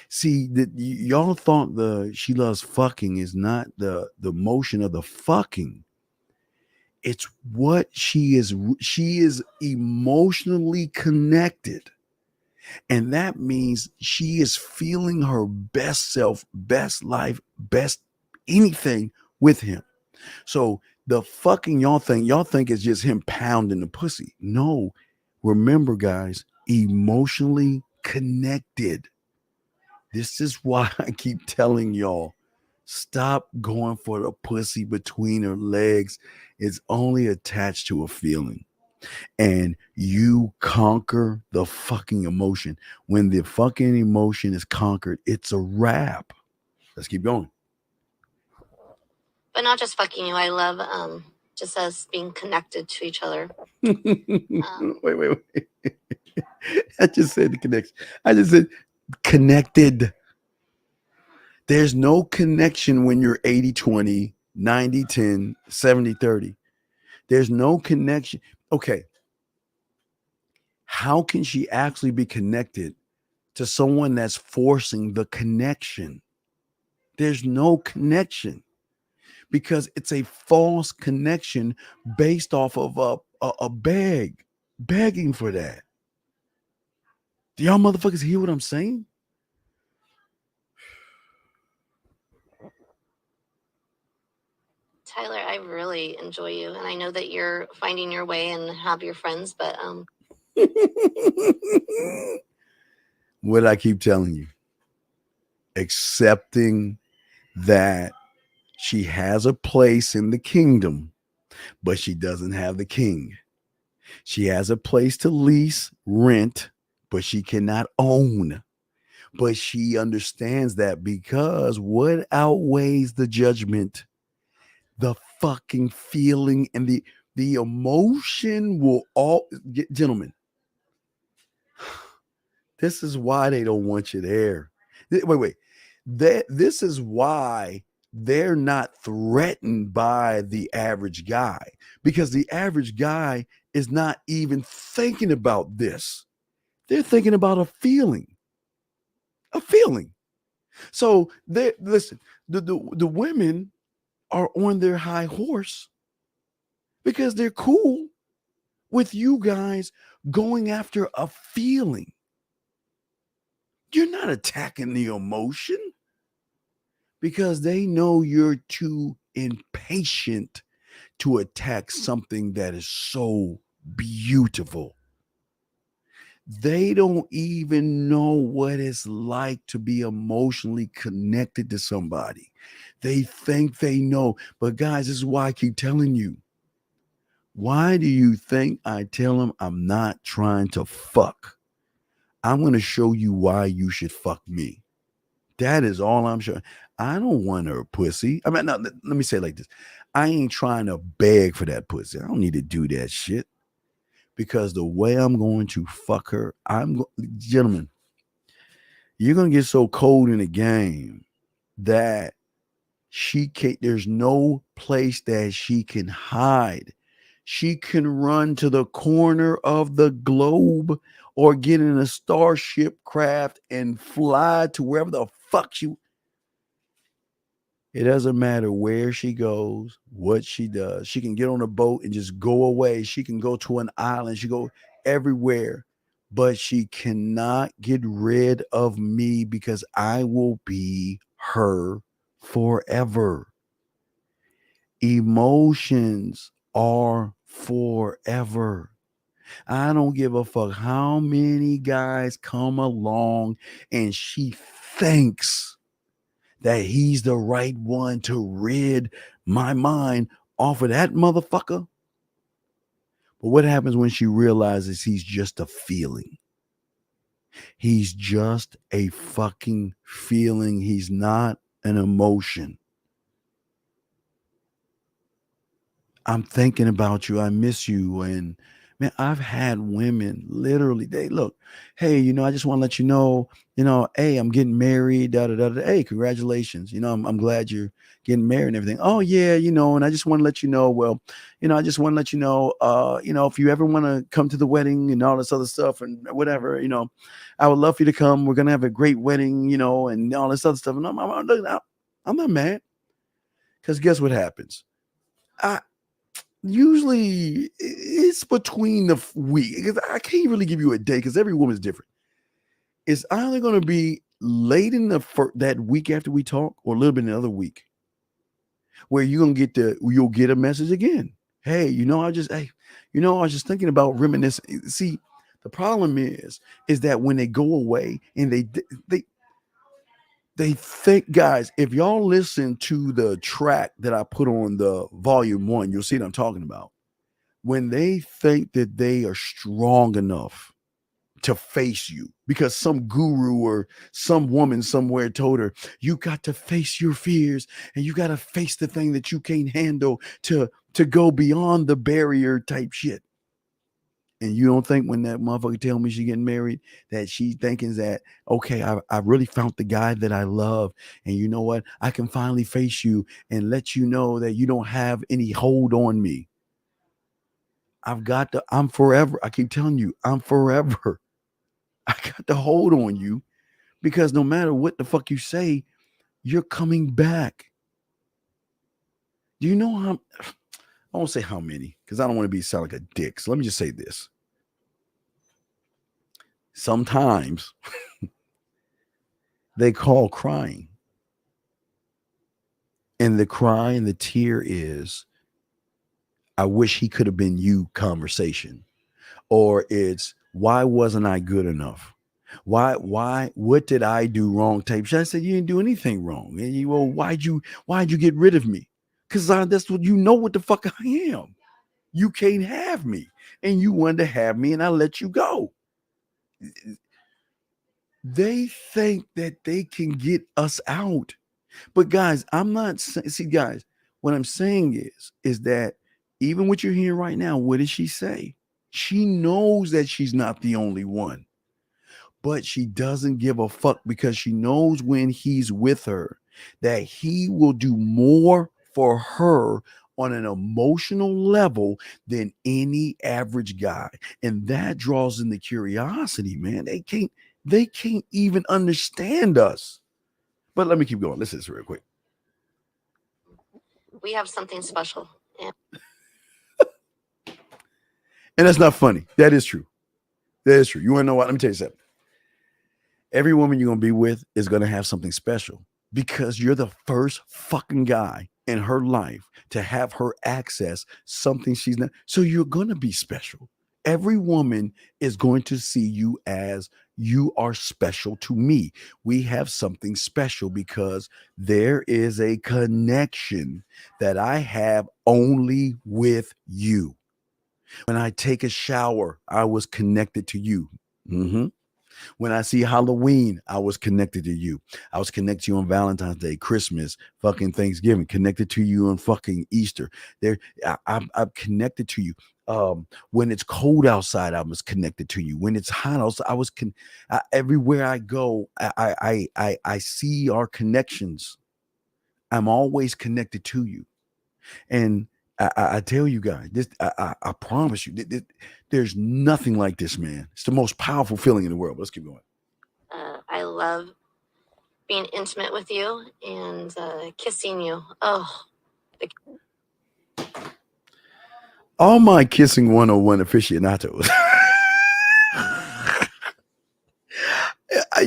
See, y'all thought the she loves fucking is not the motion of the fucking. It's what she is. She is emotionally connected. And that means she is feeling her best self, best life, best anything with him. So the fucking y'all think it's just him pounding the pussy. No, remember, guys, emotionally connected. This is why I keep telling y'all, stop going for the pussy between her legs. It's only attached to a feeling. And you conquer the fucking emotion. When the fucking emotion is conquered, it's a wrap. Let's keep going. But not just fucking you. I love just us being connected to each other. Wait. I just said the connection. I just said connected. There's no connection when you're 80-20, 90-10, 70-30. There's no connection. Okay. How can she actually be connected to someone that's forcing the connection? There's no connection because it's a false connection based off of a begging for that. Do y'all motherfuckers hear what I'm saying? Tyler, I really enjoy you, and I know that you're finding your way and have your friends, but what I keep telling you, accepting that she has a place in the kingdom, but she doesn't have the king. She has a place to lease, rent, but she cannot own. But she understands that because what outweighs the judgment? The fucking feeling and the emotion will all gentlemen. This is why they don't want you there. Wait. This is why they're not threatened by the average guy, because the average guy is not even thinking about this. They're thinking about a feeling. A feeling. So they listen, the women are on their high horse because they're cool with you guys going after a feeling. You're not attacking the emotion because they know you're too impatient to attack something that is so beautiful. They don't even know what it's like to be emotionally connected to somebody. They think they know. But guys, this is why I keep telling you. Why do you think I tell them I'm not trying to fuck? I'm going to show you why you should fuck me. That is all I'm showing. I don't want her pussy. I mean, no, let me say it like this. I ain't trying to beg for that pussy. I don't need to do that shit. Because the way I'm going to fuck her, gentlemen, you're going to get so cold in the game that there's no place that she can hide. She can run to the corner of the globe or get in a starship craft and fly to wherever the fuck she. It doesn't matter where she goes, what she does. She can get on a boat and just go away. She can go to an island. She go everywhere, but she cannot get rid of me because I will be her forever. Emotions are forever. I don't give a fuck how many guys come along and she thinks that he's the right one to rid my mind off of that motherfucker. But what happens when she realizes he's just a feeling? He's just a fucking feeling. He's not an emotion. I'm thinking about you. I miss you. And man, I've had women literally, they look, hey, I just want to let you know, hey, I'm getting married, da da da da. Hey, congratulations. I'm glad you're getting married and everything. Oh, yeah, and I just want to let you know, well, I just want to let you know, if you ever want to come to the wedding and all this other stuff and whatever, I would love for you to come. We're gonna have a great wedding, and all this other stuff. And I'm not mad. Because guess what happens? Usually it's between the week. I can't really give you a day because every woman's different. It's either going to be late in that week after we talk, or a little bit in the other week, where you'll get a message again. Hey, I was just thinking about reminiscing. See, the problem is that when they go away and they think, guys, if y'all listen to the track that I put on the volume 1, you'll see what I'm talking about. When they think that they are strong enough to face you because some guru or some woman somewhere told her, you got to face your fears and you got to face the thing that you can't handle to go beyond the barrier type shit. And you don't think when that motherfucker tell me she getting married that she thinking that, okay, I really found the guy that I love. And you know what? I can finally face you and let you know that you don't have any hold on me. I'm forever. I keep telling you, I'm forever. I got to hold on you because no matter what the fuck you say, you're coming back. Do you know how? I won't say how many because I don't want to sound like a dick. So let me just say this. Sometimes they call crying. And the cry and the tear is, I wish he could have been you conversation. Or it's, why wasn't I good enough? What did I do wrong type? I said, you didn't do anything wrong. And you, well, why'd you get rid of me? Because that's what what the fuck I am. You can't have me. And you wanted to have me and I let you go. They think that they can get us out. But guys, I'm not see, guys, what I'm saying is that even what you're hearing right now, what does she say? She knows that she's not the only one, but she doesn't give a fuck because she knows when he's with her that he will do more for her on an emotional level than any average guy. And that draws in the curiosity, man. They can't even understand us. But let me keep going. Listen to this real quick. We have something special. And that's not funny. That is true. That is true. You want to know what? Let me tell you something. Every woman you're going to be with is going to have something special because you're the first fucking guy in her life to have her access something she's not. So you're going to be special. Every woman is going to see you as you are special to me. We have something special because there is a connection that I have only with you. When I take a shower, I was connected to you. Mhm. When I see Halloween, I was connected to you. I was connected to you on Valentine's Day, Christmas, fucking Thanksgiving, connected to you on fucking Easter. I'm connected to you. When it's cold outside, I was connected to you. When it's hot outside, everywhere I go, I see our connections. I'm always connected to you. And I tell you guys, I promise you, there's nothing like this, man. It's the most powerful feeling in the world. Let's keep going. I love being intimate with you and kissing you. Oh, All my kissing 101 aficionados.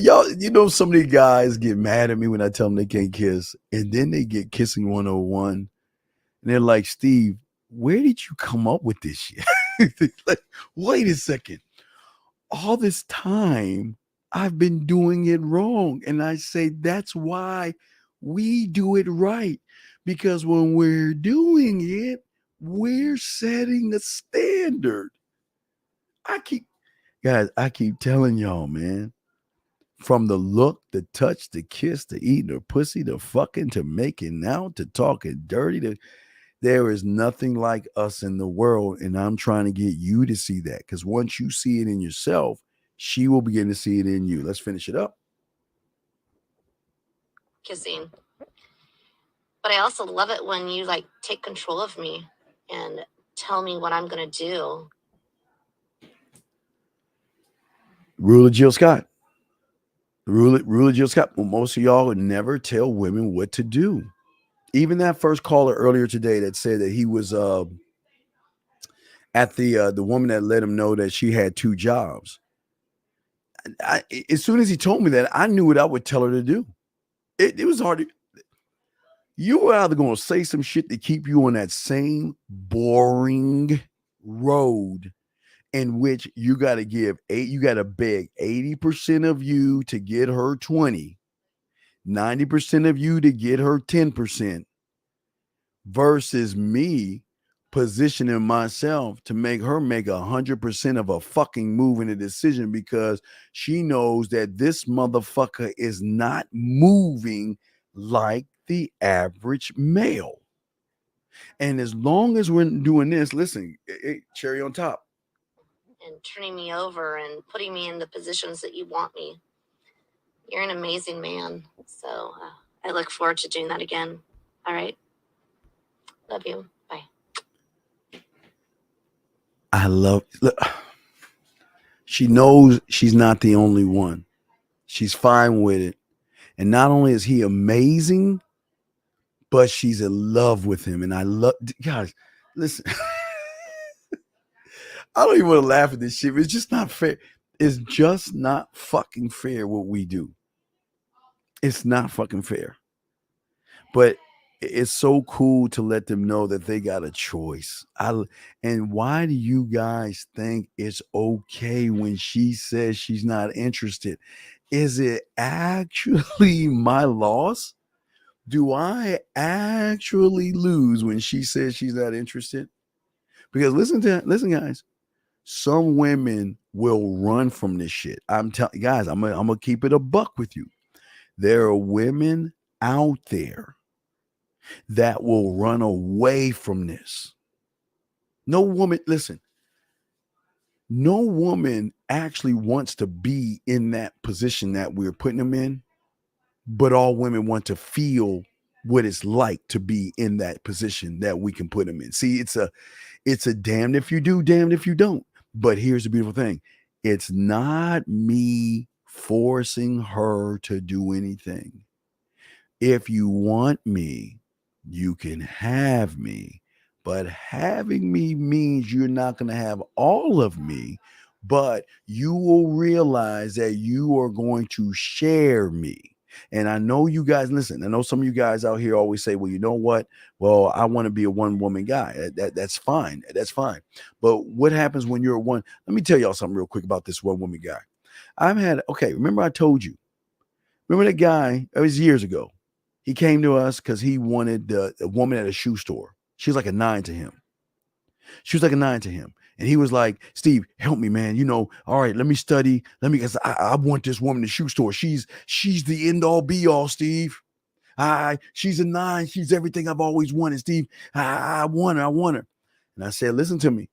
Y'all, you know, some of these guys get mad at me when I tell them they can't kiss, and then they get kissing 101, and they're like, Steve, where did you come up with this shit? Like, wait a second. All this time, I've been doing it wrong. And I say, that's why we do it right. Because when we're doing it, we're setting a standard. I keep telling y'all, man, from the look, the touch, the kiss, the eating the pussy, the fucking, to making out, to talking dirty, there is nothing like us in the world. And I'm trying to get you to see that. Because once you see it in yourself, she will begin to see it in you. Let's finish it up. kissing. But I also love it when you like take control of me and tell me what I'm going to do. Rule of Jill Scott. Rule of Jill Scott. Well, most of y'all would never tell women what to do. Even that first caller earlier today that said that he was at the woman that let him know that she had 2 jobs. As soon as he told me that, I knew what I would tell her to do. It was hard. You were either going to say some shit to keep you on that same boring road in which you got to beg 80% of you to get her 20, 90% of you to get her 10%, versus me positioning myself to make her make 100% of a fucking move in a decision, because she knows that this motherfucker is not moving like the average male. And as long as we're doing this, listen, cherry on top. And turning me over and putting me in the positions that you want me. You're an amazing man. So I look forward to doing that again. All right. Love you. Bye. Look, she knows she's not the only one. She's fine with it. And not only is he amazing, but she's in love with him. And I love, guys, listen, I don't even want to laugh at this shit. It's just not fair. It's just not fucking fair what we do. It's not fucking fair. But it's so cool to let them know that they got a choice. And why do you guys think it's okay when she says she's not interested? Is it actually my loss? Do I actually lose when she says she's not interested? Because listen, guys, some women will run from this shit. I'm telling guys, I'm gonna keep it a buck with you. There are women out there that will run away from this. No woman, listen, no woman actually wants to be in that position that we're putting them in, but all women want to feel what it's like to be in that position that we can put them in. See, it's a damned if you do, damned if you don't. But here's the beautiful thing. It's not me forcing her to do anything. If you want me, you can have me. But having me means you're not going to have all of me, but you will realize that you are going to share me. And I know you guys listen. I know some of you guys out here always say, well, you know what? Well, I want to be a one-woman guy. That's fine. That's fine. But what happens when you're a one? Let me tell y'all something real quick about this one-woman guy. Remember I told you. Remember that guy? It was years ago. He came to us because he wanted a woman at a shoe store. She was like a 9 to him. She was like a 9 to him. And he was like, Steve, help me, man. All right, let me study. Because I want this woman in the shoe store. She's the end all be all, Steve. She's a 9. She's everything I've always wanted, Steve. I want her. And I said, listen to me.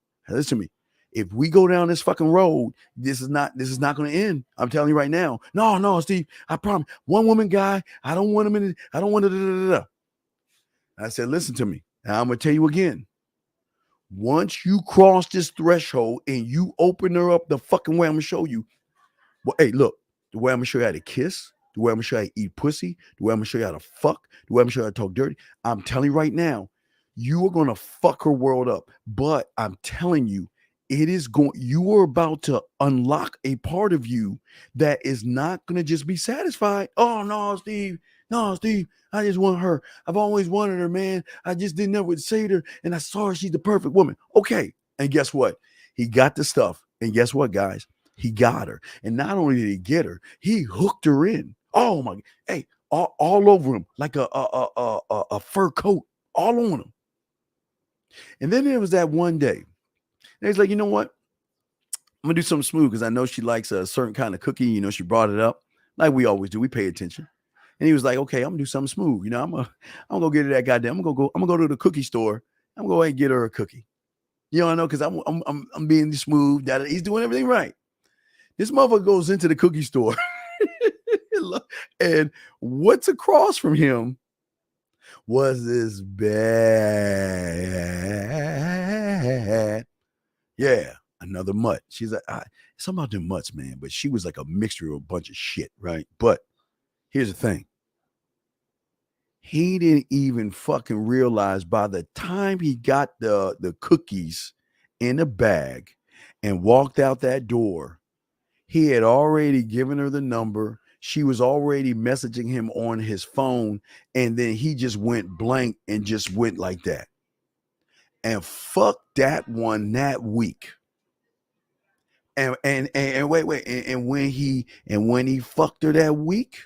If we go down this fucking road, this is not going to end. I'm telling you right now. No, Steve, I promise. One woman guy, I don't want him in it. I don't want to. I said, listen to me. And I'm going to tell you again. Once you cross this threshold and you open her up the fucking way I'm going to show you. Well, hey, look, the way I'm going to show you how to kiss, the way I'm going to show you how to eat pussy, the way I'm going to show you how to fuck, the way I'm going to show you how to talk dirty. I'm telling you right now, you are going to fuck her world up. But I'm telling you, you are about to unlock a part of you that is not going to just be satisfied. Oh, no, Steve, I just want her. I've always wanted her, man. I just didn't ever say her, and I saw her. She's the perfect woman. Okay. And guess what? He got the stuff. And guess what, guys? He got her. And not only did he get her, he hooked her in. Oh, my. Hey, all over him like a fur coat, all on him. And then there was that one day. And he's like, you know what? I'm going to do something smooth because I know she likes a certain kind of cookie. She brought it up like we always do. We pay attention. And he was like, okay, I'm going to do something smooth. I'm going to go get her that goddamn. I'm going to go to the cookie store. I'm going to go ahead and get her a cookie. I know because I'm being smooth. He's doing everything right. This motherfucker goes into the cookie store. And what's across from him was this bad. Yeah, another mutt. She's like, something about them mutts, man. But she was like a mixture of a bunch of shit, right? But here's the thing. He didn't even fucking realize by the time he got the cookies in a bag and walked out that door, he had already given her the number. She was already messaging him on his phone. And then he just went blank and just went like that. And fuck that one that week. And wait. And when he fucked her that week,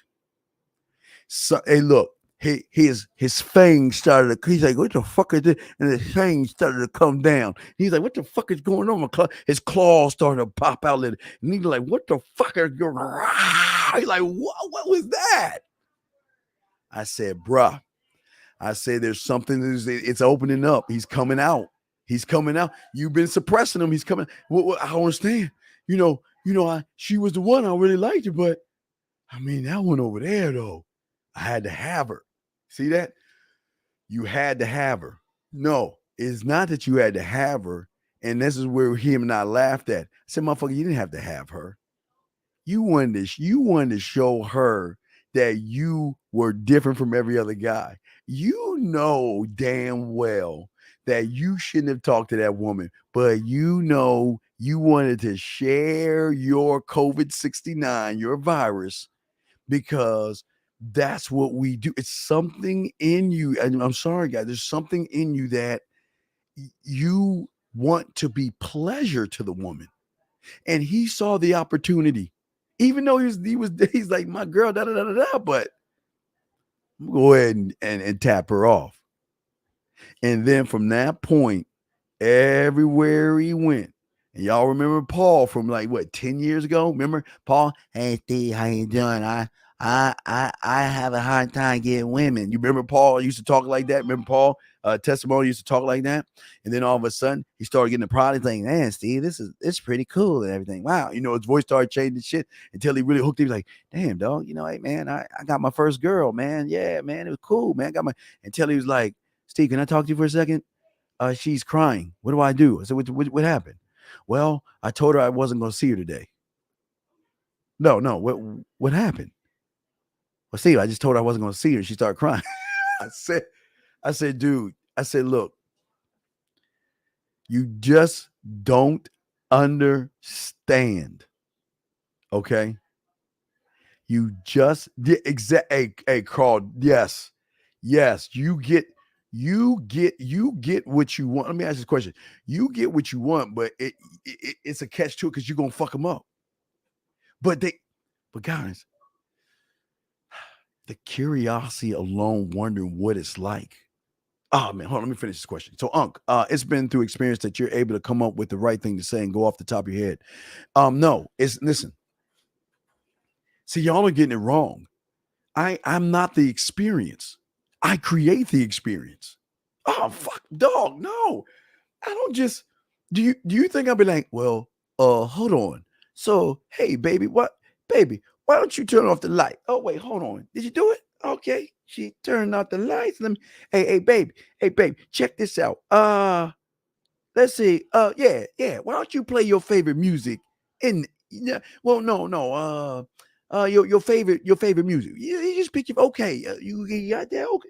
so hey, look, his fangs started to, he's like, what the fuck is this? And his fangs started to come down. He's like, what the fuck is going on? His claws started to pop out. And he's like, what the fuck are you? He's like, what was that? I said, bruh. I said, there's something, it's opening up. He's coming out. You've been suppressing him. He's coming. Well, I don't understand. She was the one. I really liked her, but I mean, that one over there, though, I had to have her. See that? You had to have her. No, it's not that you had to have her. And this is where him and I laughed at. I said, motherfucker, you didn't have to have her. You wanted to show her that you were different from every other guy. You know damn well that you shouldn't have talked to that woman, but you wanted to share your COVID-69, your virus, because that's what we do. It's something in you. And I'm sorry, guys, there's something in you that you want to be pleasure to the woman. And he saw the opportunity. Even though he's like, my girl, but I'm gonna go ahead and tap her off. And then from that point, everywhere he went, and y'all remember Paul from 10 years ago? Remember Paul? Hey Steve, how you doing? I have a hard time getting women. You remember Paul used to talk like that? Remember Paul testimony used to talk like that? And then all of a sudden he started getting the product like, man, Steve, it's pretty cool and everything. Wow. His voice started changing shit until he really hooked. He was like, damn, dog, hey man, I got my first girl, man. Yeah, man, it was cool, man. Until he was like, Steve, can I talk to you for a second? She's crying. What do I do? I said, what happened? Well, I told her I wasn't going to see her today. No, what happened? Well, Steve, I just told her I wasn't going to see her. She started crying. I said, dude, look, you just don't understand. Okay. You just hey Carl, yes. Yes, you get what you want. Let me ask this question. You get what you want, but it's a catch to it because you're gonna fuck them up. But guys, the curiosity alone, wondering what it's like. Oh man, hold on, let me finish this question. So, Unc, it's been through experience that you're able to come up with the right thing to say and go off the top of your head. No, it's listen. See, y'all are getting it wrong. I'm not the experience. I create the experience. Oh fuck, dog. No, I don't just. Do you think I'll be like, well, hold on. So, hey, baby, baby? Why don't you turn off the light? Oh wait, hold on. Did you do it? Okay, she turned off the lights. Let me. Hey, baby, check this out. Let's see. Yeah. Why don't you play your favorite music? Well, no. Your favorite music. You just pick your. Okay, you got that. Okay,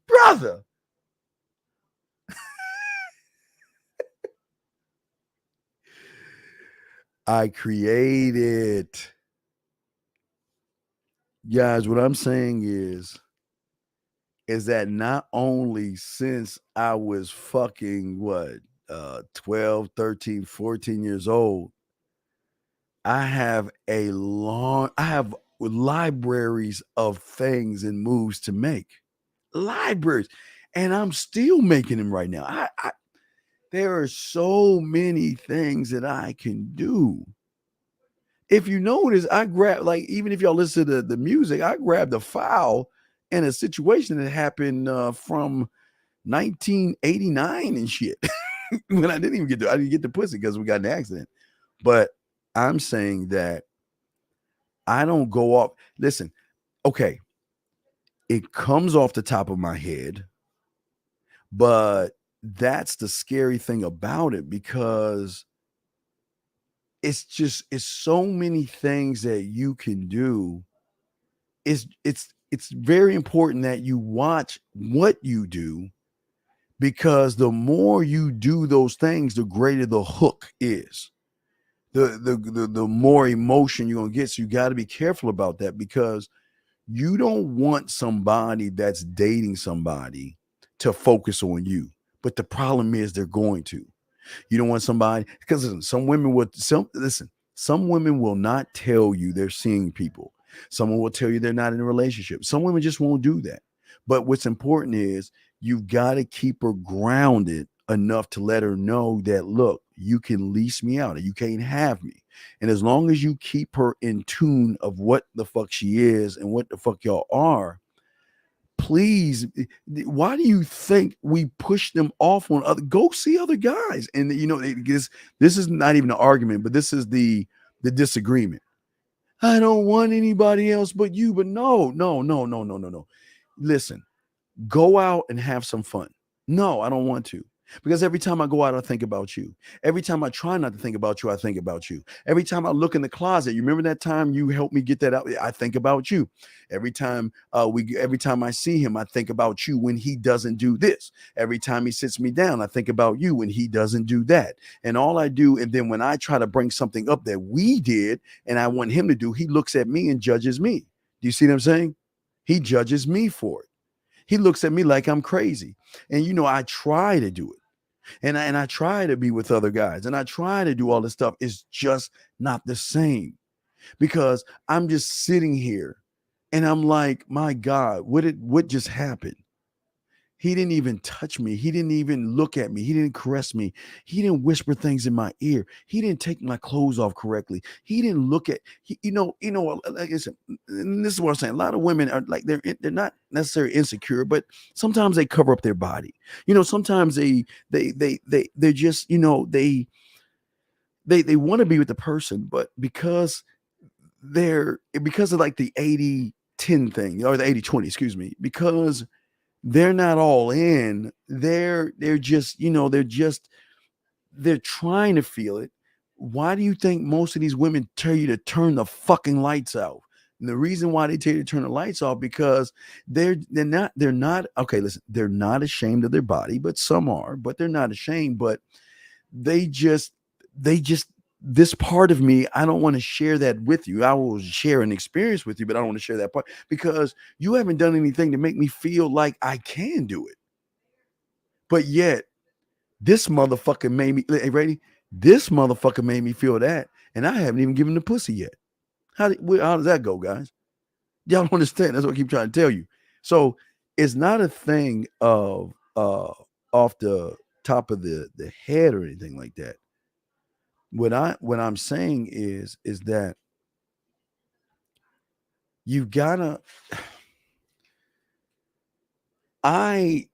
brother. I created. Guys, what I'm saying is that not only since I was fucking 12, 13, 14 years old, I have libraries of things and moves to make. Libraries. And I'm still making them right now. There are so many things that I can do. If you notice, I grab, like, even if y'all listen to the music, I grabbed a file in a situation that happened from 1989 and shit. When I didn't get the pussy because we got in an accident. But I'm saying that I don't go off. Listen, okay, it comes off the top of my head, but that's the scary thing about it because it's so many things that you can do. It's very important that you watch what you do because the more you do those things, the greater the hook is. The more emotion you're gonna get. So you got to be careful about that because you don't want somebody that's dating somebody to focus on you. But the problem is they're going to. You don't want somebody because some women will not tell you they're seeing people. Someone will tell you they're not in a relationship. Some women just won't do that. But what's important is you've got to keep her grounded enough to let her know that, look, you can lease me out and you can't have me. And as long as you keep her in tune of what the fuck she is and what the fuck y'all are, please, why do you think we push them off on other? Go see other guys. And this is not even an argument, but this is the disagreement. I don't want anybody else but you. But no. Listen, go out and have some fun. No, I don't want to. Because every time I go out, I think about you. Every time I try not to think about you, I think about you. Every time I look in the closet, you remember that time you helped me get that out? I think about you. Every time I see him, I think about you when he doesn't do this. Every time he sits me down, I think about you when he doesn't do that. And all I do, and then when I try to bring something up that we did and I want him to do, he looks at me and judges me. Do you see what I'm saying? He judges me for it. He looks at me like I'm crazy. And I try to do it. And I try to be with other guys and I try to do all this stuff. It's just not the same because I'm just sitting here and I'm like, my God, what just happened? He didn't even touch me. He didn't even look at me. He didn't caress me. He didn't whisper things in my ear. He didn't take my clothes off correctly. He didn't look at, like I said, and this is what I'm saying. A lot of women are like, they're not necessarily insecure, but sometimes they cover up their body. Sometimes they're just, they want to be with the person, but because of like the 80-10 thing or the 80-20, excuse me, because they're not all in. They're just, they're trying to feel it. Why do you think most of these women tell you to turn the fucking lights out? And the reason why they tell you to turn the lights off because they're not okay. Listen, they're not ashamed of their body, but some are. But they're not ashamed. But they just this part of me, I don't want to share that with you. I will share an experience with you, but I don't want to share that part because you haven't done anything to make me feel like I can do it. But yet, this motherfucker made me, hey, ready? This motherfucker made me feel that, and I haven't even given the pussy yet. How does that go, guys? Y'all don't understand. That's what I keep trying to tell you. So it's not a thing of off the top of the head or anything like that. What I'm saying is that you gotta I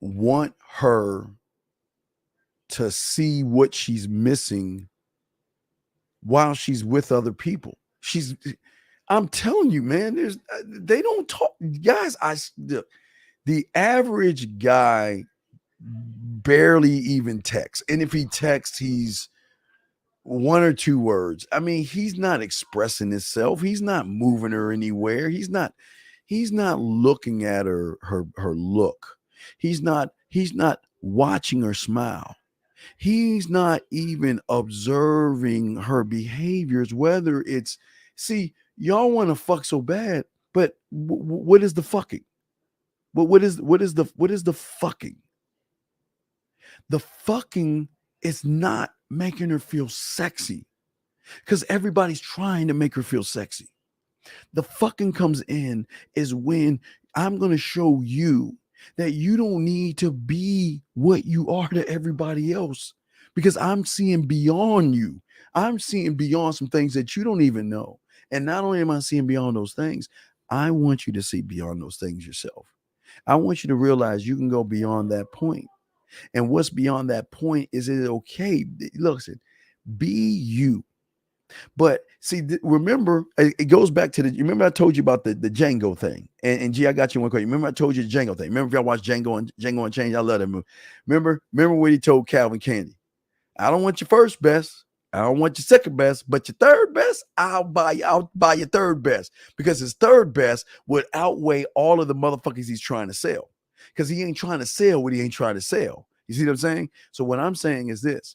want her to see what she's missing while she's with other people. I'm telling you, man, they don't talk, guys. The average guy barely even texts, and if he texts, he's one or two words. I mean, he's not expressing himself. He's not moving her anywhere. He's not looking at her look. He's not watching her smile. He's not even observing her behaviors, whether it's, see, y'all want to fuck so bad, but what is the fucking? What is the fucking? The fucking is not making her feel sexy because everybody's trying to make her feel sexy. The fucking comes in is when I'm going to show you that you don't need to be what you are to everybody else because I'm seeing beyond you. I'm seeing beyond some things that you don't even know. And not only am I seeing beyond those things, I want you to see beyond those things yourself. I want you to realize you can go beyond that point. And what's beyond that point is it okay? Listen, be you. But see, remember, it goes back to you remember I told you about the Django thing. And G, I got you one question. Remember I told you the Django thing. Remember if y'all watched Django and Change? I love that movie. Remember what he told Calvin Candy? I don't want your first best. I don't want your second best, but your third best, I'll buy your third best because his third best would outweigh all of the motherfuckers he's trying to sell. Because he ain't trying to sell what he ain't trying to sell. You see what I'm saying? So what I'm saying is this.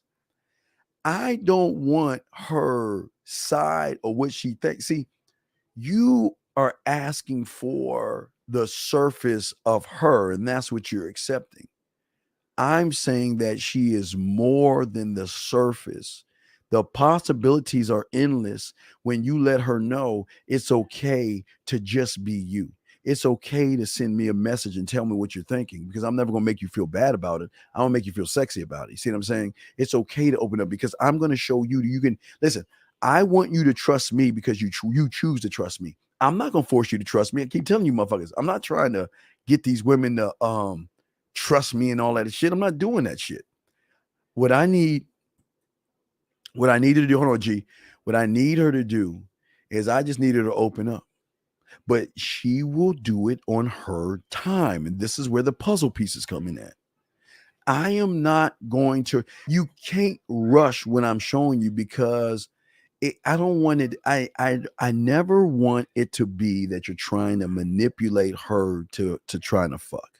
I don't want her side or what she thinks. See, you are asking for the surface of her, and that's what you're accepting. I'm saying that she is more than the surface. The possibilities are endless when you let her know it's okay to just be you. It's okay to send me a message and tell me what you're thinking because I'm never going to make you feel bad about it. I don't make you feel sexy about it. You see what I'm saying? It's okay to open up because I'm going to show you you can listen. I want you to trust me because you choose to trust me. I'm not going to force you to trust me. I keep telling you motherfuckers, I'm not trying to get these women to trust me and all that shit. I'm not doing that shit. What I need her to do, hold on, G. What I need her to do is I just need her to open up. But she will do it on her time. And this is where the puzzle pieces come in at. I am not going to, you can't rush when I'm showing you because I don't want it. I never want it to be that you're trying to manipulate her to trying to fuck.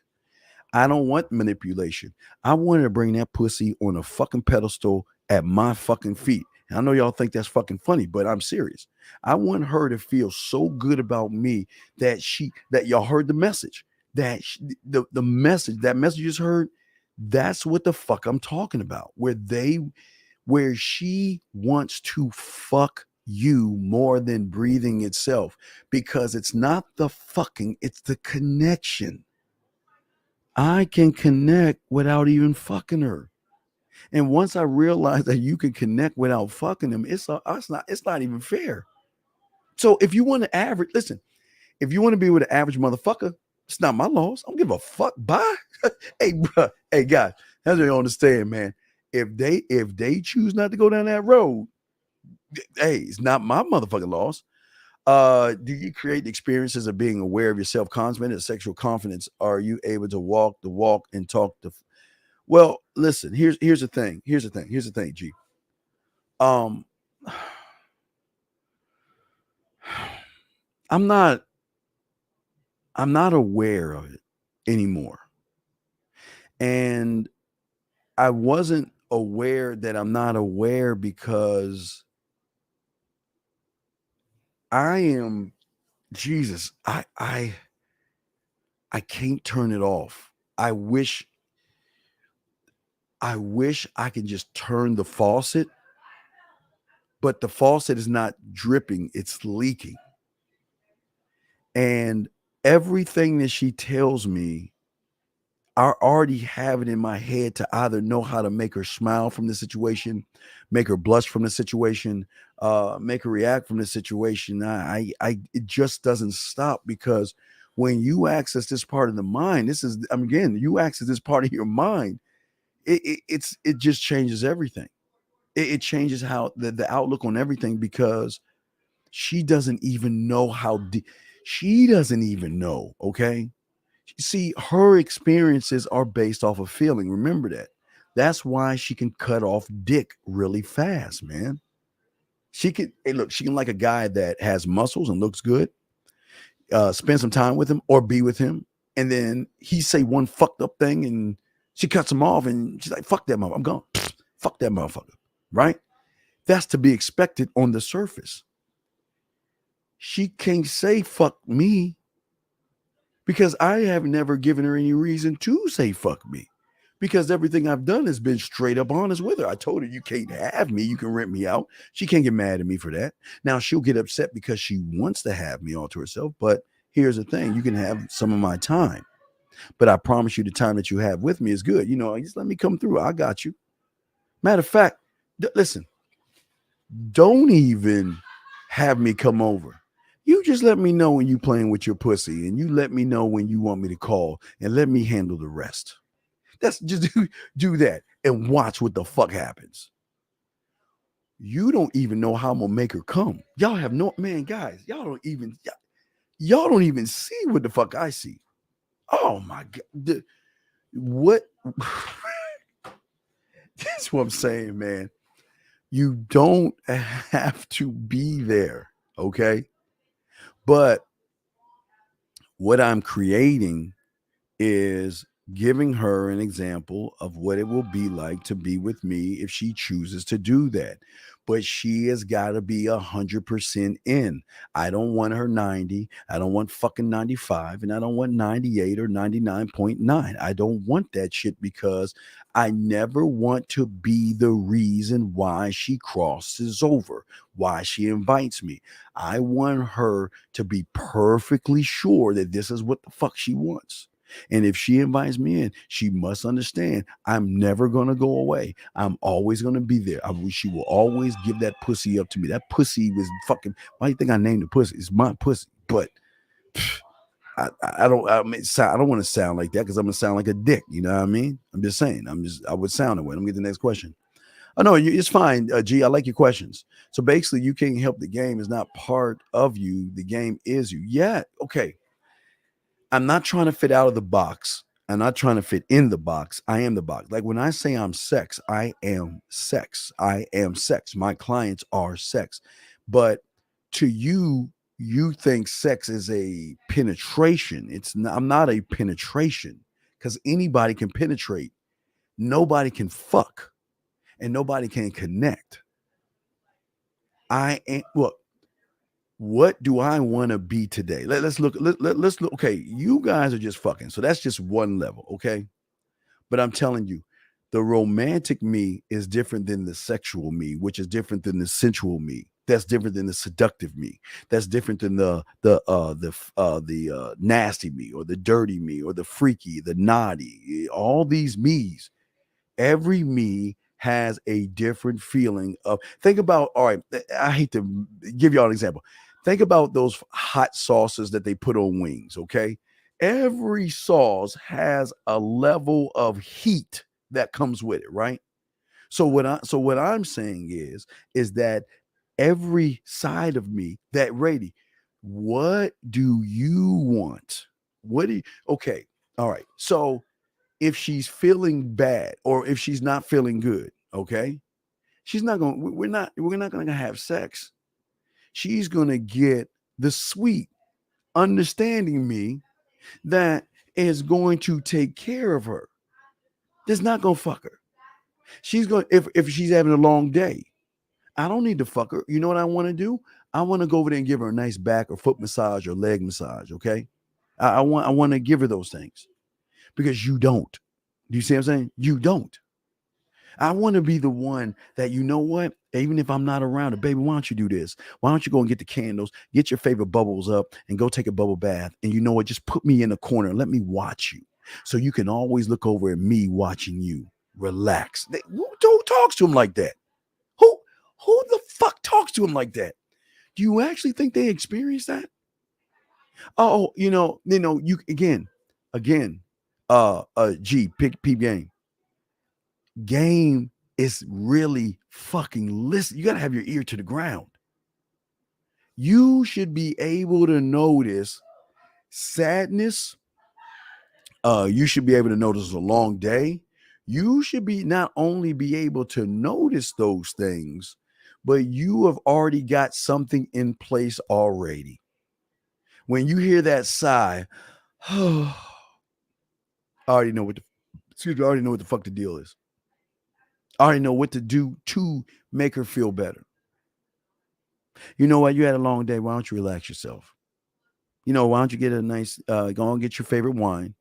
I don't want manipulation. I wanted to bring that pussy on a fucking pedestal at my fucking feet. And I know y'all think that's fucking funny, but I'm serious. I want her to feel so good about me that y'all heard the message. That the message, that message you just heard, that's what the fuck I'm talking about. Where she wants to fuck you more than breathing itself. Because it's not the fucking, it's the connection. I can connect without even fucking her. And once I realized that you can connect without fucking them, it's not even fair. So if you want to average, listen, if you want to be with an average motherfucker, it's not my loss. I don't give a fuck. Bye. Hey, bro. Hey, guys, that's what you understand, man. If they choose not to go down that road, hey, it's not my motherfucking loss. Do you create the experiences of being aware of your self-confidence and sexual confidence? Are you able to walk the walk and talk the well, listen, here's the thing. Here's the thing, G. I'm not aware of it anymore. And I wasn't aware that I'm not aware because I am Jesus. I can't turn it off. I wish I could just turn the faucet, but the faucet is not dripping, it's leaking. And everything that she tells me, I already have it in my head to either know how to make her smile from the situation, make her blush from the situation, make her react from the situation. It just doesn't stop because when you access this part of the mind, again, you access this part of your mind, it just changes everything. It changes how the outlook on everything because she doesn't even know how deep. She doesn't even know. Okay, see, her experiences are based off of feeling. Remember that. That's why she can cut off dick really fast, man. She can. Hey, look, she can like a guy that has muscles and looks good. Spend some time with him or be with him, and then he say one fucked up thing, and she cuts him off, and she's like, "Fuck that motherfucker, I'm gone. Fuck that motherfucker." Right? That's to be expected on the surface. She can't say fuck me because I have never given her any reason to say fuck me because everything I've done has been straight up honest with her. I told her, you can't have me. You can rent me out. She can't get mad at me for that. Now she'll get upset because she wants to have me all to herself. But here's the thing. You can have some of my time, but I promise you the time that you have with me is good. Just let me come through. I got you. Matter of fact, listen, don't even have me come over. You just let me know when you playing with your pussy, and you let me know when you want me to call, and let me handle the rest. That's just do that and watch what the fuck happens. You don't even know how I'm gonna make her come. Y'all have no man, guys. Y'all don't even see what the fuck I see. Oh my god, what? That's what I'm saying, man. You don't have to be there, okay? But what I'm creating is giving her an example of what it will be like to be with me if she chooses to do that. But she has got to be 100% in. I don't want her 90. I don't want fucking 95. And I don't want 98 or 99.9. I don't want that shit because I never want to be the reason why she crosses over, why she invites me. I want her to be perfectly sure that this is what the fuck she wants. And if she invites me in, she must understand I'm never going to go away. I'm always going to be there. She will always give that pussy up to me. That pussy was fucking, why do you think I named the pussy? It's my pussy. But I don't want to sound like that because I'm going to sound like a dick. You know what I mean? I'm just saying. I would sound that way. Let me get the next question. Oh, no, it's fine. G, I like your questions. So basically, you can't help the game is not part of you. The game is you. Yeah. Okay. I'm not trying to fit out of the box. I'm not trying to fit in the box. I am the box. Like when I say I'm sex, I am sex. I am sex. My clients are sex. But to you, you think sex is a penetration. It's not, I'm not a penetration because anybody can penetrate. Nobody can fuck and nobody can connect. I am, look, what do I want to be today? Let's look. Let's look. Okay, you guys are just fucking. So that's just one level. Okay. But I'm telling you, the romantic me is different than the sexual me, which is different than the sensual me. That's different than the seductive me. That's different than the nasty me or the dirty me or the freaky, the naughty. All these me's. Every me has a different feeling of. Think about. All right, I hate to give y'all an example. Think about those hot sauces that they put on wings. Okay, every sauce has a level of heat that comes with it, right? So what I'm saying is that every side of me that ready, what do you want? What do you, okay, all right. So if she's feeling bad or if she's not feeling good, okay, she's not going, we're not going to have sex. She's going to get the sweet understanding me that is going to take care of her. That's not going to fuck her. She's going if she's having a long day. I don't need to fuck her. You know what I want to do? I want to go over there and give her a nice back or foot massage or leg massage. Okay. I want to give her those things because you don't. Do you see what I'm saying? You don't. I want to be the one that, you know what? Even if I'm not around it, baby, why don't you do this? Why don't you go and get the candles, get your favorite bubbles up, and go take a bubble bath? And you know what? Just put me in a corner and let me watch you. So you can always look over at me watching you. Relax. Who talks to him like that? Who the fuck talks to him like that? Do you actually think they experience that? Oh, you again, P game is really fucking listen. You got to have your ear to the ground. You should be able to notice sadness. You should be able to notice a long day. You should be not only be able to notice those things, but you have already got something in place already. When you hear that sigh, I already know what I already know what the fuck the deal is. I already know what to do to make her feel better. You know what? You had a long day. Why don't you relax yourself? Why don't you get a nice, go and get your favorite wine.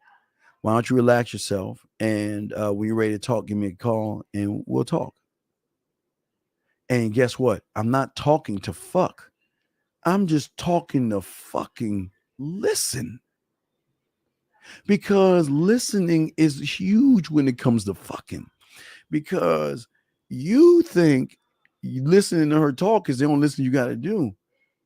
Why don't you relax yourself? And when you're ready to talk, give me a call and we'll talk. And guess what? I'm not talking to fuck. I'm just talking to fucking listen. Because listening is huge when it comes to fucking. Because you think you listening to her talk is the only listen you got to do.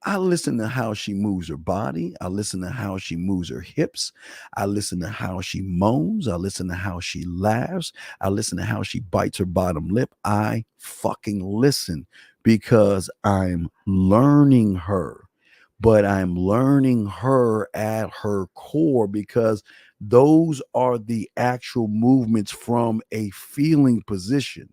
I listen to how she moves her body. I listen to how she moves her hips. I listen to how she moans. I listen to how she laughs. I listen to how she bites her bottom lip. I fucking listen because I'm learning her. But I'm learning her at her core because those are the actual movements from a feeling position.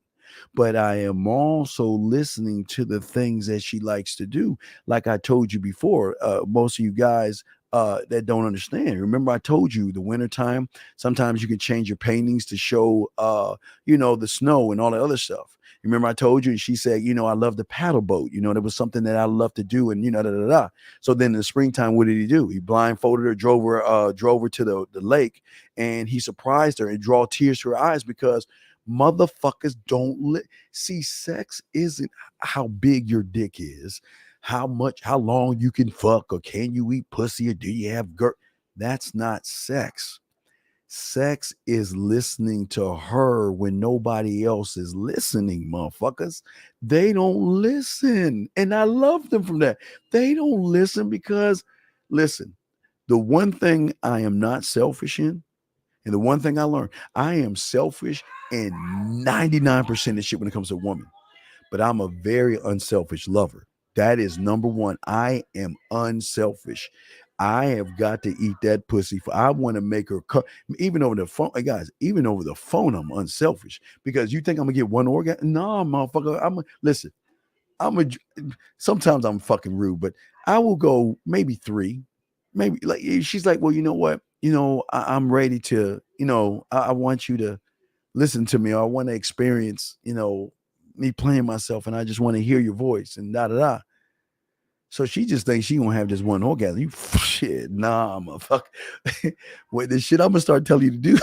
But I am also listening to the things that she likes to do. Like I told you before, most of you guys that don't understand. Remember, I told you the wintertime, sometimes you can change your paintings to show, the snow and all the other stuff. Remember, I told you, and she said, I love the paddle boat. That was something that I love to do. And, da, da, da, da. So then in the springtime, what did he do? He blindfolded her, drove her to the lake, and he surprised her and draw tears to her eyes because motherfuckers don't see. Sex isn't how big your dick is, how long you can fuck, or can you eat pussy, or do you have that's not sex. Sex is listening to her when nobody else is listening, motherfuckers. They don't listen. And I love them from that. They don't listen because, listen, the one thing I am not selfish in, and the one thing I learned, I am selfish in 99% of shit when it comes to a woman. But I'm a very unselfish lover. That is number one. I am unselfish. I have got to eat that pussy. I want to make her even over the phone. Hey guys, even over the phone, I'm unselfish because you think I'm gonna get one orgasm? No, motherfucker. Listen. Sometimes I'm fucking rude, but I will go maybe 3. Maybe like she's like, well, you know what? I'm ready to. I want you to listen to me. Or I want to experience. Me playing myself, and I just want to hear your voice and da da da. So she just thinks she gonna have this one orgasm. You shit, nah, motherfucker. Wait, this shit I'm gonna start telling you to do.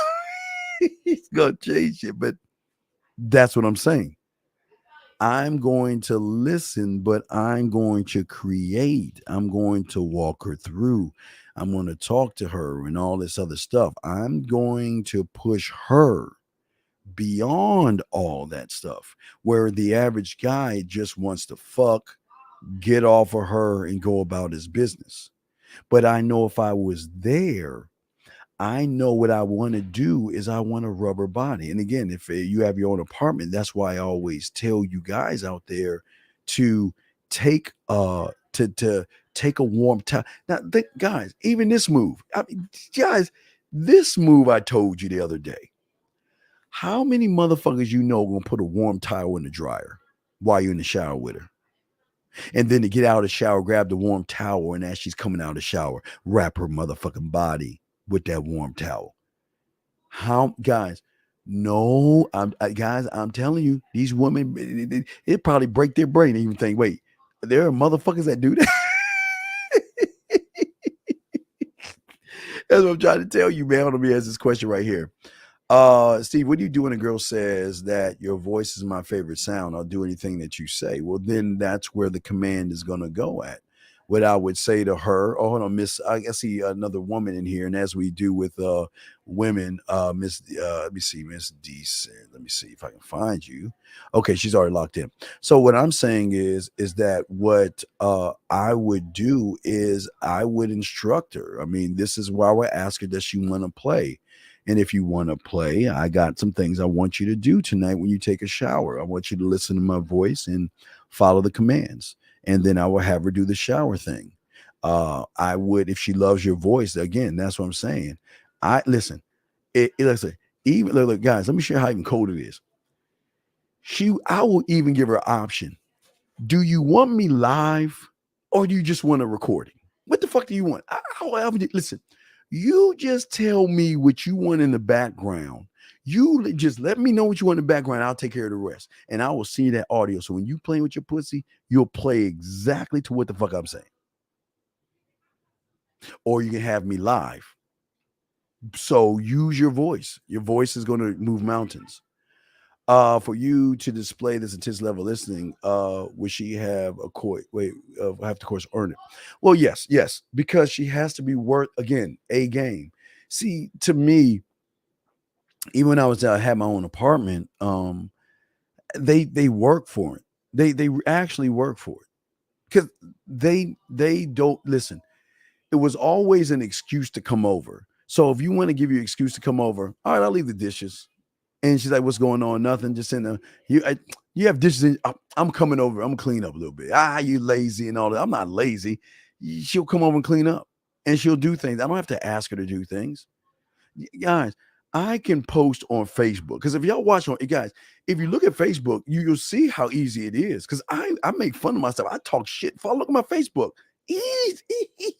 He's gonna change it, but that's what I'm saying. I'm going to listen, but I'm going to create. I'm going to walk her through. I'm going to talk to her and all this other stuff. I'm going to push her beyond all that stuff, where the average guy just wants to fuck, get off of her, and go about his business. But I know if I was there, I know what I want to do is I want to rub her body. And again, if you have your own apartment, that's why I always tell you guys out there to take to take a warm towel. Now, guys, even this move, guys, this move I told you the other day. How many motherfuckers gonna put a warm towel in the dryer while you're in the shower with her? And then to get out of the shower, grab the warm towel, and as she's coming out of the shower, wrap her motherfucking body with that warm towel. How, guys, No, guys, I'm telling you, these women, it probably break their brain and even think, wait, there are motherfuckers that do that. That's what I'm trying to tell you, man. Let me ask this question right here. Steve, what do you do when a girl says that your voice is my favorite sound? I'll do anything that you say. Well, then that's where the command is going to go at. What I would say to her, oh, hold on, Miss, I see another woman in here. And as we do with women, Miss, let me see, Miss Decent. Let me see if I can find you. Okay, she's already locked in. So what I'm saying is that what I would do is I would instruct her. I mean, this is why I would ask her, does she want to play? And if you want to play, I got some things I want you to do tonight when you take a shower. I want you to listen to my voice and follow the commands. And then I will have her do the shower thing. I would, if she loves your voice, again, that's what I'm saying. I listen, listen, even look, guys, let me share how even cold it is. I will even give her an option. Do you want me live or do you just want a recording? What the fuck do you want? Listen, you just tell me what you want in the background. You just let me know what you want in the background. I'll take care of the rest. And I will see that audio. So when you playing with your pussy, you'll play exactly to what the fuck I'm saying. Or you can have me live. So use your voice. Your voice is going to move mountains. For you to display this intense level of listening, would she have a course? Have to course earn it? Well, yes, because she has to be worth again a game. See, to me, even when I was had my own apartment, they work for it. They actually work for it because they don't listen. It was always an excuse to come over. So if you want to give you an excuse to come over, all right, I'll leave the dishes. And she's like, "What's going on? Nothing. Just in the you have dishes. I'm coming over. I'm clean up a little bit. You lazy and all that. I'm not lazy. She'll come over and clean up, and she'll do things. I don't have to ask her to do things. Guys, I can post on Facebook because if y'all watch on guys, if you look at Facebook, you'll see how easy it is. Because I make fun of myself. I talk shit. If I look at my Facebook,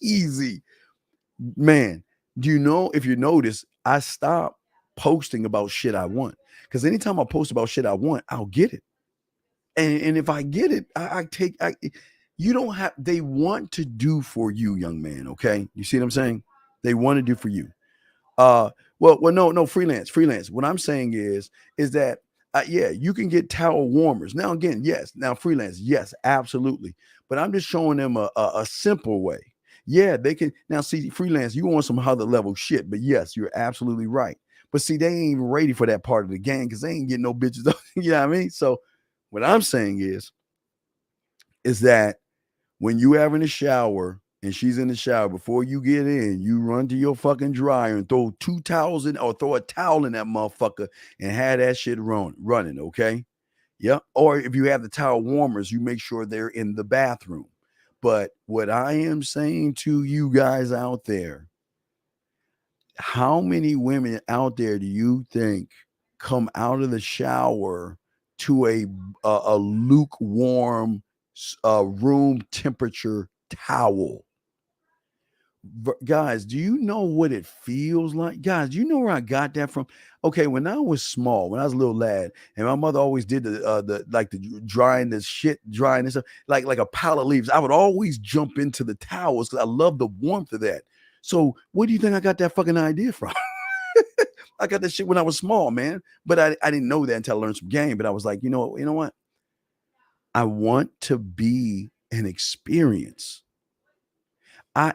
easy, man. Do you know if you notice, I stopped posting about shit I want because anytime I post about shit I want, I'll get it. And if I get it, you don't have, they want to do for you, young man. Okay. You see what I'm saying? They want to do for you. No, freelance. What I'm saying is that, yeah, you can get towel warmers. Now, again, yes. Now, freelance. Yes, absolutely. But I'm just showing them a simple way. Yeah, they can. Now, see, freelance, you want some other level shit. But yes, you're absolutely right. But see, they ain't even ready for that part of the game because they ain't getting no bitches. You know what I mean? So what I'm saying is that when you having a shower and she's in the shower, before you get in, you run to your fucking dryer and throw 2 towels in or throw a towel in that motherfucker and have that shit running, okay? Yeah. Or if you have the towel warmers, you make sure they're in the bathroom. But what I am saying to you guys out there, how many women out there do you think come out of the shower to a lukewarm room temperature towel? Guys, do you know what it feels like? Guys, do you know where I got that from? Okay, when I was small, when I was a little lad, and my mother always did the drying and stuff, like a pile of leaves. I would always jump into the towels because I love the warmth of that. So, where do you think I got that fucking idea from? I got that shit when I was small, man. But I didn't know that until I learned some game. But I was like, you know what? I want to be an experience.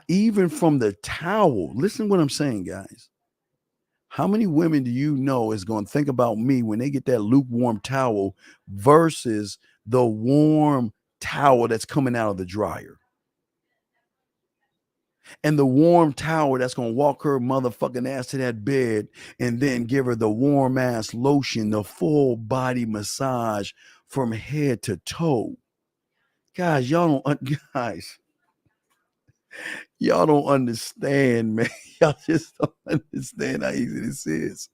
Even from the towel, listen to what I'm saying, guys. How many women do you know is going to think about me when they get that lukewarm towel versus the warm towel that's coming out of the dryer? And the warm towel that's going to walk her motherfucking ass to that bed and then give her the warm ass lotion, the full body massage from head to toe. Guys, y'all don't understand, man. Y'all just don't understand how easy this is.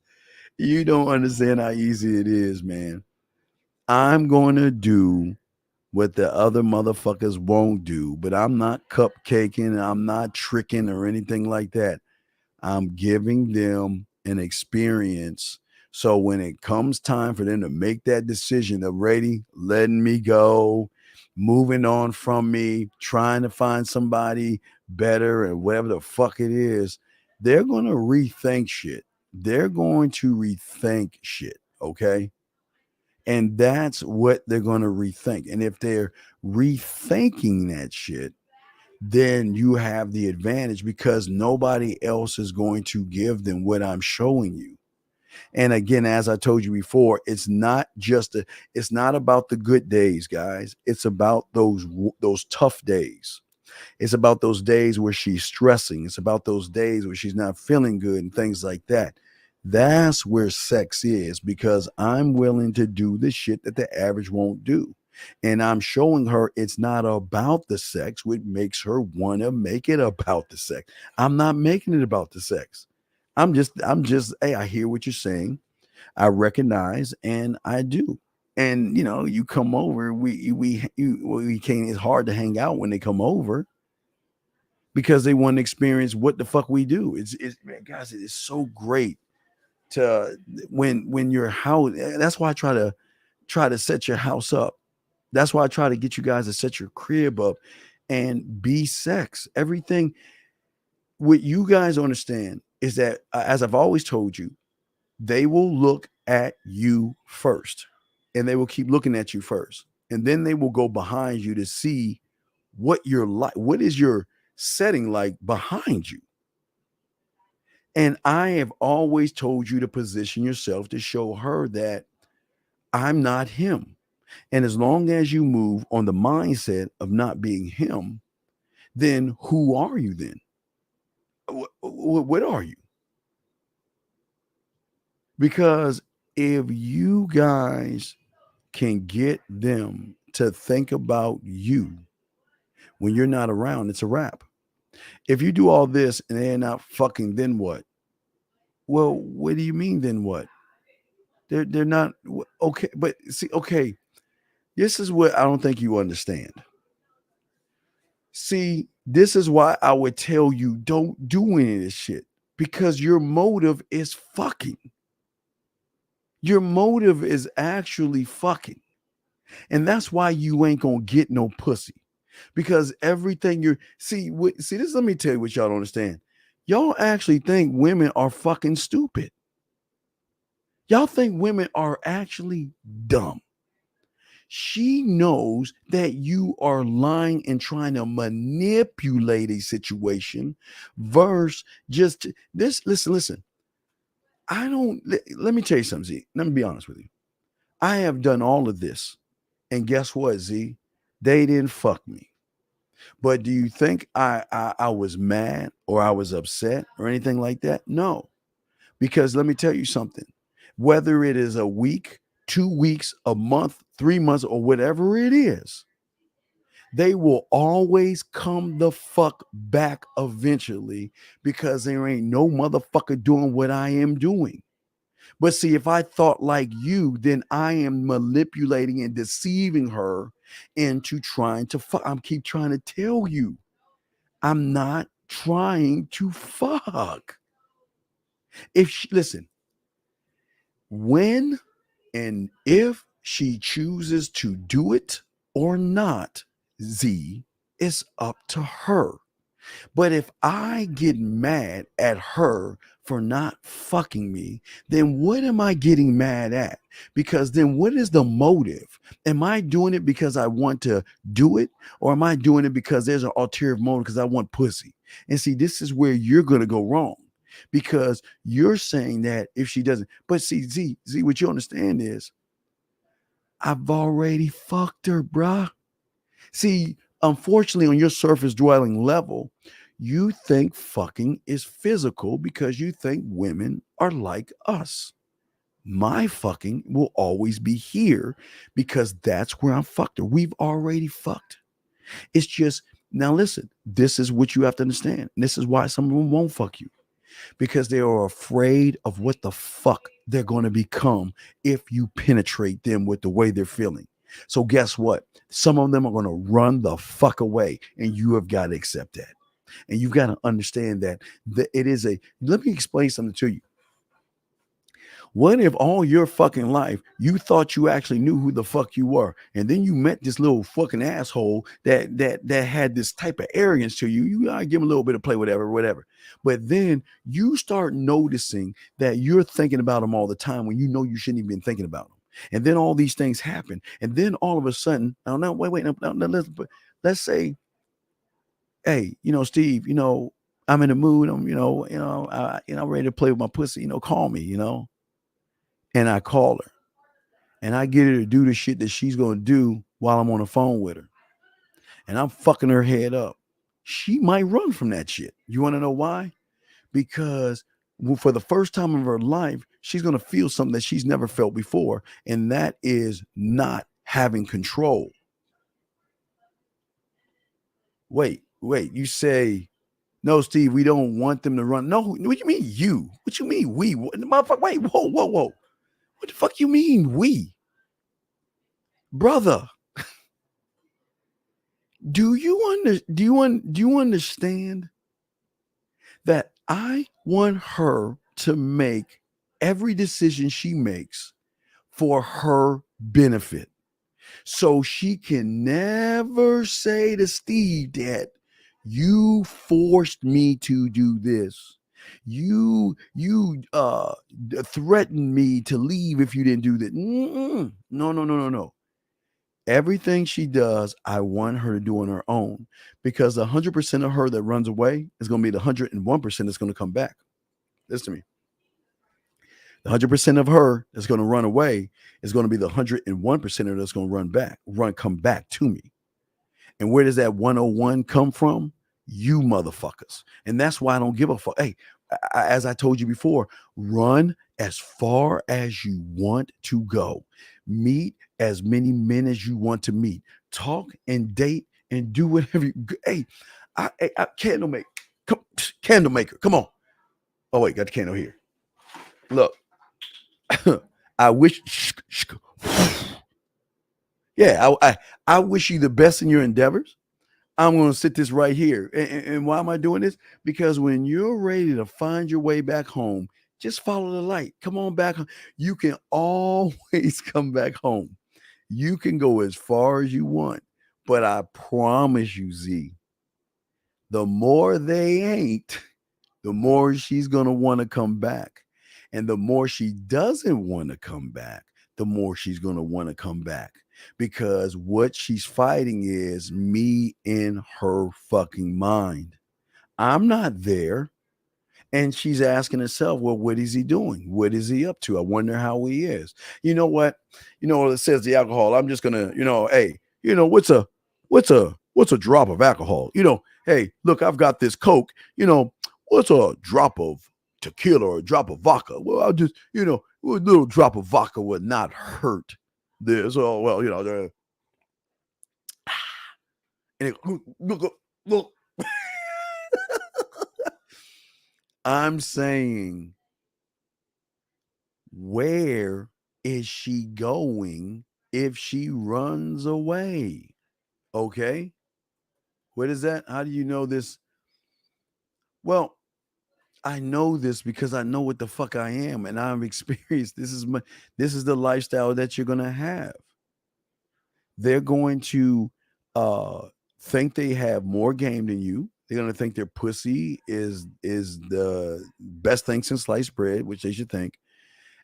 You don't understand how easy it is, man. I'm going to do what the other motherfuckers won't do, but I'm not cupcaking. I'm not tricking or anything like that. I'm giving them an experience So when it comes time for them to make that decision of ready, letting me go, moving on from me, trying to find somebody better and whatever the fuck it is, they're going to rethink shit. They're going to rethink shit. Okay. And that's what they're going to rethink. And if they're rethinking that shit, then you have the advantage because nobody else is going to give them what I'm showing you. And again, as I told you before, it's not about the good days, guys. It's about those tough days. It's about those days where she's stressing. It's about those days where she's not feeling good and things like that. That's where sex is, because I'm willing to do the shit that the average won't do. And I'm showing her it's not about the sex, which makes her want to make it about the sex. I'm not making it about the sex. I'm just, hey, I hear what you're saying. I recognize and I do. And you come over, we can't, it's hard to hang out when they come over because they want to experience what the fuck we do. It's man, guys, it is so great to when your house. That's why I try to set your house up. That's why I try to get you guys to set your crib up and be sex. Everything. What you guys understand is that, as I've always told you, they will look at you first, and they will keep looking at you first, and then they will go behind you to see what you're like. What is your setting like behind you? And I have always told you to position yourself to show her that I'm not him. And as long as you move on the mindset of not being him, then who are you then? What are you? Because if you guys can get them to think about you when you're not around, it's a wrap. If you do all this and they're not fucking, then what? Well, what do you mean then what? They're not okay, but see, okay, this is what I don't think you understand. See, this is why I would tell you don't do any of this shit, because your motive is fucking. Your motive is actually fucking. And that's why you ain't gonna get no pussy. Because everything see this, let me tell you what y'all don't understand. Y'all actually think women are fucking stupid. Y'all think women are actually dumb. She knows that you are lying and trying to manipulate a situation versus just this. Listen. Let me tell you something, Z. Let me be honest with you. I have done all of this. And guess what, Z? They didn't fuck me. But do you think I was mad or I was upset or anything like that? No. Because let me tell you something. Whether it is a week, 2 weeks, a month, 3 months, or whatever it is, they will always come the fuck back eventually, because there ain't no motherfucker doing what I am doing. But see, if I thought like you, then I am manipulating and deceiving her into trying to fuck. I keep trying to tell you, I'm not trying to fuck. Listen, when and if she chooses to do it or not, Z, it's up to her. But if I get mad at her for not fucking me, then what am I getting mad at? Because then what is the motive? Am I doing it because I want to do it? Or am I doing it because there's an ulterior motive because I want pussy? And see, this is where you're going to go wrong, because you're saying that if she doesn't. But see, Z, what you understand is I've already fucked her, bruh. See, unfortunately, on your surface dwelling level, you think fucking is physical because you think women are like us. My fucking will always be here because that's where I'm fucked her. We've already fucked. It's just, now listen, this is what you have to understand. And this is why some of them won't fuck you, because they are afraid of what the fuck they're going to become if you penetrate them with the way they're feeling. So guess what? Some of them are going to run the fuck away, and you have got to accept that. And you've got to understand that it is let me explain something to you. What if all your fucking life you thought you actually knew who the fuck you were, and then you met this little fucking asshole that had this type of arrogance to you? You gotta give him a little bit of play, whatever. But then you start noticing that you're thinking about him all the time when you know you shouldn't even been thinking about him. And then all these things happen, and then all of a sudden, now wait, let's say, hey, Steve, I'm in the mood. I'm ready to play with my pussy. Call me. And I call her, and I get her to do the shit that she's gonna do while I'm on the phone with her, and I'm fucking her head up. She might run from that shit. You want to know why? Because for the first time in her life, she's gonna feel something that she's never felt before, and that is not having control. Wait, you say, no, Steve, we don't want them to run. No, what do you mean you? What you mean we? Motherfucker, wait, whoa. What the fuck you mean we? Brother, do you understand that I want her to make every decision she makes for her benefit? So she can never say to Steve that you forced me to do this. You threatened me to leave if you didn't do that. No. Everything she does, I want her to do on her own, because 100% of her that runs away is going to be the 101% that's going to come back. Listen to me. The 100% of her that's going to run away is going to be the 101% that's going to come back to me. And where does that 101 come from? You motherfuckers. And that's why I don't give a fuck. Hey, as I told you before, run as far as you want to go. Meet as many men as you want to meet. Talk and date and do whatever you. Hey, candlemaker. Come on. Oh wait, got the candle here. Look, I wish. Yeah, I wish you the best in your endeavors. I'm going to sit this right here. And why am I doing this? Because when you're ready to find your way back home, just follow the light. Come on back. You can always come back home. You can go as far as you want. But I promise you, Z, the more they ain't, the more she's going to want to come back. And the more she doesn't want to come back, the more she's going to want to come back. Because what she's fighting is me in her fucking mind. I'm not there. And she's asking herself, well, what is he doing? What is he up to? I wonder how he is. You know what? It says the alcohol. I'm just gonna, hey, what's a drop of alcohol? Hey, look, I've got this Coke. What's a drop of tequila or a drop of vodka? Well, I'll just, a little drop of vodka would not hurt this. Oh, well, and look. I'm saying, where is she going if she runs away? Okay. What is that? How do you know this? Well, I know this because I know what the fuck I am, and I've experienced this is the lifestyle that you're gonna have. They're going to think they have more game than you. They're gonna think their pussy is the best thing since sliced bread, which they should think.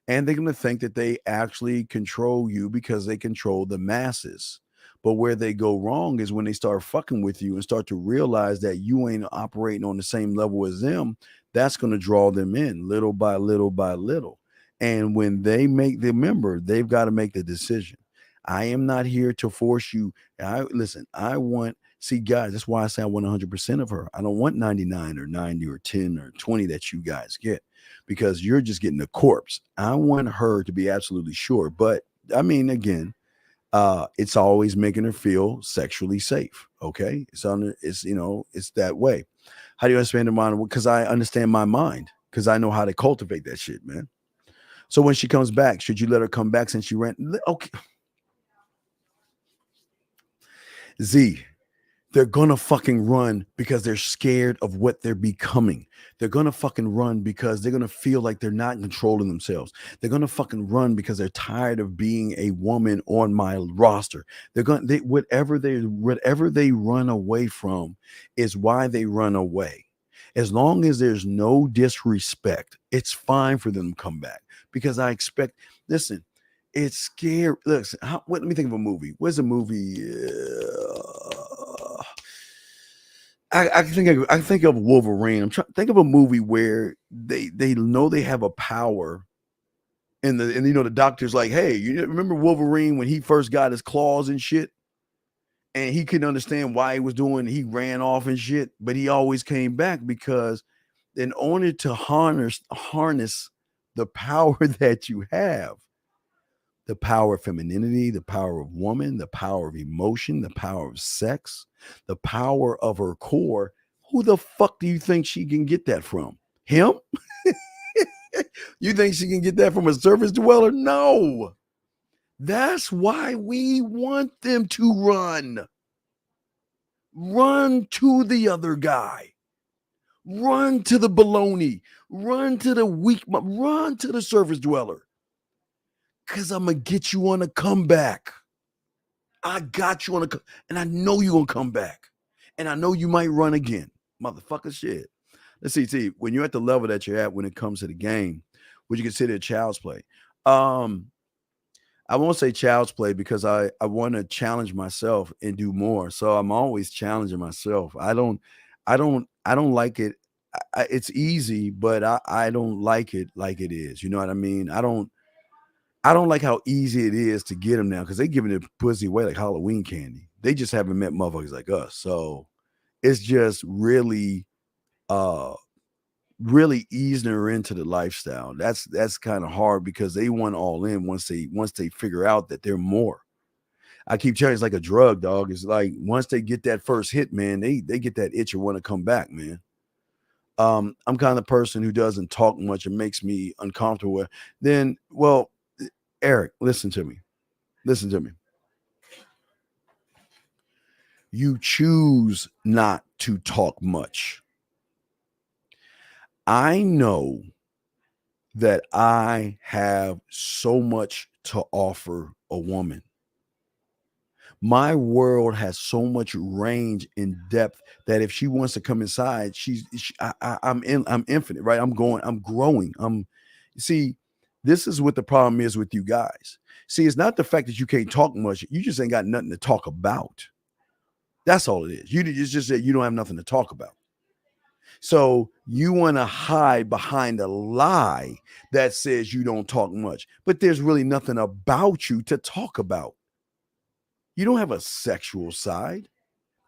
And they're going to think that they actually control you because they control the masses. But where they go wrong is when they start fucking with you and start to realize that you ain't operating on the same level as them. That's going to draw them in little by little by little. And when they make the member, they've got to make the decision. I am not here to force you. See, guys, that's why I say I want 100% of her. I don't want 99 or 90 or 10 or 20 that you guys get, because you're just getting a corpse. I want her to be absolutely sure. But I mean, again, it's always making her feel sexually safe. Okay. It's that way. How do you understand her mind? Because I understand my mind, because I know how to cultivate that shit, man. So when she comes back, should you let her come back since she ran? Okay. Z, they're gonna fucking run because they're scared of what they're becoming. They're gonna fucking run because they're gonna feel like they're not controlling themselves. They're gonna fucking run because they're tired of being a woman on my roster. Whatever they run away from is why they run away. As long as there's no disrespect, it's fine for them to come back because I expect. Listen, it's scary. Listen, let me think of a movie. Where's a movie? I think of Wolverine. I'm trying to think of a movie where they know they have a power, and the doctor's like, hey, you remember Wolverine when he first got his claws and shit, and he couldn't understand why he was doing. He ran off and shit, but he always came back because in order to harness the power that you have, the power of femininity, the power of woman, the power of emotion, the power of sex, the power of her core. Who the fuck do you think she can get that from? Him? You think she can get that from a surface dweller? No. That's why we want them to run. Run to the other guy. Run to the baloney. Run to the weak. Run to the surface dweller. Because I'm going to get you on a comeback. I got you on and I know you're going to come back. And I know you might run again. Motherfucker shit. Let's see, when you're at the level that you're at when it comes to the game, would you consider it child's play? I won't say child's play because I want to challenge myself and do more. So I'm always challenging myself. I don't like it. It's easy, but I don't like it like it is. You know what I mean? I don't like how easy it is to get them now because they giving the pussy away like Halloween candy. They just haven't met motherfuckers like us. So it's just really easing her into the lifestyle. That's kind of hard because they want all in once they figure out that they're more. I keep telling you, it's like a drug, dog. It's like once they get that first hit, man, they get that itch and want to come back, man. I'm kind of person who doesn't talk much and makes me uncomfortable. Then, well, Eric, listen to me. You choose not to talk much. I know that I have so much to offer a woman. My world has so much range and depth that if she wants to come inside, I'm infinite, right? I'm growing. See, this is what the problem is with you guys. See, it's not the fact that you can't talk much. You just ain't got nothing to talk about. That's all it is. It's just that you don't have nothing to talk about. So you want to hide behind a lie that says you don't talk much, but there's really nothing about you to talk about. You don't have a sexual side.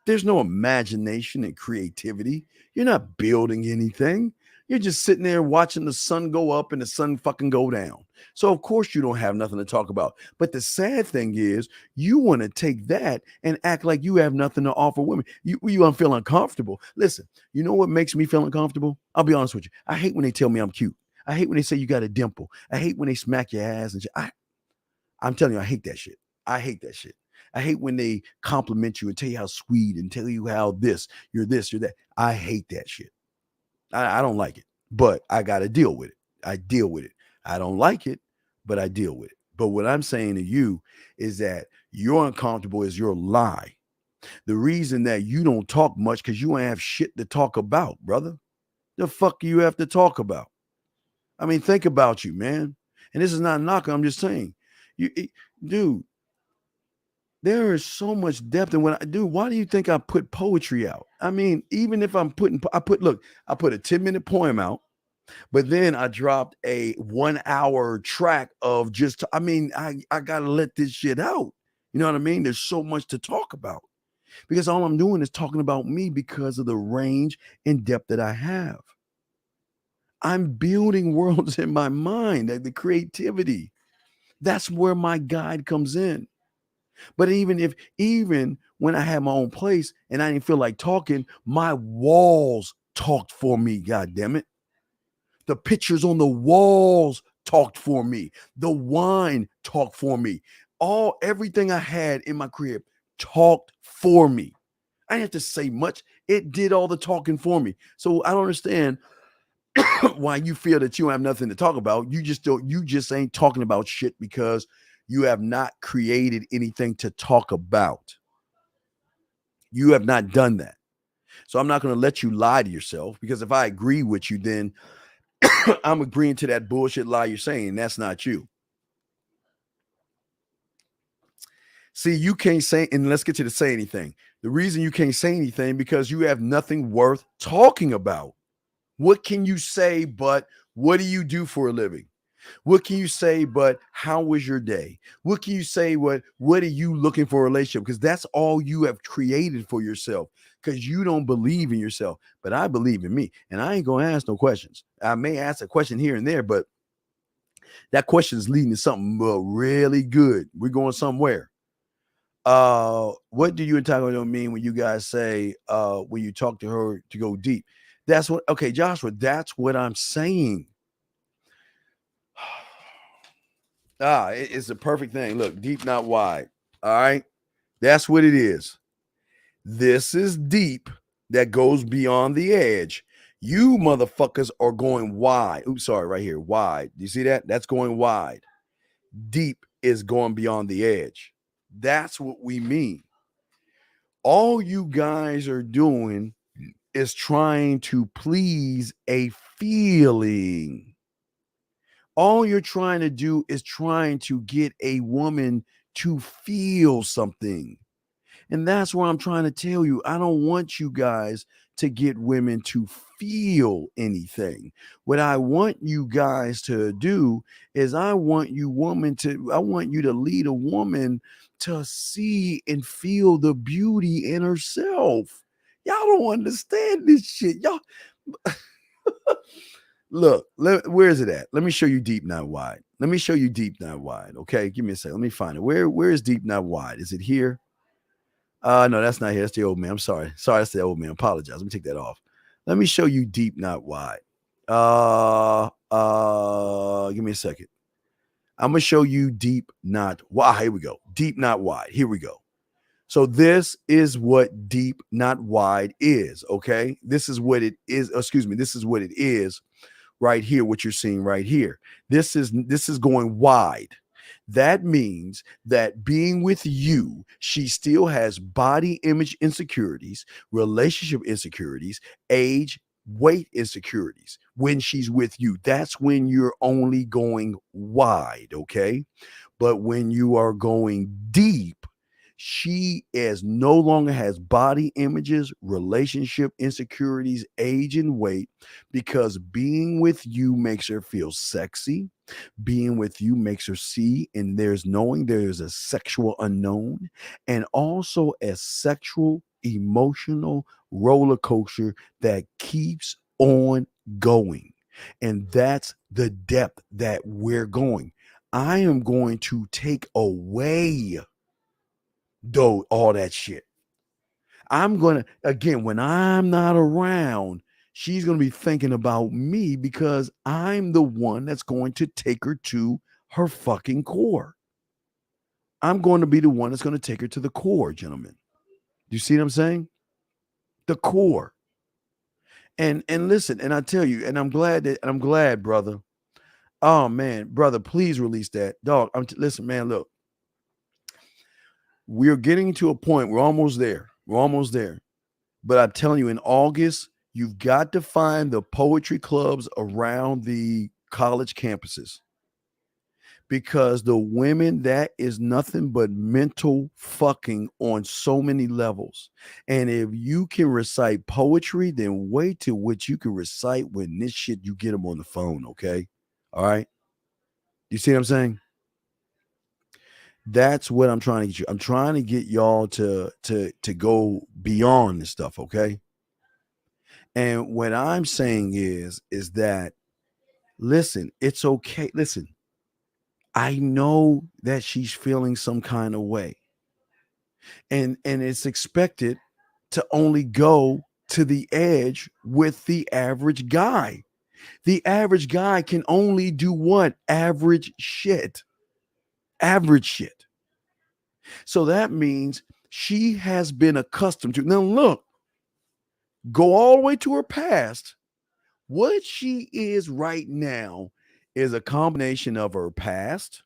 There's no imagination and creativity. You're not building anything. You're just sitting there watching the sun go up and the sun fucking go down. So of course you don't have nothing to talk about. But the sad thing is you want to take that and act like you have nothing to offer women. You don't feel uncomfortable. Listen, you know what makes me feel uncomfortable? I'll be honest with you. I hate when they tell me I'm cute. I hate when they say you got a dimple. I hate when they smack your ass and shit. I'm telling you, I hate that shit. I hate that shit. I hate when they compliment you and tell you how sweet and tell you how you're this, you're that. I hate that shit. I don't like it, but I got to deal with it. I deal with it. I don't like it, but I deal with it. But what I'm saying to you is that you're uncomfortable is your lie. The reason that you don't talk much because you don't have shit to talk about, brother. The fuck you have to talk about? I mean, think about you, man. And this is not knocking. I'm just saying, dude. There is so much depth in what I do. Why do you think I put poetry out? I mean, even if I put a 10-minute poem out, but then I dropped a 1-hour track of I got to let this shit out. You know what I mean? There's so much to talk about because all I'm doing is talking about me because of the range and depth that I have. I'm building worlds in my mind, the creativity. That's where my guide comes in. But even when I had my own place and I didn't feel like talking, my walls talked for me. God damn it. The pictures on the walls talked for me. The wine talked for me. Everything I had in my crib talked for me. I didn't have to say much. It did all the talking for me. So I don't understand why you feel that you have nothing to talk about. You just ain't talking about shit because you have not created anything to talk about. You have not done that. So I'm not going to let you lie to yourself, because if I agree with you, then I'm agreeing to that bullshit lie you're saying. That's not you. See, you can't say, and let's get to the say anything. The reason you can't say anything because you have nothing worth talking about. What can you say but what do you do for a living? What can you say but how was your day? What can you say what are you looking for a relationship? Because that's all you have created for yourself, because you don't believe in yourself. But I believe in me, and I ain't gonna ask no questions. I may ask a question here and there, but that question is leading to something really good. We're going somewhere. What do you and Taco mean when you guys say when you talk to her to go deep? That's what, okay, Joshua, that's what I'm saying. It's a perfect thing. Look, deep, not wide. All right. That's what it is. This is deep that goes beyond the edge. You motherfuckers are going wide. Oops, sorry, right here. Wide. Do you see that? That's going wide. Deep is going beyond the edge. That's what we mean. All you guys are doing is trying to please a feeling. All you're trying to do is trying to get a woman to feel something. And that's what I'm trying to tell you. I don't want you guys to get women to feel anything. What I want you guys to do is I want you to lead a woman to see and feel the beauty in herself. Y'all don't understand this shit. Y'all look, where is it at? Let me show you deep, not wide. Let me show you deep, not wide. Okay, give me a second. Let me find it. Where is deep, not wide? Is it here? No, that's not here. That's the old man. I'm sorry. Sorry, that's the old man. Apologize. Let me take that off. Let me show you deep, not wide. Give me a second. I'm gonna show you deep, not wide. Here we go. Deep, not wide. Here we go. So this is what deep, not wide is. Okay. This is what it is. Excuse me. This is what it is right here. What you're seeing right here. This is going wide. That means that being with you, she still has body image insecurities, relationship insecurities, age, weight insecurities. When she's with you, that's when you're only going wide, okay? But when you are going deep, she is no longer has body images, relationship insecurities, age, and weight, because being with you makes her feel sexy. Being with you makes her see, and there's a sexual unknown, and also a sexual emotional roller coaster that keeps on going. And that's the depth that we're going. I am going to take away though all that shit. I'm gonna, again, when I'm not around, she's gonna be thinking about me because I'm the one that's going to take her to her fucking core. I'm going to be the one that's going to take her to the core, gentlemen. Do you see what I'm saying? The core. And listen, and I tell you, and I'm glad, brother. Oh man, brother, please release that. Dog, listen, man, look. We're getting to a point, we're almost there. We're almost there. But I'm telling you, in August, you've got to find the poetry clubs around the college campuses, because the women, that is nothing but mental fucking on so many levels. And if you can recite poetry, then wait till what you can recite when this shit, you get them on the phone. Okay. All right. You see what I'm saying? That's what I'm trying to get you. I'm trying to get y'all to go beyond this stuff. Okay. And what I'm saying is that, listen, it's okay. Listen, I know that she's feeling some kind of way. And it's expected to only go to the edge with the average guy. The average guy can only do what? Average shit. Average shit. So that means she has been accustomed to. Now, look, go all the way to her past. What she is right now is a combination of her past,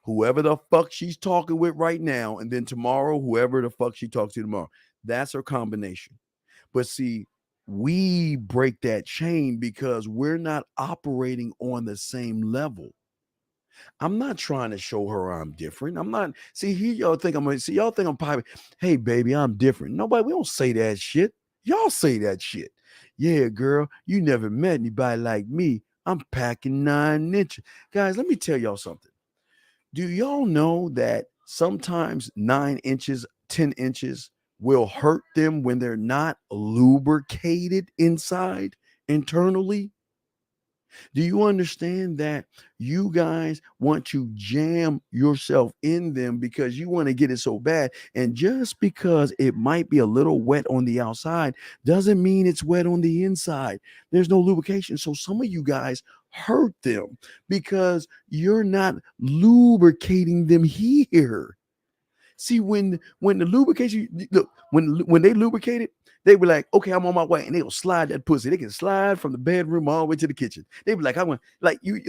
whoever the fuck she's talking with right now, and then tomorrow, whoever the fuck she talks to tomorrow. That's her combination. But see, we break that chain because we're not operating on the same level. I'm not trying to show her I'm different. I'm not. See, here y'all think I'm gonna see. Y'all think I'm probably, hey, baby, I'm different. Nobody, we don't say that shit. Y'all say that shit. Yeah, girl, you never met anybody like me. I'm packing 9 inches. Guys, let me tell y'all something. Do y'all know that sometimes 9 inches, 10 inches will hurt them when they're not lubricated inside internally? Do you understand that you guys want to jam yourself in them because you want to get it so bad? And just because it might be a little wet on the outside doesn't mean it's wet on the inside. There's no lubrication. So some of you guys hurt them because you're not lubricating them here. See, when the lubrication, look, when they lubricate it, they be like, okay, I'm on my way, and they'll slide that pussy. They can slide from the bedroom all the way to the kitchen. They be like, I want like you.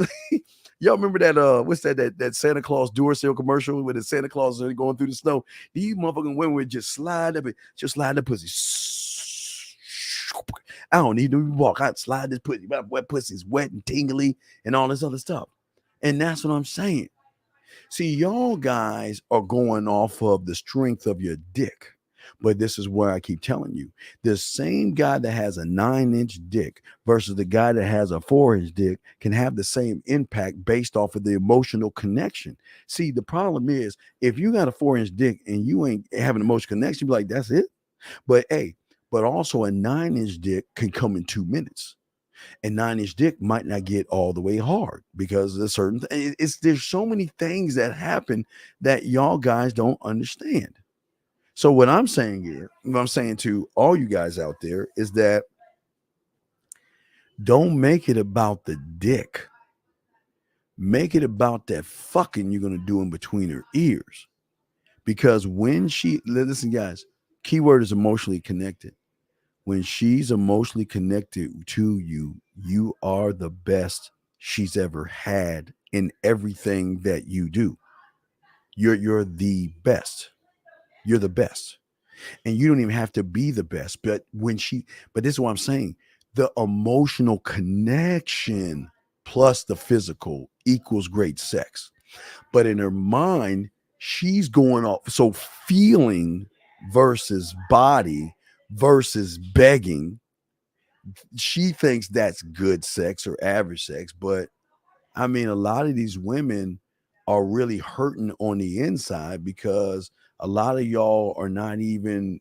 Y'all remember that? What's that Santa Claus Duracell commercial with the Santa Claus going through the snow? These motherfucking women would just slide up, just slide the pussy. I don't need to walk. I slide this pussy. My wet pussy's wet and tingly and all this other stuff. And that's what I'm saying. See, y'all guys are going off of the strength of your dick. But this is where I keep telling you, the same guy that has a 9-inch dick versus the guy that has a 4-inch dick can have the same impact based off of the emotional connection. See, the problem is if you got a 4-inch dick and you ain't having emotional connection, be like, that's it. But hey, but also a 9-inch dick can come in 2 minutes. And 9-inch dick might not get all the way hard because of certain there's so many things that happen that y'all guys don't understand. So what I'm saying here, what I'm saying to all you guys out there is that don't make it about the dick. Make it about that fucking you're gonna do in between her ears. Because when she listen, guys, keyword is emotionally connected. When she's emotionally connected to you, you are the best she's ever had in everything that you do. You're the best. You're the best. And you don't even have to be the best. But this is what I'm saying. The emotional connection plus the physical equals great sex. But in her mind, she's going off. So feeling versus body versus begging, she thinks that's good sex or average sex. But I mean, a lot of these women are really hurting on the inside because a lot of y'all are not even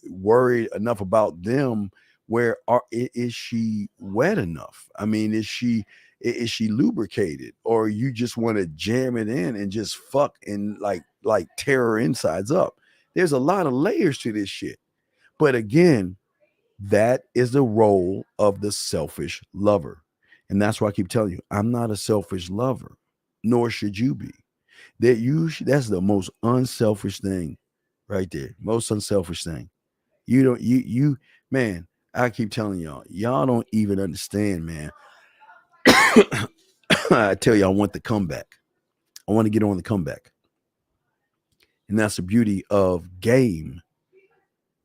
worried enough about them. Where is she wet enough? I mean, is she lubricated, or you just want to jam it in and just fuck and like tear her insides up? There's a lot of layers to this shit. But again, that is the role of the selfish lover. And that's why I keep telling you, I'm not a selfish lover, nor should you be. That's the most unselfish thing right there. Most unselfish thing. You don't you man, I keep telling y'all don't even understand, man. I tell you, I want the comeback. I want to get on the comeback. And that's the beauty of game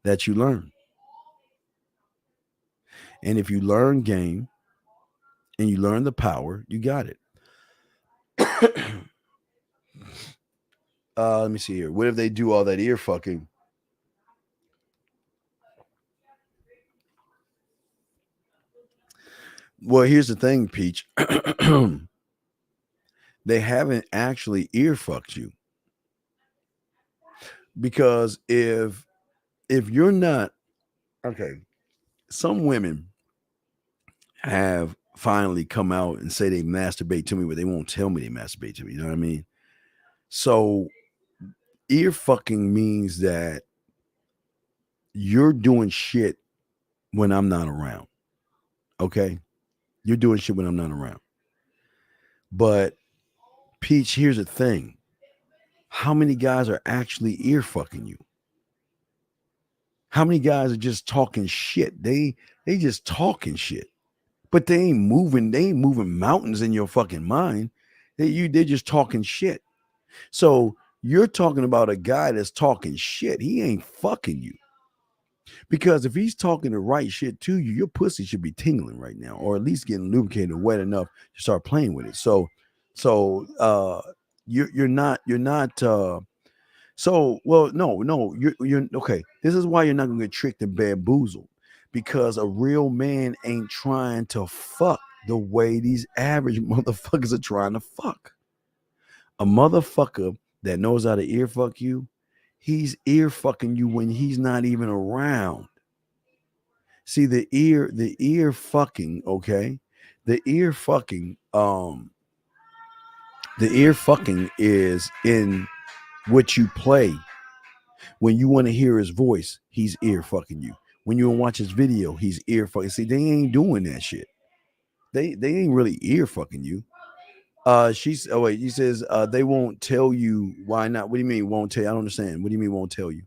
that you learn. And if you learn game and you learn the power, you got it. Let me see here. What if they do all that ear fucking? Well, here's the thing, Peach. They haven't actually ear fucked you. Because if you're not okay, some women have finally come out and say they masturbate to me, but they won't tell me they masturbate to me. You know what I mean? So ear fucking means that you're doing shit when I'm not around. Okay? You're doing shit when I'm not around. But Peach, here's the thing. How many guys are actually ear fucking you? How many guys are just talking shit? They just talking shit, but they ain't moving. They ain't moving mountains in your fucking mind. They're just talking shit. So you're talking about a guy that's talking shit. He ain't fucking you. Because if he's talking the right shit to you, your pussy should be tingling right now, or at least getting lubricated and wet enough to start playing with it. So you're not so well no you're okay. This is why you're not gonna get tricked and bamboozled, because a real man ain't trying to fuck the way these average motherfuckers are trying to fuck. A motherfucker that knows how to ear fuck you, he's ear fucking you when he's not even around. See, the ear fucking, okay? The ear fucking, the ear fucking is in what you play. When you want to hear his voice, he's ear fucking you. When you want to watch his video, he's ear fucking. See, they ain't doing that shit. They ain't really ear fucking you. She's oh wait, he says they won't tell you why not. What do you mean won't tell you? I don't understand. What do you mean won't tell you?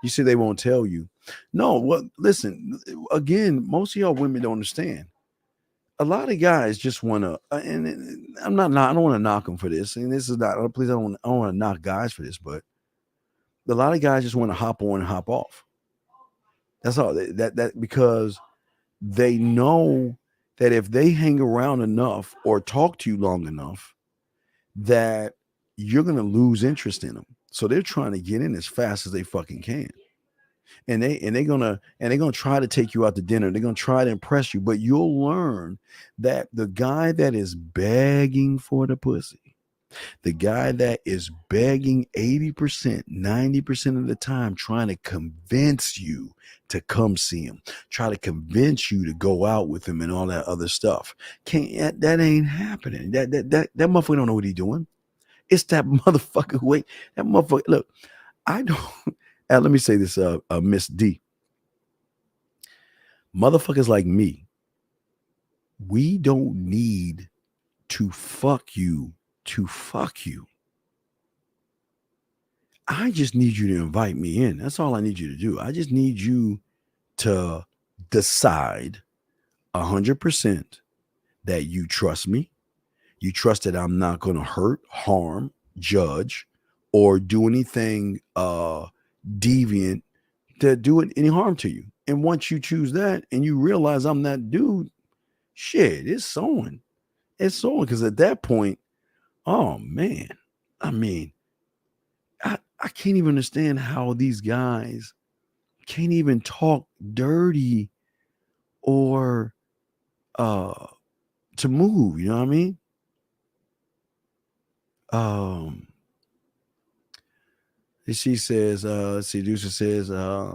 You say they won't tell you. No, well, listen, again, most of y'all women don't understand. A lot of guys just want to, and I'm not, I don't want to knock them for this. And this is not, please, I don't want to knock guys for this, but a lot of guys just want to hop on and hop off. That's all. That because they know that if they hang around enough or talk to you long enough, that you're gonna lose interest in them. So they're trying to get in as fast as they fucking can. They're gonna try to take you out to dinner. They're gonna try to impress you, but you'll learn that the guy that is begging for the pussy, the guy that is begging 80%, 90% of the time, trying to convince you to come see him, try to convince you to go out with him and all that other stuff. That ain't happening. That motherfucker don't know what he's doing. It's that motherfucker who ain't that motherfucker. Look, I don't. Let me say this, Miss D. Motherfuckers like me, we don't need to fuck you to fuck you. I just need you to invite me in. That's all I need you to do. I just need you to decide 100% that you trust me. You trust that I'm not going to hurt, harm, judge, or do anything deviant to do any harm to you. And once you choose that and you realize I'm that dude, shit, it's sowing. It's sowing, because at that point, oh man, I mean, I can't even understand how these guys can't even talk dirty or to move, you know what I mean? She says, Seducer says, I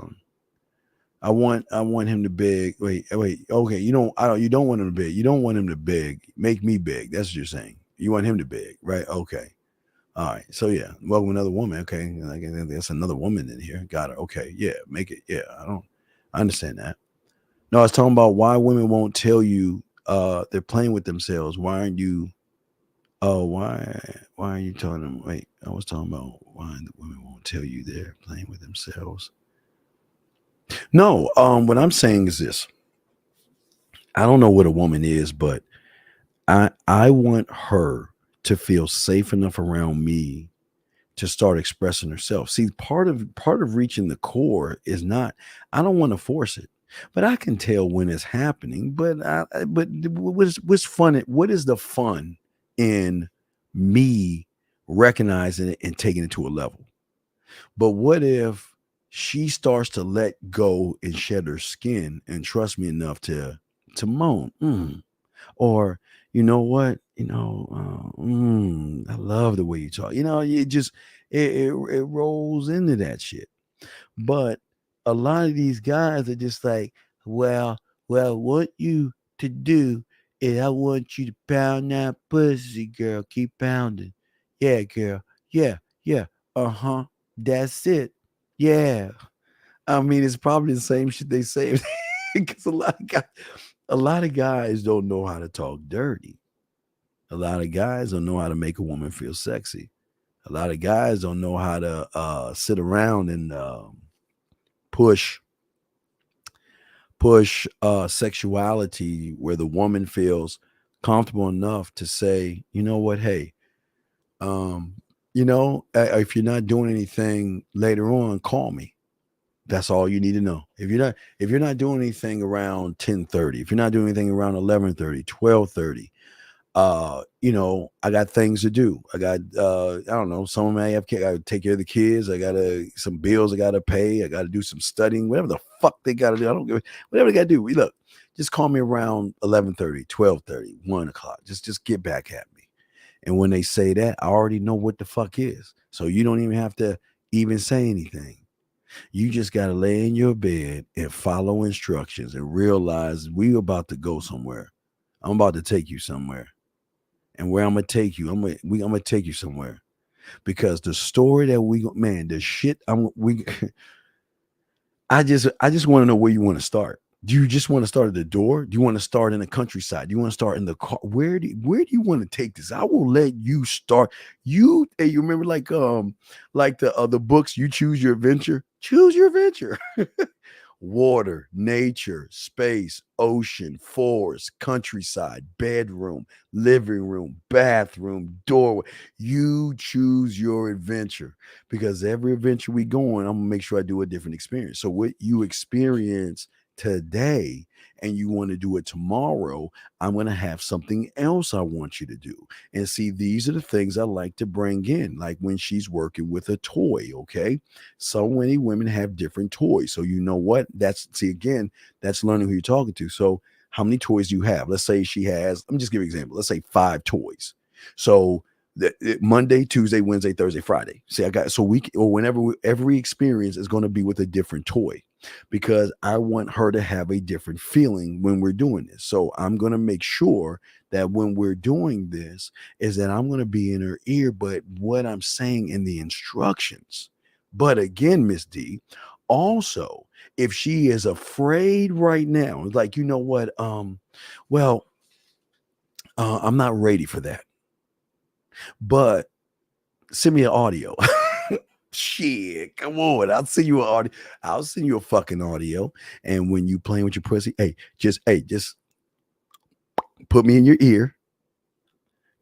want him to beg. Wait, okay. You don't want him to beg. You don't want him to beg. Make me beg. That's what you're saying. You want him to beg, right? Okay. All right. So yeah, welcome another woman. Okay. That's another woman in here. Got her. Okay. Yeah. Make it. Yeah. I understand that. No, I was talking about why women won't tell you they're playing with themselves. Why aren't you? Oh, why are you telling them? Wait, I was talking about why the women won't tell you they're playing with themselves. No, what I'm saying is this. I don't know what a woman is, but I want her to feel safe enough around me to start expressing herself. See, part of reaching the core is not, I don't want to force it, but I can tell when it's happening. But what's fun? What is the fun in me recognizing it and taking it to a level? But what if she starts to let go and shed her skin and trust me enough to moan, or you know what, I love the way you talk. It rolls into that shit. But a lot of these guys are just like, well, what you to do is I want you to pound that pussy, girl. Keep pounding. Yeah, girl. Yeah. Uh-huh. That's it. Yeah. I mean, it's probably the same shit they say. Because a lot of guys don't know how to talk dirty. A lot of guys don't know how to make a woman feel sexy. A lot of guys don't know how to sit around and push push sexuality where the woman feels comfortable enough to say, you know what, hey, um, if you're not doing anything later on, call me. That's all you need to know. If you're not doing anything around 10:30, if you're not doing anything around 11:30, 12:30, I got things to do. I got I don't know, someone may have I gotta take care of the kids, I gotta some bills I gotta pay, I gotta do some studying, whatever the fuck they gotta do. I don't give whatever they gotta do. Look, just call me around 11:30, 12:30, 1 o'clock. Just get back at me. And when they say that, I already know what the fuck is. So you don't even have to even say anything. You just got to lay in your bed and follow instructions and realize we about to go somewhere. I'm about to take you somewhere. And where I'm going to take you, I'm going to take you somewhere. Because the story that the shit I just want to know where you want to start. Do you just want to start at the door? Do you want to start in the countryside? Do you want to start in the car? Where do you want to take this? I will let you start. You remember like the books, You Choose Your Adventure? Choose your adventure. Water, nature, space, ocean, forest, countryside, bedroom, living room, bathroom, doorway. You choose your adventure, because every adventure we go on, I'm gonna make sure I do a different experience. So what you experience today and you want to do it tomorrow, I'm going to have something else I want you to do. And see, these are the things I like to bring in, like when she's working with a toy. Okay, so many women have different toys, so you know what, that's learning who you're talking to. So how many toys do you have? Let's say she has, let me just give you an example, let's say 5 toys. So Monday, Tuesday, Wednesday, Thursday, Friday. See, I got so every experience is going to be with a different toy, because I want her to have a different feeling when we're doing this. So I'm going to make sure that when we're doing this is that I'm going to be in her ear, but what I'm saying in the instructions. But again, Miss D, also, if she is afraid right now, like, you know what, I'm not ready for that, but send me an audio. Shit, come on. I'll send you an audio. I'll send you a fucking audio. And when you playing with your pussy, just put me in your ear,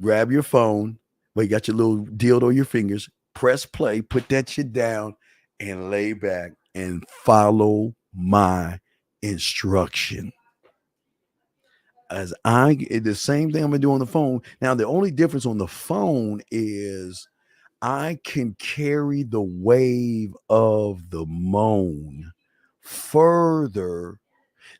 grab your phone, where you got your little dildo on your fingers, press play, put that shit down, and lay back and follow my instruction. As the same thing I'm gonna do on the phone. Now, the only difference on the phone is I can carry the wave of the moan further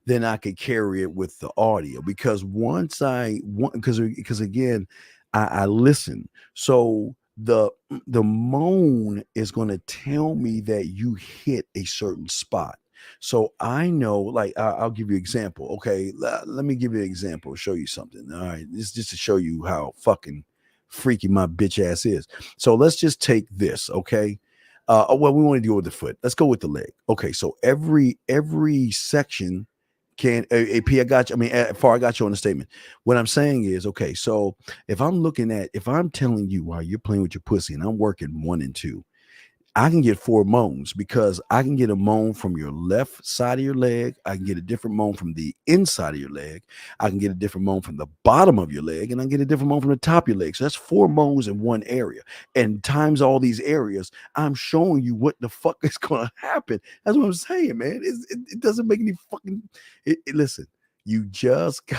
than I could carry it with the audio, because because again, I listen. So the moan is going to tell me that you hit a certain spot. So I know, like, I'll give you an example. Okay, let me give you an example. Show you something. All right, this is just to show you how fucking freaky my bitch ass is. So let's just take this. Okay. Well, we want to deal with the foot. Let's go with the leg. Okay, so every section can AP. I got you. I mean, far I got you on the statement. What I'm saying is, okay, so if I'm telling you while you're playing with your pussy and I'm working 1 and 2, I can get 4 moans, because I can get a moan from your left side of your leg. I can get a different moan from the inside of your leg. I can get a different moan from the bottom of your leg, and I can get a different moan from the top of your leg. So that's 4 moans in one area. And times all these areas, I'm showing you what the fuck is going to happen. That's what I'm saying, man. It doesn't make any fucking. Listen, you just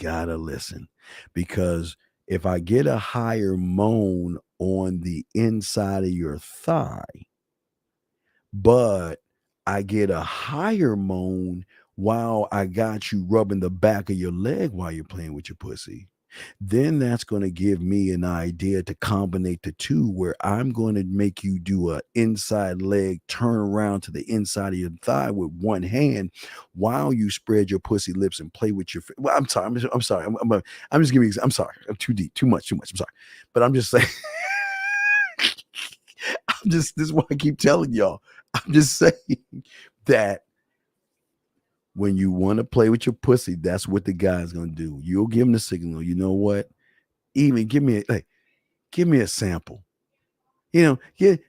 gotta listen, because if I get a higher moan on the inside of your thigh, but I get a higher moan while I got you rubbing the back of your leg while you're playing with your pussy, then that's going to give me an idea to combine the two, where I'm going to make you do a inside leg turn around to the inside of your thigh with one hand while you spread your pussy lips and play with your well, I'm sorry. I'm sorry. I'm just giving. I'm sorry. I'm too deep. Too much. I'm sorry. But I'm just saying. This is why I keep telling y'all. I'm just saying that when you want to play with your pussy, that's what the guy's gonna do. You'll give him the signal. You know what? Even give me a sample. Yeah,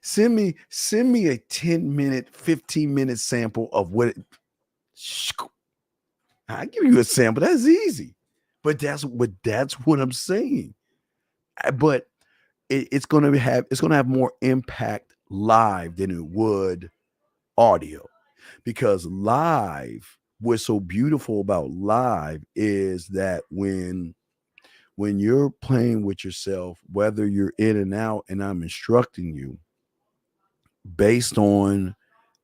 send me a 10-minute, 15-minute sample of what it, I give you a sample. That's easy. But that's what I'm saying. But it's gonna have more impact live than it would audio, because live, what's so beautiful about live is that when you're playing with yourself, whether you're in and out and I'm instructing you based on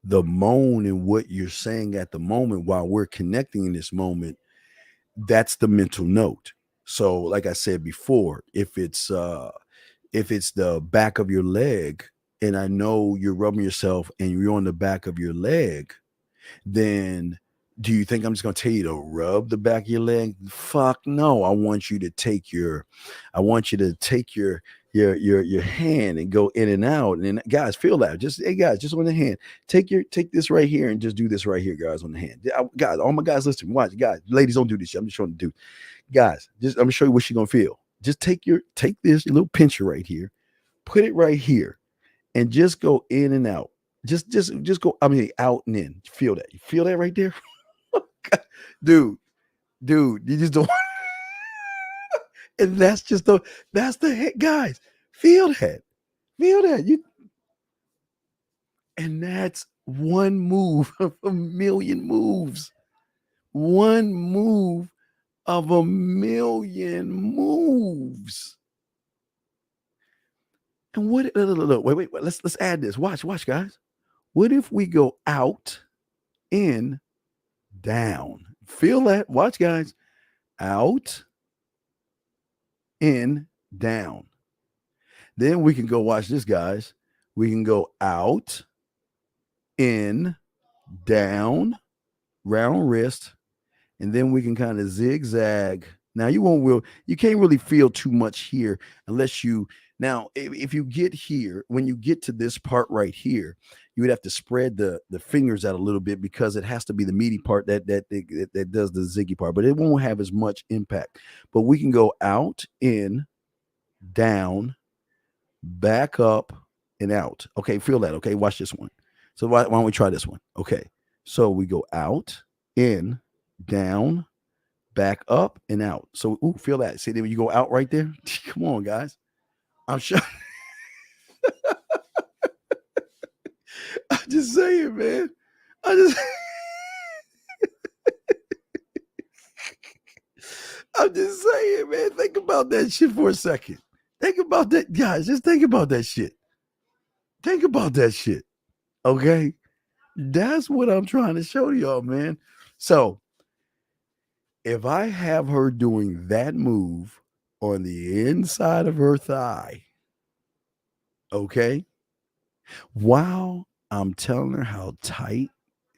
the moan and what you're saying at the moment while we're connecting in this moment, that's the mental note. So like I said before, if it's the back of your leg and I know you're rubbing yourself and you're on the back of your leg, then do you think I'm just going to tell you to rub the back of your leg? Fuck no. I want you to take your your hand and go in and out. And guys, feel that. Hey guys, just on the hand. Take this right here and just do this right here, guys, on the hand. Guys, all my guys, listen, watch. Guys, ladies, don't do this shit. I'm just trying to do. Guys, I'm gonna show you what you're gonna feel. Just take this little pincher right here, put it right here, and just go in and out. Just go. I mean, out and in. Feel that? You feel that right there, dude. You just don't. And that's the hit, guys. Feel that. You. And that's one move of a million moves. One move of a million moves. And what? Look, wait. Let's add this. Watch, guys. What if we go out, in, down? Feel that? Watch, guys. Out, in, down. Then we can go, watch this, guys. We can go out, in, down, round wrist, and then we can kind of zigzag. Now you can't really feel too much here unless you. Now, if you get here, when you get to this part right here, you would have to spread the fingers out a little bit, because it has to be the meaty part that does the ziggy part, but it won't have as much impact. But we can go out, in, down, back up, and out. Okay, feel that. Okay, watch this one. So why don't we try this one? Okay, so we go out, in, down, back up, and out. So feel that. See, when you go out right there. Come on, guys. I'm sure. I'm just saying, man. I'm just saying, man. Think about that shit for a second. Think about that, guys. Just think about that shit. Think about that shit. Okay? That's what I'm trying to show y'all, man. So if I have her doing that move on the inside of her thigh, okay, while I'm telling her how tight,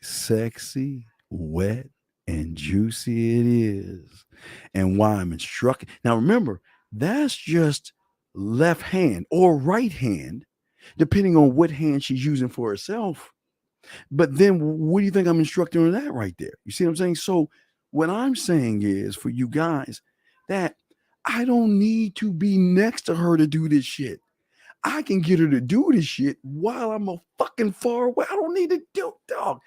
sexy, wet, and juicy it is, and why I'm instructing. Now, remember, that's just left hand or right hand, depending on what hand she's using for herself. But then what do you think I'm instructing on that right there? You see what I'm saying? So what I'm saying is, for you guys, that I don't need to be next to her to do this shit. I can get her to do this shit while I'm a fucking far away. I don't need to do, dog.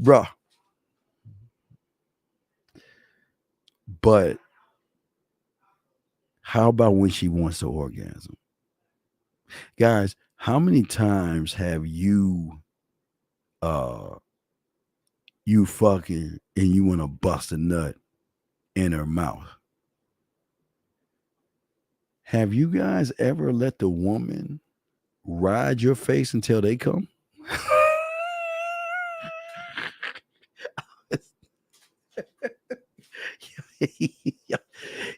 Bruh. But how about when she wants to orgasm? Guys, how many times have you fucking and you want to bust a nut in her mouth? Have you guys ever let the woman ride your face until they come?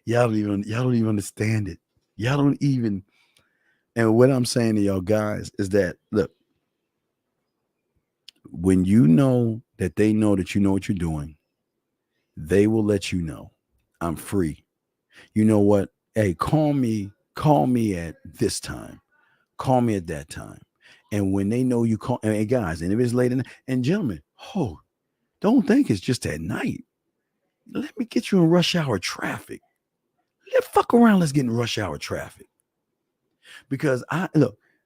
Y'all don't even understand it. Y'all don't even. And what I'm saying to y'all guys is that, look, when you know that they know that you know what you're doing, they will let you know. I'm free. You know what? Hey, call me at this time. Call me at that time. And when they know you call, and guys, and if it's late, and gentlemen, don't think it's just at night. Let me get you in rush hour traffic. Let's fuck around. Let's get in rush hour traffic. Because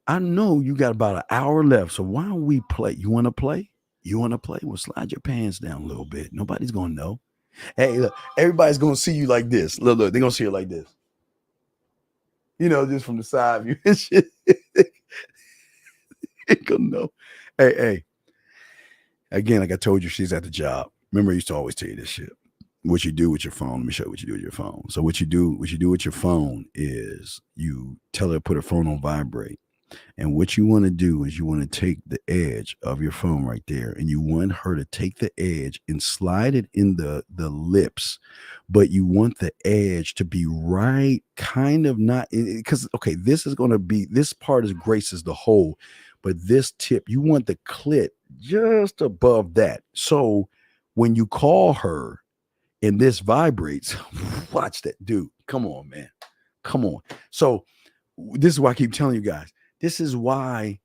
I know you got about an hour left, so why don't we play? You want to play? You want to play? Well, slide your pants down a little bit. Nobody's gonna know. Hey, look, everybody's gonna see you like this. Look, they're gonna see you like this. You know, just from the side view and shit. Ain't gonna know. Hey. Again, like I told you, she's at the job. Remember, I used to always tell you this shit. What you do with your phone. Let me show you what you do with your phone. So what you do with your phone is you tell her to put her phone on vibrate. And what you want to do is you want to take the edge of your phone right there, and you want her to take the edge and slide it in the lips, but you want the edge to be right, kind of not because okay, this part is graces the hole, but this tip you want the clit just above that. So when you call her and this vibrates, watch that, dude. Come on, man. Come on. So this is why I keep telling you guys. This is why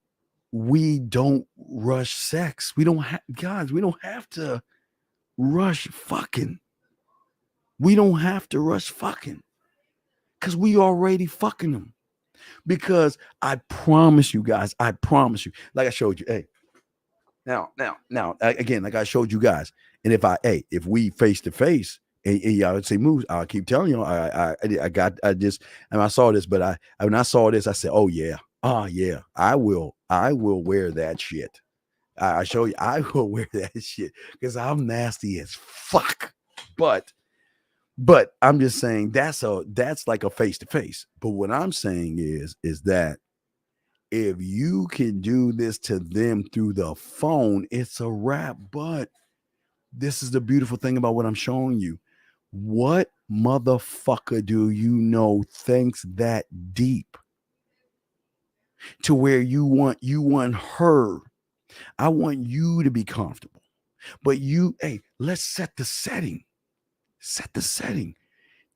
we don't rush sex. We don't have to rush fucking. We don't have to rush fucking because we already fucking them. Because I promise you guys, like I showed you, hey, now, again, like I showed you guys, and if we face to face, and y'all would say moves, I'll keep telling you, I saw this, but when I saw this, I said, oh yeah, I will wear that shit. I show you, I will wear that shit because I'm nasty as fuck. But I'm just saying that's like a face to face. But what I'm saying is that if you can do this to them through the phone, it's a wrap. But this is the beautiful thing about what I'm showing you. What motherfucker do you know thinks that deep to where you want her? I want you to be comfortable. But let's set the setting. Set the setting.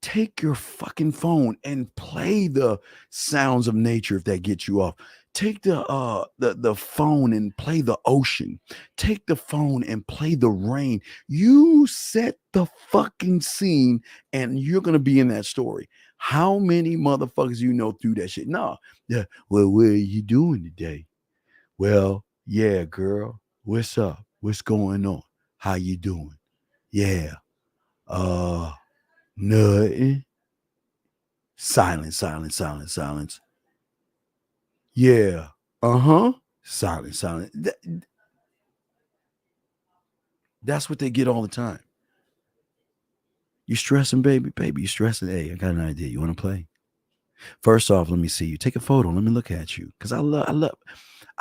Take your fucking phone and play the sounds of nature if that gets you off. Take the phone and play the ocean. Take the phone and play the rain. You set the fucking scene and you're going to be in that story. How many motherfuckers you know through that shit? No. Yeah. Well, what are you doing today? Well, yeah, girl. What's up? What's going on? How you doing? Yeah. Nothing. Silence. Yeah. Silence. That's what they get all the time. You stressing, baby? Baby, you stressing? Hey, I got an idea. You want to play? First off, let me see you. Take a photo. Let me look at you. Because I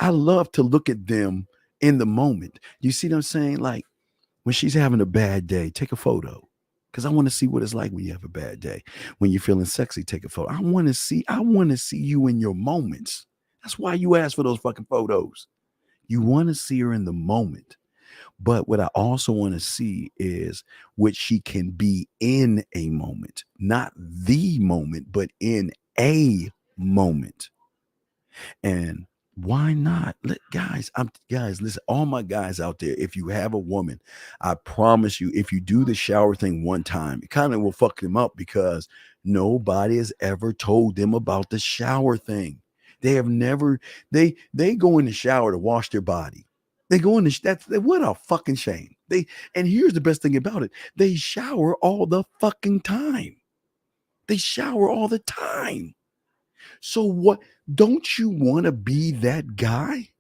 love to look at them in the moment. You see what I'm saying? Like when she's having a bad day, take a photo. Because I want to see what it's like when you have a bad day. When you're feeling sexy, take a photo. I want to see you in your moments. That's why you ask for those fucking photos. You want to see her in the moment. But what I also want to see is what she can be in a moment. Not the moment, but in a moment. And why not? Guys, listen, all my guys out there, if you have a woman, I promise you, if you do the shower thing one time, it kind of will fuck them up because nobody has ever told them about the shower thing. They have never, they go in the shower to wash their body. They go in what a fucking shame. And here's the best thing about it. They shower all the fucking time. They shower all the time. So what? Don't you want to be that guy?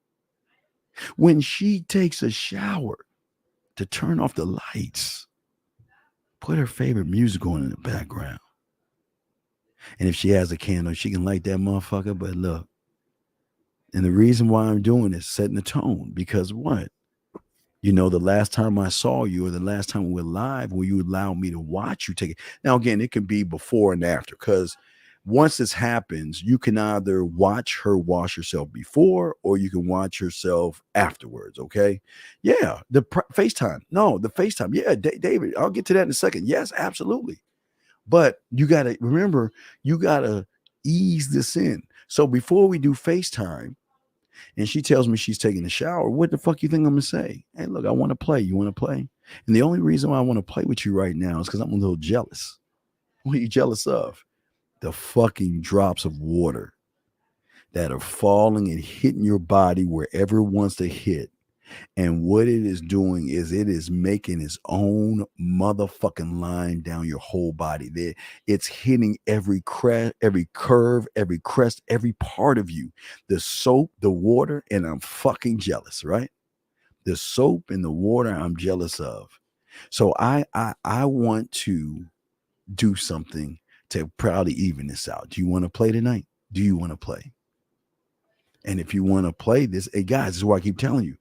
When she takes a shower, to turn off the lights, put her favorite music on in the background. And if she has a candle, she can light that motherfucker. But look, and the reason why I'm doing this, setting the tone, because what? You know, the last time I saw you or the last time we were live, will you allow me to watch you take it? Now, again, it can be before and after, because once this happens, you can either watch her wash herself before or you can watch herself afterwards. Okay. Yeah. The FaceTime. No, the FaceTime. Yeah. David, I'll get to that in a second. Yes, absolutely. But you got to remember, you got to ease this in. So before we do FaceTime and she tells me she's taking a shower, what the fuck you think I'm going to say? Hey, look, I want to play. You want to play? And the only reason why I want to play with you right now is because I'm a little jealous. What are you jealous of? The fucking drops of water that are falling and hitting your body wherever it wants to hit. And what it is doing is it is making its own motherfucking line down your whole body. It's hitting every every curve, every crest, every part of you. The soap, the water, and I'm fucking jealous, right? The soap and the water I'm jealous of. So I want to do something to probably even this out. Do you want to play tonight? Do you want to play? And if you want to play this, hey guys, this is why I keep telling you.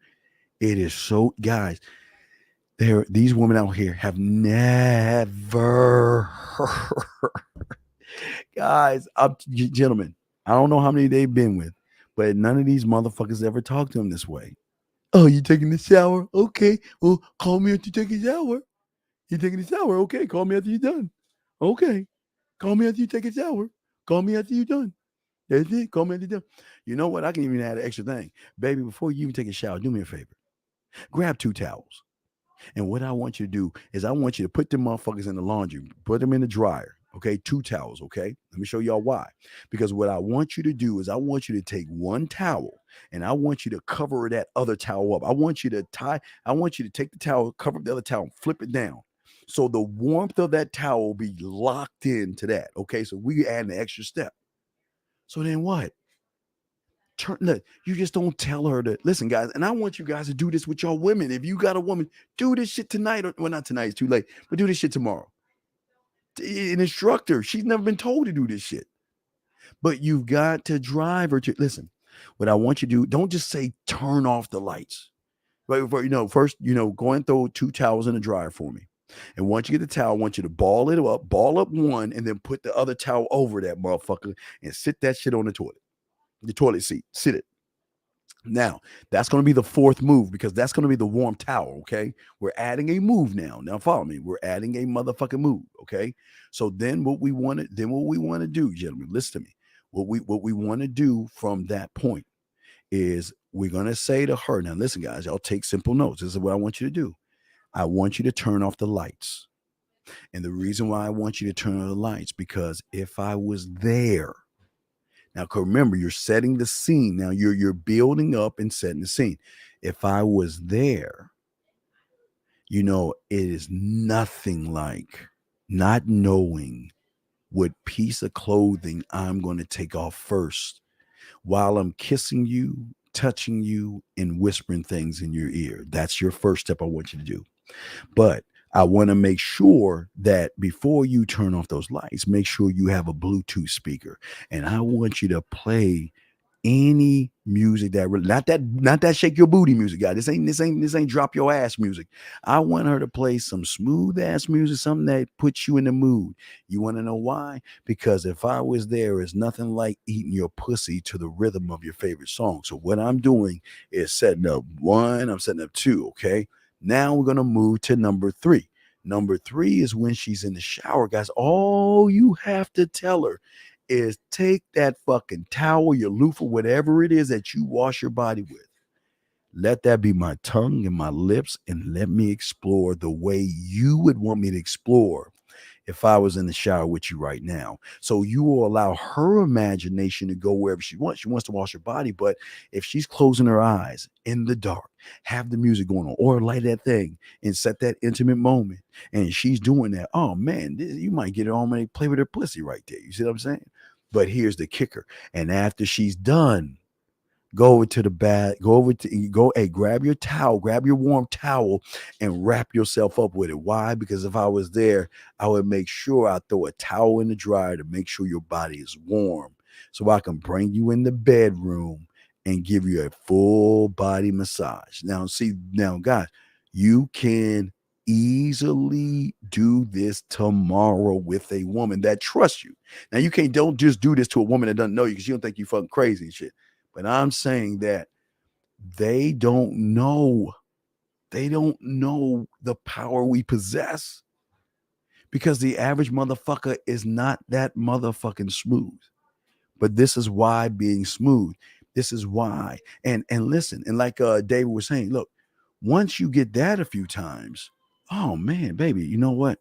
It is so, guys. These women out here have never, guys, gentlemen. I don't know how many they've been with, but none of these motherfuckers ever talk to them this way. Oh, you taking the shower? Okay. Well, call me after you take a shower. You taking a shower? Okay. Call me after you're done. Okay. Call me after you take a shower. Call me after you're done. That's it. Call me after you're done. You know what? I can even add an extra thing. Baby, before you even take a shower, do me a favor. Grab 2 towels. And what I want you to do is I want you to put them motherfuckers in the laundry, put them in the dryer. Okay, 2 towels. Okay, let me show y'all why. Because what I want you to do is I want you to take 1 towel and I want you to cover that other towel up. I want you to take the towel, cover up the other towel, flip it down. So the warmth of that towel will be locked into that. Okay, so we add an extra step. So then what? Look, you just don't tell her to listen, guys. And I want you guys to do this with your women. If you got a woman, do this shit tonight. Well, not tonight, it's too late, but do this shit tomorrow. An instructor, she's never been told to do this shit. But you've got to drive her to listen. What I want you to do, don't just say turn off the lights. Right? First, go and throw 2 towels in the dryer for me. And once you get the towel, I want you to ball up one, and then put the other towel over that motherfucker and sit that shit on the toilet seat. Sit it. Now, that's going to be the 4th move because that's going to be the warm towel, okay? We're adding a move now. Now follow me. We're adding a motherfucking move, okay? So then what we want to do, gentlemen, listen to me. What we want to do from that point is we're going to say to her, now listen guys, y'all take simple notes. This is what I want you to do. I want you to turn off the lights. And the reason why I want you to turn on the lights because if I was there, now, remember, you're setting the scene. Now, you're building up and setting the scene. If I was there, it is nothing like not knowing what piece of clothing I'm going to take off first while I'm kissing you, touching you, and whispering things in your ear. That's your first step I want you to do. But I want to make sure that before you turn off those lights, make sure you have a Bluetooth speaker. And I want you to play any music that not that shake your booty music, guy. This ain't drop your ass music. I want her to play some smooth ass music, something that puts you in the mood. You want to know why? Because if I was there, it's nothing like eating your pussy to the rhythm of your favorite song. So what I'm doing is setting up 1, I'm setting up 2, okay? Now we're going to move to number 3. Number 3 is when she's in the shower, guys. All you have to tell her is take that fucking towel, your loofah, whatever it is that you wash your body with. Let that be my tongue and my lips, and let me explore the way you would want me to explore if I was in the shower with you right now. So you will allow her imagination to go wherever she wants. She wants to wash her body, but if she's closing her eyes in the dark, have the music going on, or light that thing and set that intimate moment, and she's doing that, oh man, you might get it on and play with her pussy right there. You see what I'm saying? But here's the kicker. And after she's done, go over to the bath, hey, grab your towel, grab your warm towel and wrap yourself up with it. Why? Because if I was there, I would make sure I throw a towel in the dryer to make sure your body is warm so I can bring you in the bedroom and give you a full body massage. Now, guys, you can easily do this tomorrow with a woman that trusts you. Now, don't just do this to a woman that doesn't know you because you don't think you fucking crazy and shit. But I'm saying that they don't know the power we possess because the average motherfucker is not that motherfucking smooth. But this is why being smooth. This is why. And listen, and like David was saying, look, once you get that a few times, oh man, baby, you know what?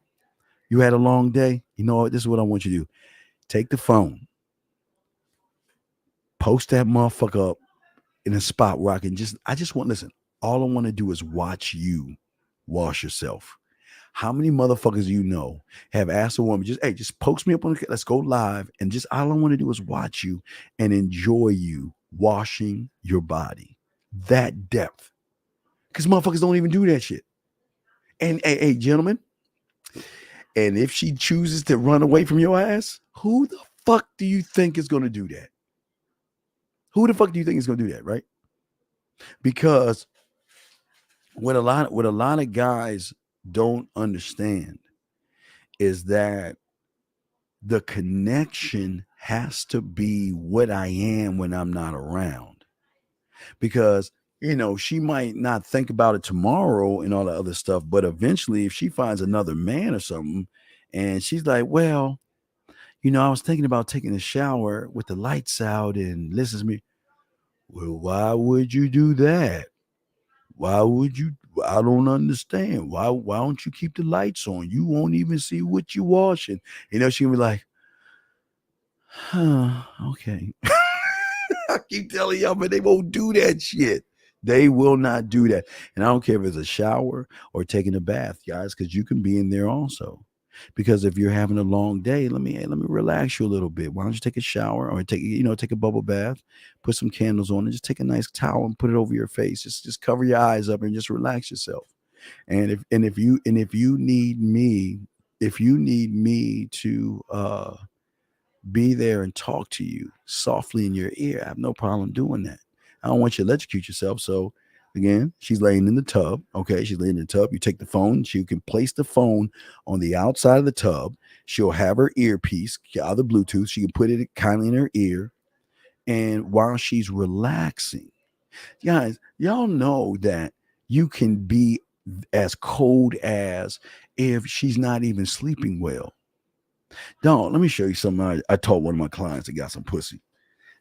You had a long day. You know what? This is what I want you to do. Take the phone. Post that motherfucker up in a spot where I just want, listen, all I want to do is watch you wash yourself. How many motherfuckers you know have asked a woman, just post me up on let's go live, and just all I want to do is watch you and enjoy you washing your body. That depth. Because motherfuckers don't even do that shit. And hey, gentlemen, and if she chooses to run away from your ass, who the fuck do you think is going to do that? Who the fuck do you think is going to do that, right? Because what a lot of guys don't understand is that the connection has to be what I am when I'm not around. Because, she might not think about it tomorrow and all the other stuff, but eventually if she finds another man or something and she's like, well, I was thinking about taking a shower with the lights out and listen to me. Well, why would you do that? Why would you? I don't understand. Why don't you keep the lights on? You won't even see what you're washing. She can be like, okay. I keep telling y'all, but they won't do that shit. They will not do that. And I don't care if it's a shower or taking a bath, guys, because you can be in there also. Because if you're having a long day, let me relax you a little bit. Why don't you take a shower or take a bubble bath, put some candles on, and just take a nice towel and put it over your face. Just cover your eyes up and just relax yourself. And if you need me to be there and talk to you softly in your ear, I have no problem doing that. I don't want you to electrocute yourself. So again, she's laying in the tub. Okay, she's laying in the tub. You take the phone. She can place the phone on the outside of the tub. She'll have her earpiece, either Bluetooth. She can put it kindly in her ear. And while she's relaxing, guys, y'all know that you can be as cold as if she's not even sleeping well. Don't let me show you something. I told one of my clients that got some pussy.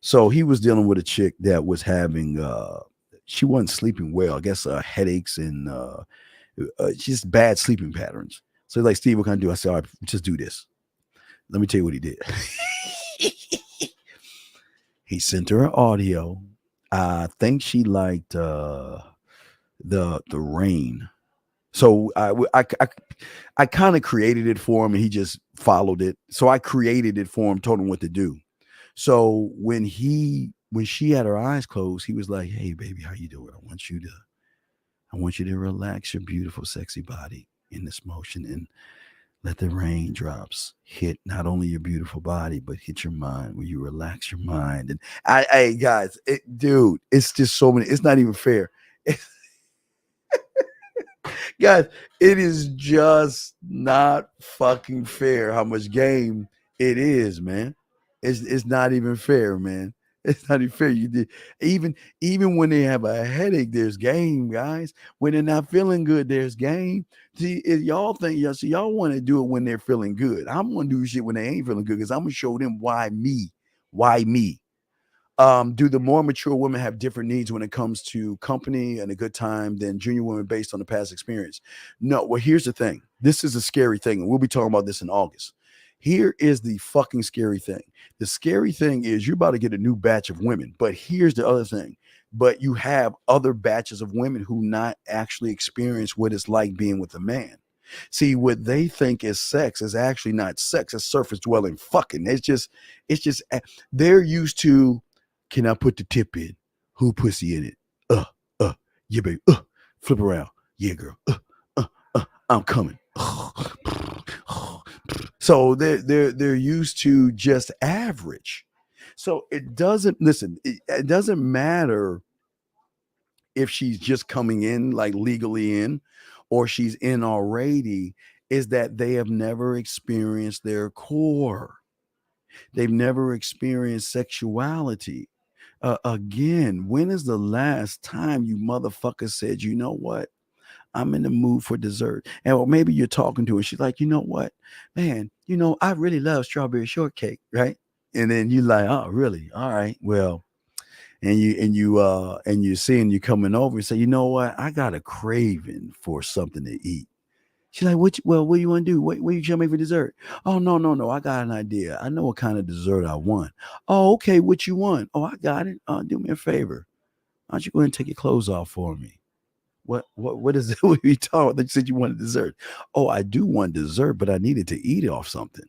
So he was dealing with a chick that was having she wasn't sleeping well. I guess headaches and just bad sleeping patterns. So he's like, Steve, what can I do? I said, all right, just do this. Let me tell you what he did. He sent her an audio. I think she liked the rain. So I kind of created it for him and he just followed it. So I created it for him, told him what to do. So when she had her eyes closed, he was like, hey baby, how you doing? I want you to relax your beautiful, sexy body in this motion and let the raindrops hit not only your beautiful body, but hit your mind where you relax your mind. And I guys, dude, it's just so many, it's not even fair. Guys, it is just not fucking fair how much game it is, man. It's not even fair, man. It's not even fair. You did even when they have a headache, there's game, guys. When they're not feeling good, there's game. See, y'all think y'all want to do it when they're feeling good. I'm gonna do shit when they ain't feeling good because I'm gonna show them why me. Why me? Do the more mature women have different needs when it comes to company and a good time than junior women based on the past experience? No. Well, here's the thing. This is a scary thing, and we'll be talking about this in August. Here is the fucking scary thing. The scary thing is you're about to get a new batch of women, but here's the other thing. But you have other batches of women who not actually experience what it's like being with a man. See, what they think is sex is actually not sex. It's surface dwelling fucking. It's just they're used to, can I put the tip in? Who pussy in it? Yeah, baby. Flip around. Yeah, girl. I'm coming. So they're used to just average. So it doesn't matter if she's just coming in like legally in or she's in already, is that they have never experienced their core. They've never experienced sexuality. Again, when is the last time you motherfucker said, you know what? I'm in the mood for dessert. And or maybe you're talking to her. She's like, you know what, man, I really love strawberry shortcake, right? And then you like, oh, really? All right. Well, and you're seeing you coming over and say, you know what? I got a craving for something to eat. She's like, what do you want to do? What you trying to make for dessert? Oh, no. I got an idea. I know what kind of dessert I want. Oh, okay. What you want? Oh, I got it. Do me a favor. Why don't you go ahead and take your clothes off for me? What is it? What are you talking about? You said you wanted dessert. Oh, I do want dessert, but I needed to eat off something.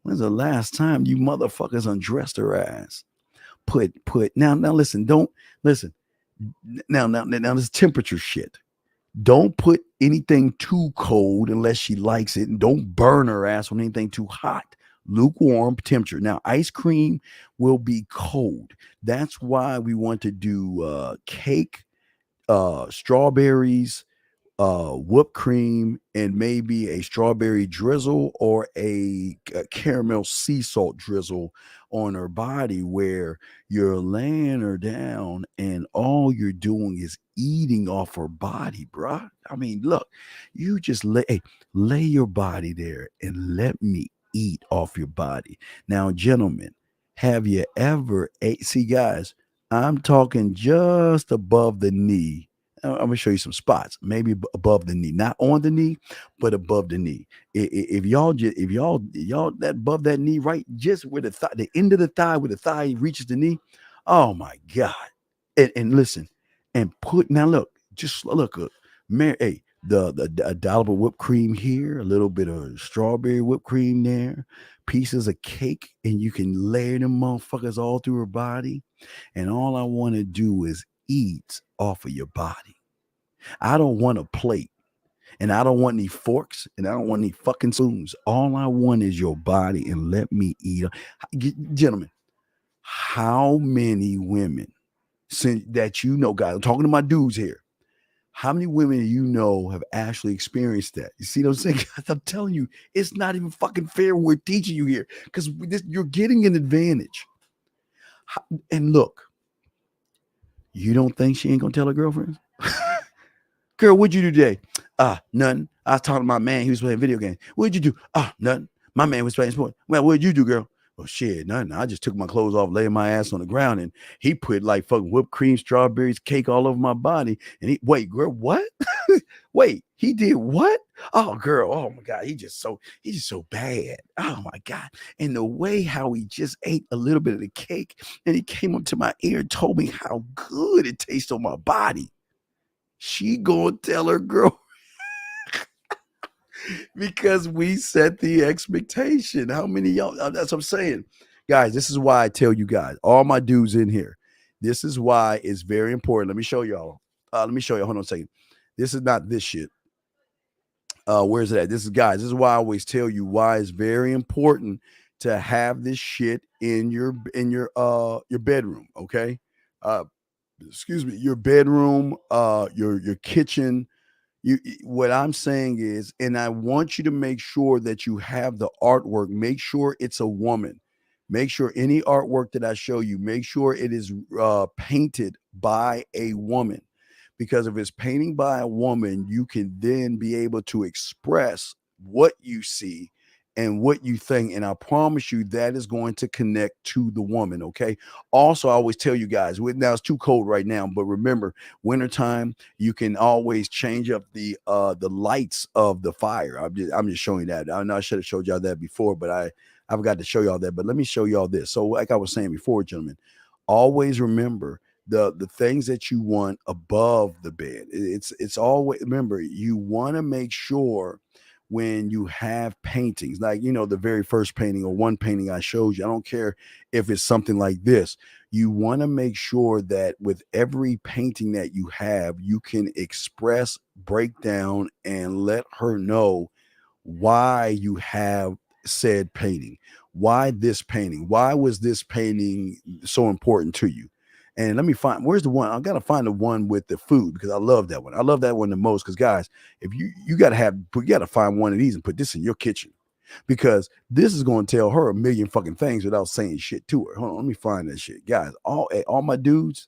When's the last time you motherfuckers undressed her ass? Put now listen, don't listen. Now this temperature shit. Don't put anything too cold unless she likes it, and don't burn her ass on anything too hot. Lukewarm temperature. Now, ice cream will be cold. That's why we want to do cake, strawberries, whipped cream, and maybe a strawberry drizzle or a caramel sea salt drizzle on her body, where you're laying her down and all you're doing is eating off her body, bruh. I mean, look, you just lay your body there and let me eat off your body. Now, gentlemen, have you ever ate? See, guys, I'm talking just above the knee. I'm gonna show you some spots, maybe above the knee, not on the knee, but above the knee. If y'all that above that knee, right, just where the end of the thigh, where the thigh reaches the knee. Oh my God! And listen, and put now look, just look up, hey, the a dollop of whipped cream here, a little bit of strawberry whipped cream there, pieces of cake, and you can layer them motherfuckers all through her body. And all I want to do is eat off of your body. I don't want a plate, and I don't want any forks, and I don't want any fucking spoons. All I want is your body, and let me eat. Gentlemen, how many women since that guys? I'm talking to my dudes here. How many women you know have actually experienced that? You see what I'm saying? I'm telling you, it's not even fucking fair. We're teaching you here because you're getting an advantage. And look, you don't think she ain't gonna tell her girlfriends? Girl, what'd you do today? Nothing. I was talking to my man. He was playing video games. What'd you do? Nothing. My man was playing sports. Well, what'd you do, girl? Well, shit, nothing. I just took my clothes off, laid my ass on the ground, and he put like fucking whipped cream, strawberries, cake all over my body. And wait, girl, what? Wait, he did what? Oh, girl, oh my God, he's just so bad. Oh my God. And the way how he just ate a little bit of the cake and he came up to my ear and told me how good it tastes on my body. She gonna tell her girl because we set the expectation. How many y'all? That's what I'm saying, guys. This is why I tell you guys, all my dudes in here. This is why it's very important. Let me show y'all. Hold on a second. This is not this shit. Where's it at? This is guys. This is why I always tell you why it's very important to have this shit in your bedroom. Okay. Excuse me, your bedroom, your kitchen. What I'm saying is, and I want you to make sure that you have the artwork. Make sure it's a woman. Make sure any artwork that I show you, make sure it is painted by a woman. Because if it's painting by a woman, you can then be able to express what you see and what you think. And I promise you that is going to connect to the woman. Okay. Also, I always tell you guys, now it's too cold right now, but remember, wintertime, you can always change up the lights of the fire. I'm just showing you that. I know I should have showed y'all that before, but I forgot to show y'all that. But let me show y'all this. So, like I was saying before, gentlemen, always remember the things that you want above the bed. It's always, remember, you want to make sure when you have paintings, like the very first painting or one painting I showed you, I don't care if it's something like this, you want to make sure that with every painting that you have, you can express, break down, and let her know why you have said painting. Why this painting? Why was this painting so important to you? And let me find, where's the one? I gotta find the one with the food, because I love that one. I love that one the most. Because guys, if you gotta find one of these and put this in your kitchen, because this is going to tell her a million fucking things without saying shit to her. Hold on, let me find that shit, guys. All my dudes,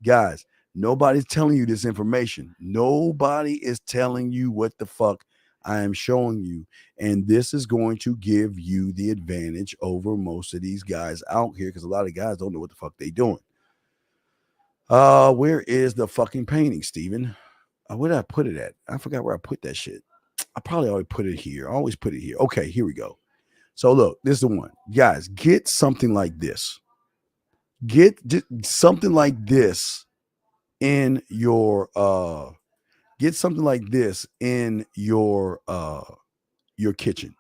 guys, nobody's telling you this information. Nobody is telling you what the fuck I am showing you. And this is going to give you the advantage over most of these guys out here, because a lot of guys don't know what the fuck they doing. Where is the fucking painting, Steven? Where did I put it at? I forgot where I put that shit. I probably always put it here. I always put it here. Okay, here we go. So look, this is the one. Guys, get something like this. Get something like this in your kitchen.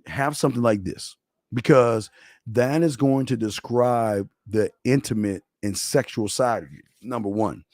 Have something like this because that is going to describe the intimate and sexual side of you. Number one,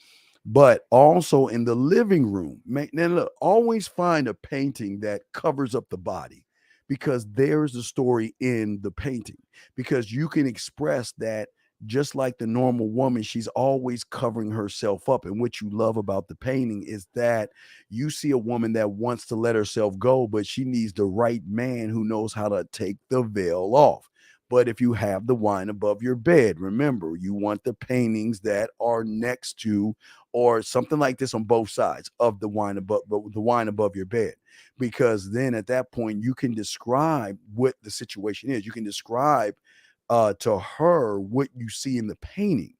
but also in the living room. Now look, always find a painting that covers up the body because there's the story in the painting. Because you can express that just like the normal woman, she's always covering herself up. And what you love about the painting is that you see a woman that wants to let herself go, but she needs the right man who knows how to take the veil off. But if you have the wine above your bed, remember, you want the paintings that are next to or something like this on both sides of the wine above your bed, because then at that point you can describe what the situation is. You can describe to her what you see in the painting.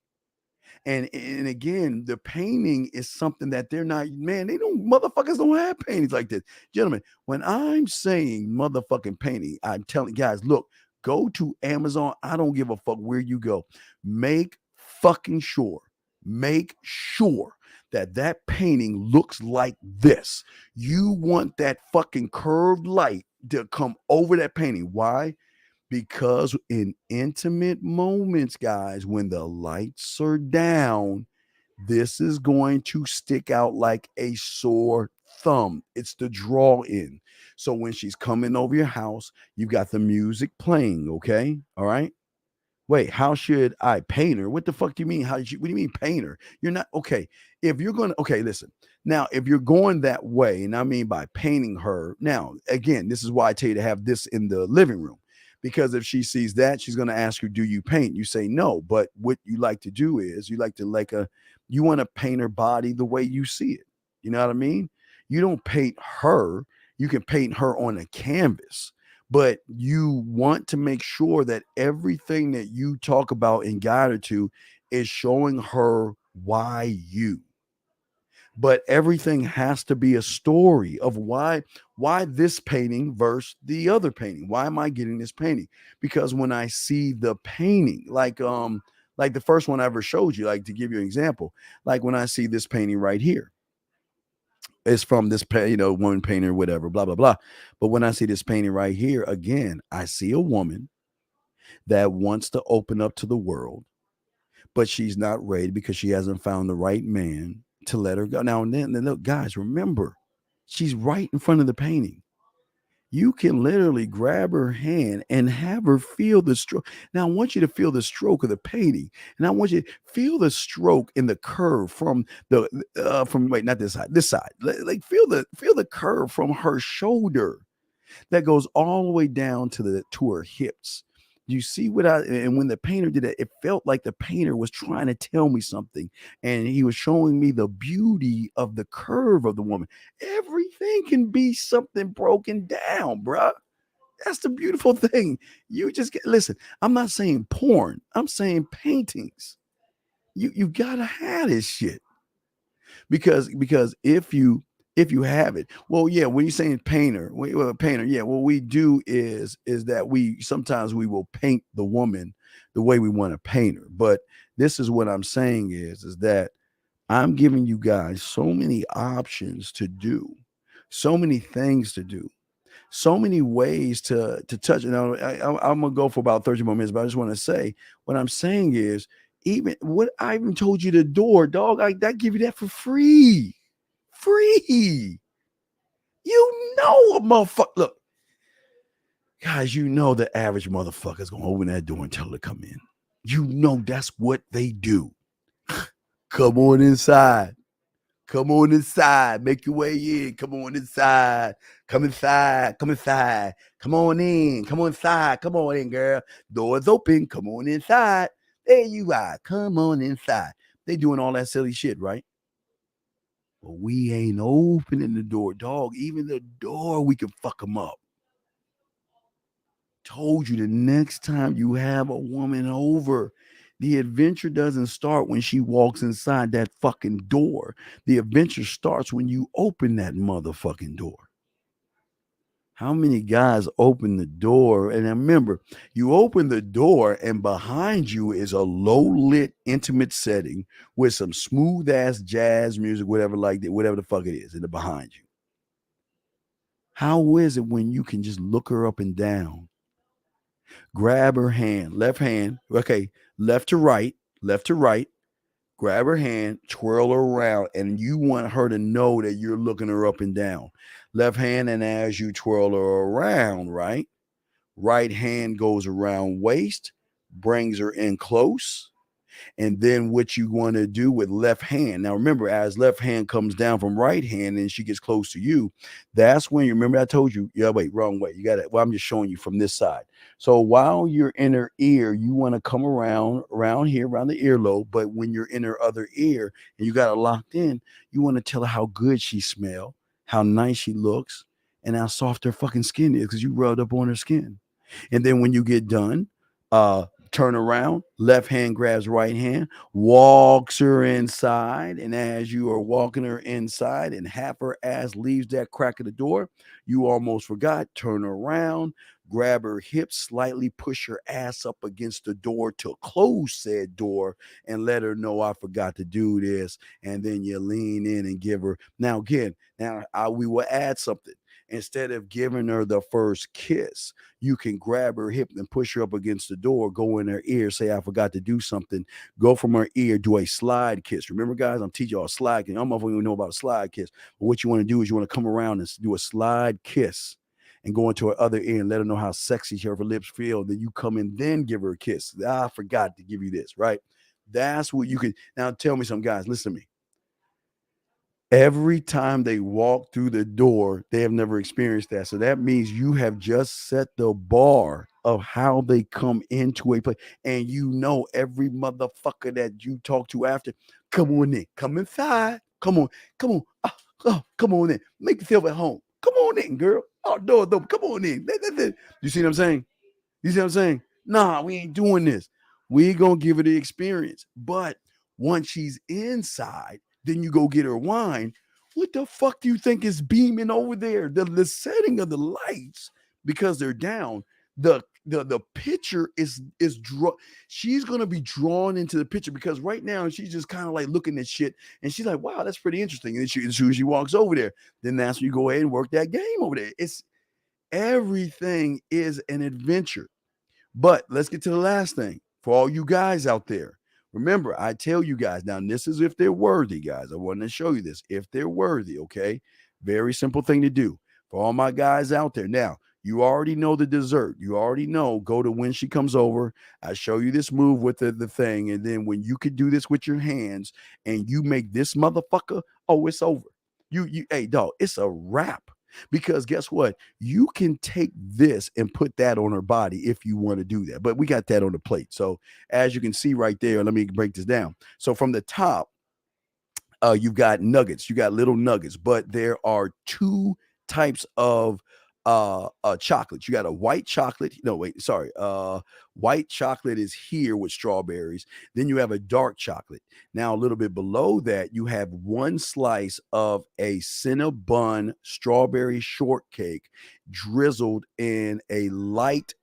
And again, the painting is something that they're not, man, they don't, motherfuckers don't have paintings like this. Gentlemen, when I'm saying motherfucking painting, I'm telling guys, look, go to Amazon. I don't give a fuck where you go. Make fucking sure, make sure that that painting looks like this. You want that fucking curved light to come over that painting. Why? Because in intimate moments, guys, when the lights are down, this is going to stick out like a sore thumb. It's the draw in. So when she's coming over your house, you've got the music playing, okay? All right. Wait, how should I paint her? What the fuck do you mean? What do you mean paint her? You're not okay. If you're going to, okay, listen. Now, if you're going that way, and I mean by painting her, now again, this is why I tell you to have this in the living room. Because if she sees that, she's going to ask you, do you paint? You say no. But what you like to do is you like to you want to paint her body the way you see it. You know what I mean? You don't paint her. You can paint her on a canvas, but you want to make sure that everything that you talk about and guide her to is showing her why you. But everything has to be a story of why this painting versus the other painting. Why am I getting this painting? Because when I see the painting, like the first one I ever showed you, like to give you an example, like when I see this painting right here, it's from this woman painter, whatever, blah blah blah. But when I see this painting right here, again, I see a woman that wants to open up to the world, but she's not ready because she hasn't found the right man to let her go. Now and then look, guys, remember, she's right in front of the painting. You can literally grab her hand and have her feel the stroke. Now, I want you to feel the stroke of the painting, and I want you to feel the stroke in the curve from not this side, this side. Like feel the curve from her shoulder that goes all the way down to her hips. You see and when the painter did it, it felt like the painter was trying to tell me something, and he was showing me the beauty of the curve of the woman. Everything can be something broken down, bruh. That's the beautiful thing. You just listen. I'm not saying porn. I'm saying paintings. You gotta have this shit because if you have it, well, yeah, when you're saying painter, yeah, what we do is that we sometimes we will paint the woman the way we want to paint her. But this is what I'm saying is that I'm giving you guys so many options to do, so many things to do, so many ways to touch. Now I'm gonna go for about 30 more minutes, but I just want to say what I'm saying is even what I even told you the door, dog. I give you that for free. Free. You know a motherfucker. Look, guys, you know the average motherfucker's gonna open that door and tell her to come in. You know that's what they do. Come on inside. Come on inside. Make your way in. Come on inside. Come inside. Come inside. Come on in. Come on inside. Come on in, girl. Door's open. Come on inside. There you are. Come on inside. They doing all that silly shit, right? Well, we ain't opening the door, dog. Even the door, we can fuck them up. Told you the next time you have a woman over, the adventure doesn't start when she walks inside that fucking door. The adventure starts when you open that motherfucking door. How many guys open the door? And remember, you open the door, and behind you is a low lit, intimate setting with some smooth ass jazz music, whatever like that, whatever the fuck it is, in the behind you. How is it when you can just look her up and down, grab her hand, left hand, okay, left to right, grab her hand, twirl her around, and you want her to know that you're looking her up and down. Left hand, and as you twirl her around, right? Right hand goes around waist, brings her in close. And then what you want to do with left hand. Now remember, as left hand comes down from right hand and she gets close to you, that's when you remember I told you, yeah, wait, wrong way. You got it. Well, I'm just showing you from this side. So while you're in her ear, you want to come around here, around the earlobe. But when you're in her other ear and you got it locked in, you want to tell her how good she smells, how nice she looks, and how soft her fucking skin is because you rubbed up on her skin. And then when you get done, turn around, left hand grabs right hand, walks her inside. And as you are walking her inside and half her ass leaves that crack of the door, you almost forgot, turn around, grab her hips, slightly push her ass up against the door to close said door and let her know I forgot to do this. And then you lean in and give her. Now, again, we will add something. Instead of giving her the first kiss, you can grab her hip and push her up against the door, go in her ear, say, I forgot to do something, go from her ear, do a slide kiss. Remember, guys, I'm teaching y'all a slide kiss. I don't know if you know about a slide kiss, but what you want to do is you want to come around and do a slide kiss and go into her other ear and let her know how sexy her lips feel. Then you come in, then give her a kiss. I forgot to give you this, right? That's what you can. Now, tell me some guys, listen to me. Every time they walk through the door, they have never experienced that. So that means you have just set the bar of how they come into a place. And you know every motherfucker that you talk to after, come on in, come inside. Come on. Come on in. Make yourself at home. Come on in, girl. Oh, door, come on in. You see what I'm saying? You see what I'm saying? Nah, we ain't doing this. We gonna give her the experience. But once she's inside, then you go get her wine. What the fuck do you think is beaming over there? The setting of the lights, because they're down, the picture is she's gonna be drawn into the picture because right now she's just kind of like looking at shit and she's like, wow, that's pretty interesting. And as soon as she walks over there, then that's when you go ahead and work that game over there. It's everything is an adventure. But let's get to the last thing for all you guys out there. Remember, I tell you guys now, this is if they're worthy, guys. I want to show you this. If they're worthy, okay? Very simple thing to do for all my guys out there. Now, you already know the dessert. You already know. Go to when she comes over. I show you this move with the thing. And then when you could do this with your hands and you make this motherfucker, oh, it's over. Hey, dog, it's a wrap. Because guess what? You can take this and put that on her body if you want to do that. But we got that on the plate. So as you can see right there, let me break this down. So from the top, you've got nuggets, you got little nuggets, but there are two types of chocolates. You got a white chocolate. No, wait, sorry. White chocolate is here with strawberries. Then you have a dark chocolate. Now, a little bit below that, you have one slice of a Cinnabon strawberry shortcake drizzled in a light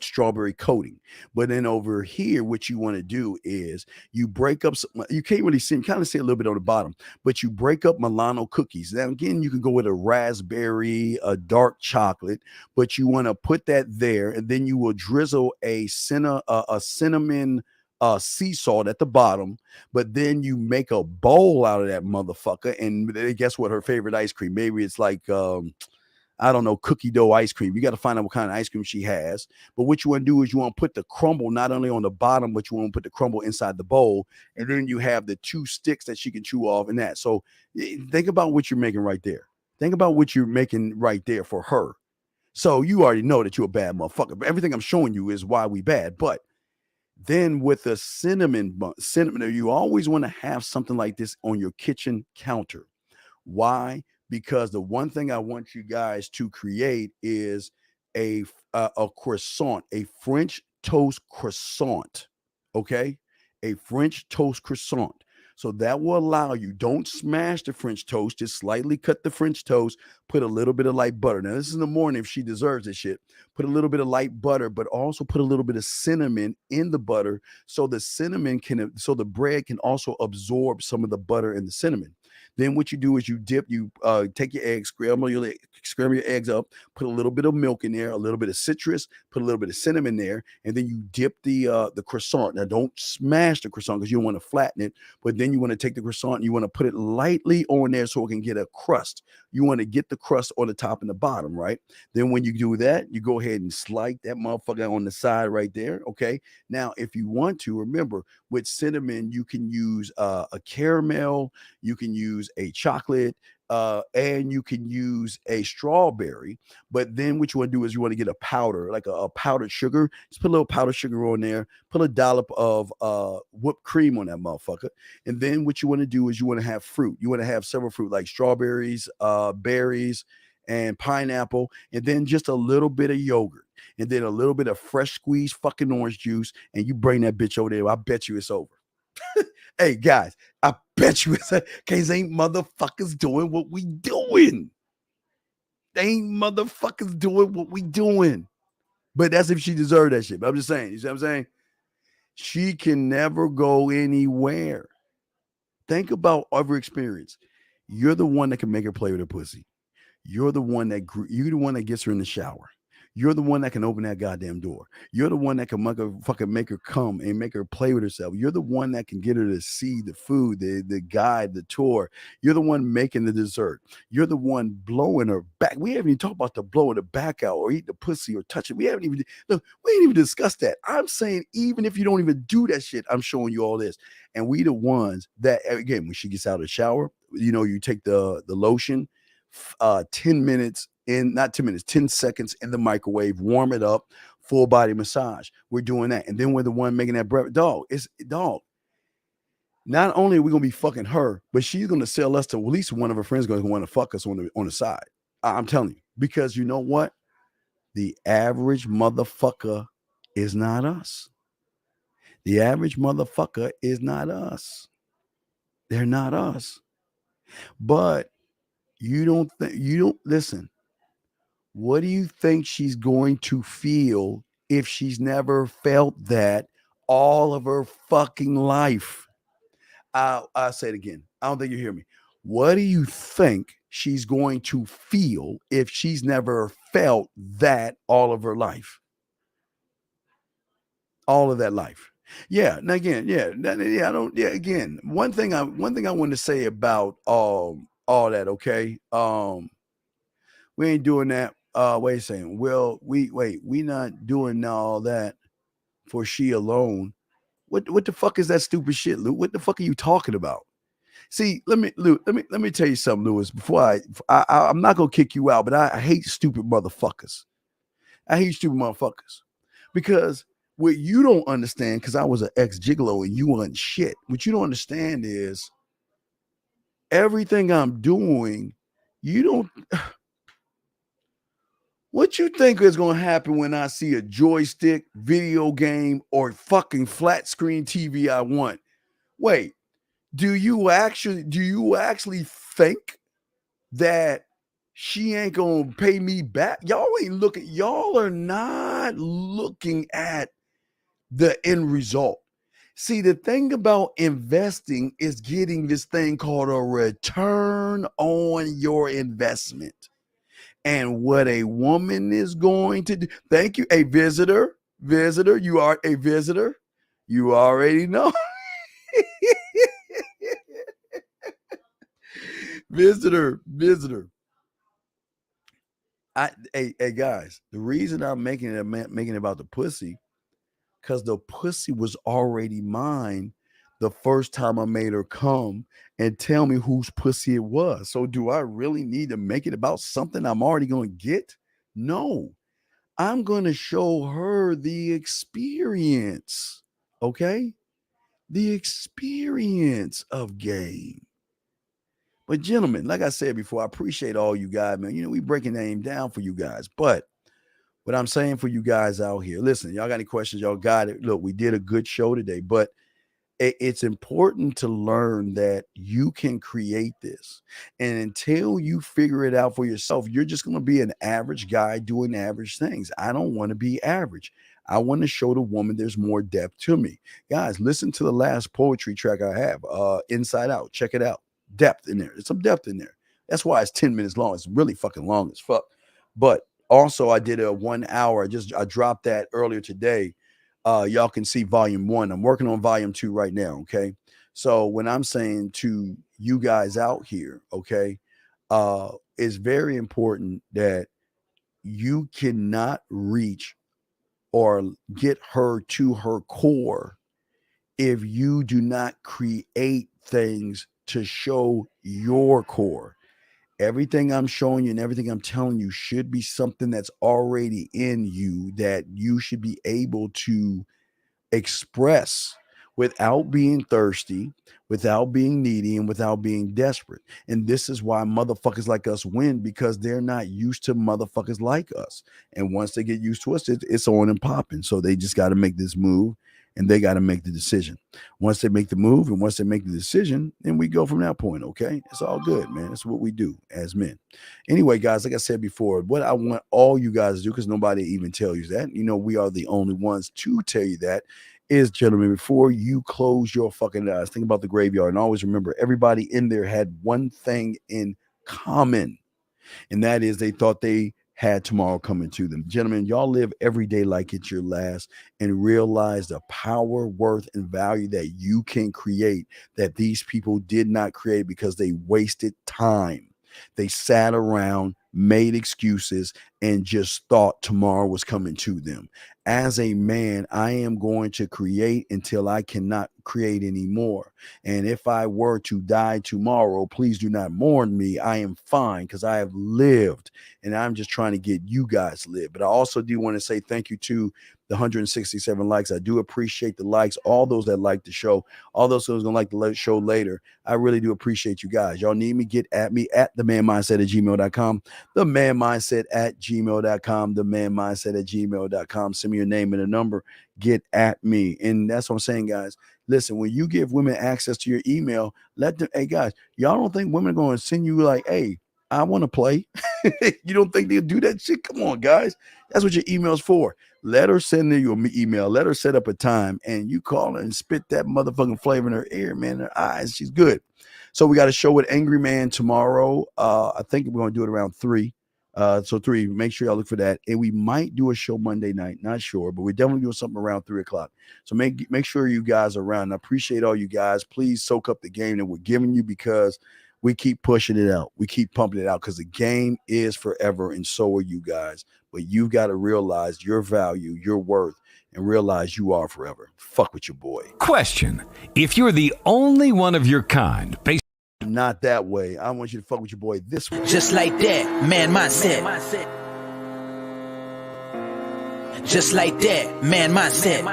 strawberry coating. But then over here, what you want to do is you break up you can't really see, kind of see a little bit on the bottom, but you break up Milano cookies. Now again, you can go with a raspberry, a dark chocolate, but you want to put that there, and then you will drizzle a cinnamon sea salt at the bottom, but then you make a bowl out of that motherfucker. And guess what? Her favorite ice cream, maybe it's like I don't know, cookie dough ice cream. You got to find out what kind of ice cream she has. But what you want to do is you want to put the crumble not only on the bottom, but you want to put the crumble inside the bowl. And then you have the two sticks that she can chew off and that. So think about what you're making right there. Think about what you're making right there for her. So you already know that you're a bad motherfucker. But everything I'm showing you is why we bad. But then with the cinnamon, you always want to have something like this on your kitchen counter. Why? Because the one thing I want you guys to create is a croissant, a French toast croissant. Okay, a French toast croissant. So that will allow you, don't smash the French toast, just slightly cut the French toast, put a little bit of light butter. Now, this is in the morning if she deserves this shit. Put a little bit of light butter, but also put a little bit of cinnamon in the butter so the cinnamon so the bread can also absorb some of the butter and the cinnamon. Then what you do is you take your eggs, scramble your eggs up, put a little bit of milk in there, a little bit of citrus, put a little bit of cinnamon there, and then you dip the croissant. Now don't smash the croissant because you don't want to flatten it, but then you want to take the croissant and you want to put it lightly on there so it can get a crust. You want to get the crust on the top and the bottom, right? Then when you do that, you go ahead and slide that motherfucker on the side right there. Okay. Now, if you want to, remember with cinnamon, you can use a caramel, you can use a chocolate, and you can use a strawberry. But then what you want to do is you want to get a powder, like a powdered sugar. Just put a little powdered sugar on there, put a dollop of whipped cream on that motherfucker. And then what you want to do is you want to have fruit. You want to have several fruit like strawberries, berries, and pineapple, and then just a little bit of yogurt, and then a little bit of fresh squeezed fucking orange juice, and you bring that bitch over there. I bet you it's over. Hey guys, I bet you it's case ain't motherfuckers doing what we doing. They ain't motherfuckers doing what we doing. But that's if she deserved that shit. But I'm just saying, you see what I'm saying? She can never go anywhere. Think about every experience. You're the one that can make her play with her pussy. You're the one that gets her in the shower. You're the one that can open that goddamn door. You're the one that can make her come and make her play with herself. You're the one that can get her to see the food, the guide, the tour. You're the one making the dessert. You're the one blowing her back. We haven't even talked about the blowing the back out or eat the pussy or touch it. We ain't even discussed that. I'm saying even if you don't even do that shit, I'm showing you all this. And we the ones that, again, when she gets out of the shower, you take the lotion, 10 minutes in, not 10 minutes, 10 seconds in the microwave, warm it up, full body massage. We're doing that. And then we're the one making that bread. Dog. Not only are we going to be fucking her, but she's going to sell us to at least one of her friends going to want to fuck us on the side. I'm telling you, because you know what? The average motherfucker is not us. The average motherfucker is not us. They're not us. But you don't listen. What do you think she's going to feel if she's never felt that all of her fucking life? I'll say it again. I don't think you hear me. What do you think she's going to feel if she's never felt that all of her life? All of that life. Yeah. Now again, again, one thing I want to say about all that, okay? We ain't doing that. Wait a second. Well, we not doing all that for she alone. What the fuck is that stupid shit, Lou? What the fuck are you talking about? See, let me tell you something, Lewis. Before I'm not gonna kick you out, but I hate stupid motherfuckers. I hate stupid motherfuckers because what you don't understand, because I was an ex-gigolo and you weren't shit. What you don't understand is everything I'm doing, you don't. What you think is going to happen when I see a joystick, video game, or fucking flat screen TV I want? Wait, do you actually think that she ain't going to pay me back? Y'all are not looking at the end result. See, the thing about investing is getting this thing called a return on your investment. And what a woman is going to do. Thank you. A visitor. You are a visitor. You already know. Visitor. Hey guys, the reason I'm making it about the pussy, because the pussy was already mine the first time I made her come and tell me whose pussy it was. So do I really need to make it about something I'm already going to get? No. I'm going to show her the experience. Okay? The experience of game. But gentlemen, like I said before, I appreciate all you guys, man. We breaking the name down for you guys. But what I'm saying for you guys out here, listen, y'all got any questions? Y'all got it. Look, we did a good show today, but it's important to learn that you can create this. And until you figure it out for yourself, you're just going to be an average guy doing average things. I don't want to be average. I want to show the woman there's more depth to me. Guys, listen to the last poetry track I have, Inside Out. Check it out. Depth in there. There's some depth in there. That's why it's 10 minutes long. It's really fucking long as fuck. But also I did a 1 hour. I dropped that earlier today. Y'all can see volume 1. I'm working on volume 2 right now. Okay. So when I'm saying to you guys out here, okay, it's very important that you cannot reach or get her to her core if you do not create things to show your core. Everything I'm showing you and everything I'm telling you should be something that's already in you that you should be able to express without being thirsty, without being needy, and without being desperate. And this is why motherfuckers like us win, because they're not used to motherfuckers like us. And once they get used to us, it's on and popping. So they just got to make this move and they got to make the decision. Once they make the move and once they make the decision, then we go from that point. Okay. It's all good, man. It's what we do as men. Anyway, guys, like I said before, what I want all you guys to do, because nobody even tells you that, we are the only ones to tell you that, is, gentlemen, before you close your fucking eyes, think about the graveyard and always remember everybody in there had one thing in common, and that is they thought they had tomorrow coming to them. Gentlemen, y'all live every day like it's your last and realize the power, worth, and value that you can create that these people did not create because they wasted time. They sat around, made excuses, and just thought tomorrow was coming to them. As a man, I am going to create until I cannot create anymore. And if I were to die tomorrow, please do not mourn me. I am fine because I have lived, and I'm just trying to get you guys to live. But I also do want to say thank you to the 167 likes. I do appreciate the likes, all those that like the show, all those who's gonna like the show later. I really do appreciate you guys. Y'all need me, get at me at themanmindset@gmail.com, themanmindset@gmail.com, themanmindset@gmail.com. Send me your name and a number, get at me. And that's what I'm saying, guys. Listen, when you give women access to your email, let them, hey guys, y'all don't think women are going to send you like, hey, I want to play. You don't think they'll do that shit? Come on, guys. That's what your email's for. Let her send you an email. Let her set up a time and you call her and spit that motherfucking flavor in her ear, man, in her eyes. She's good. So we got a show with Angry Man tomorrow. I think we're going to do it around 3. So 3, make sure y'all look for that. And we might do a show Monday night. Not sure, but we're definitely doing something around 3 o'clock. So make sure you guys are around. I appreciate all you guys. Please soak up the game that we're giving you because we keep pushing it out. We keep pumping it out because the game is forever and so are you guys. But you got to realize your value, your worth, and realize you are forever. Fuck with your boy. Question. If you're the only one of your kind, not that way. I want you to fuck with your boy this way. Just like that, man mindset. Just like that, man mindset.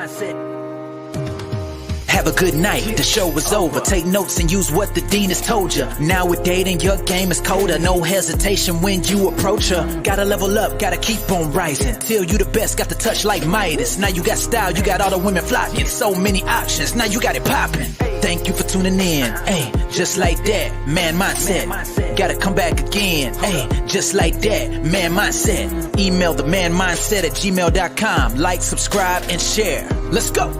Have a good night, the show is over. Take notes and use what the dean has told you. Now with dating, your game is colder. No hesitation when you approach her. Gotta level up, gotta keep on rising. Till you the best, got the touch like Midas. Now you got style, you got all the women flocking. So many options, now you got it popping. Thank you for tuning in. Hey, just like that, man mindset. Gotta come back again. Hey, just like that, man mindset. Email the manmindset@gmail.com. Like, subscribe, and share. Let's go.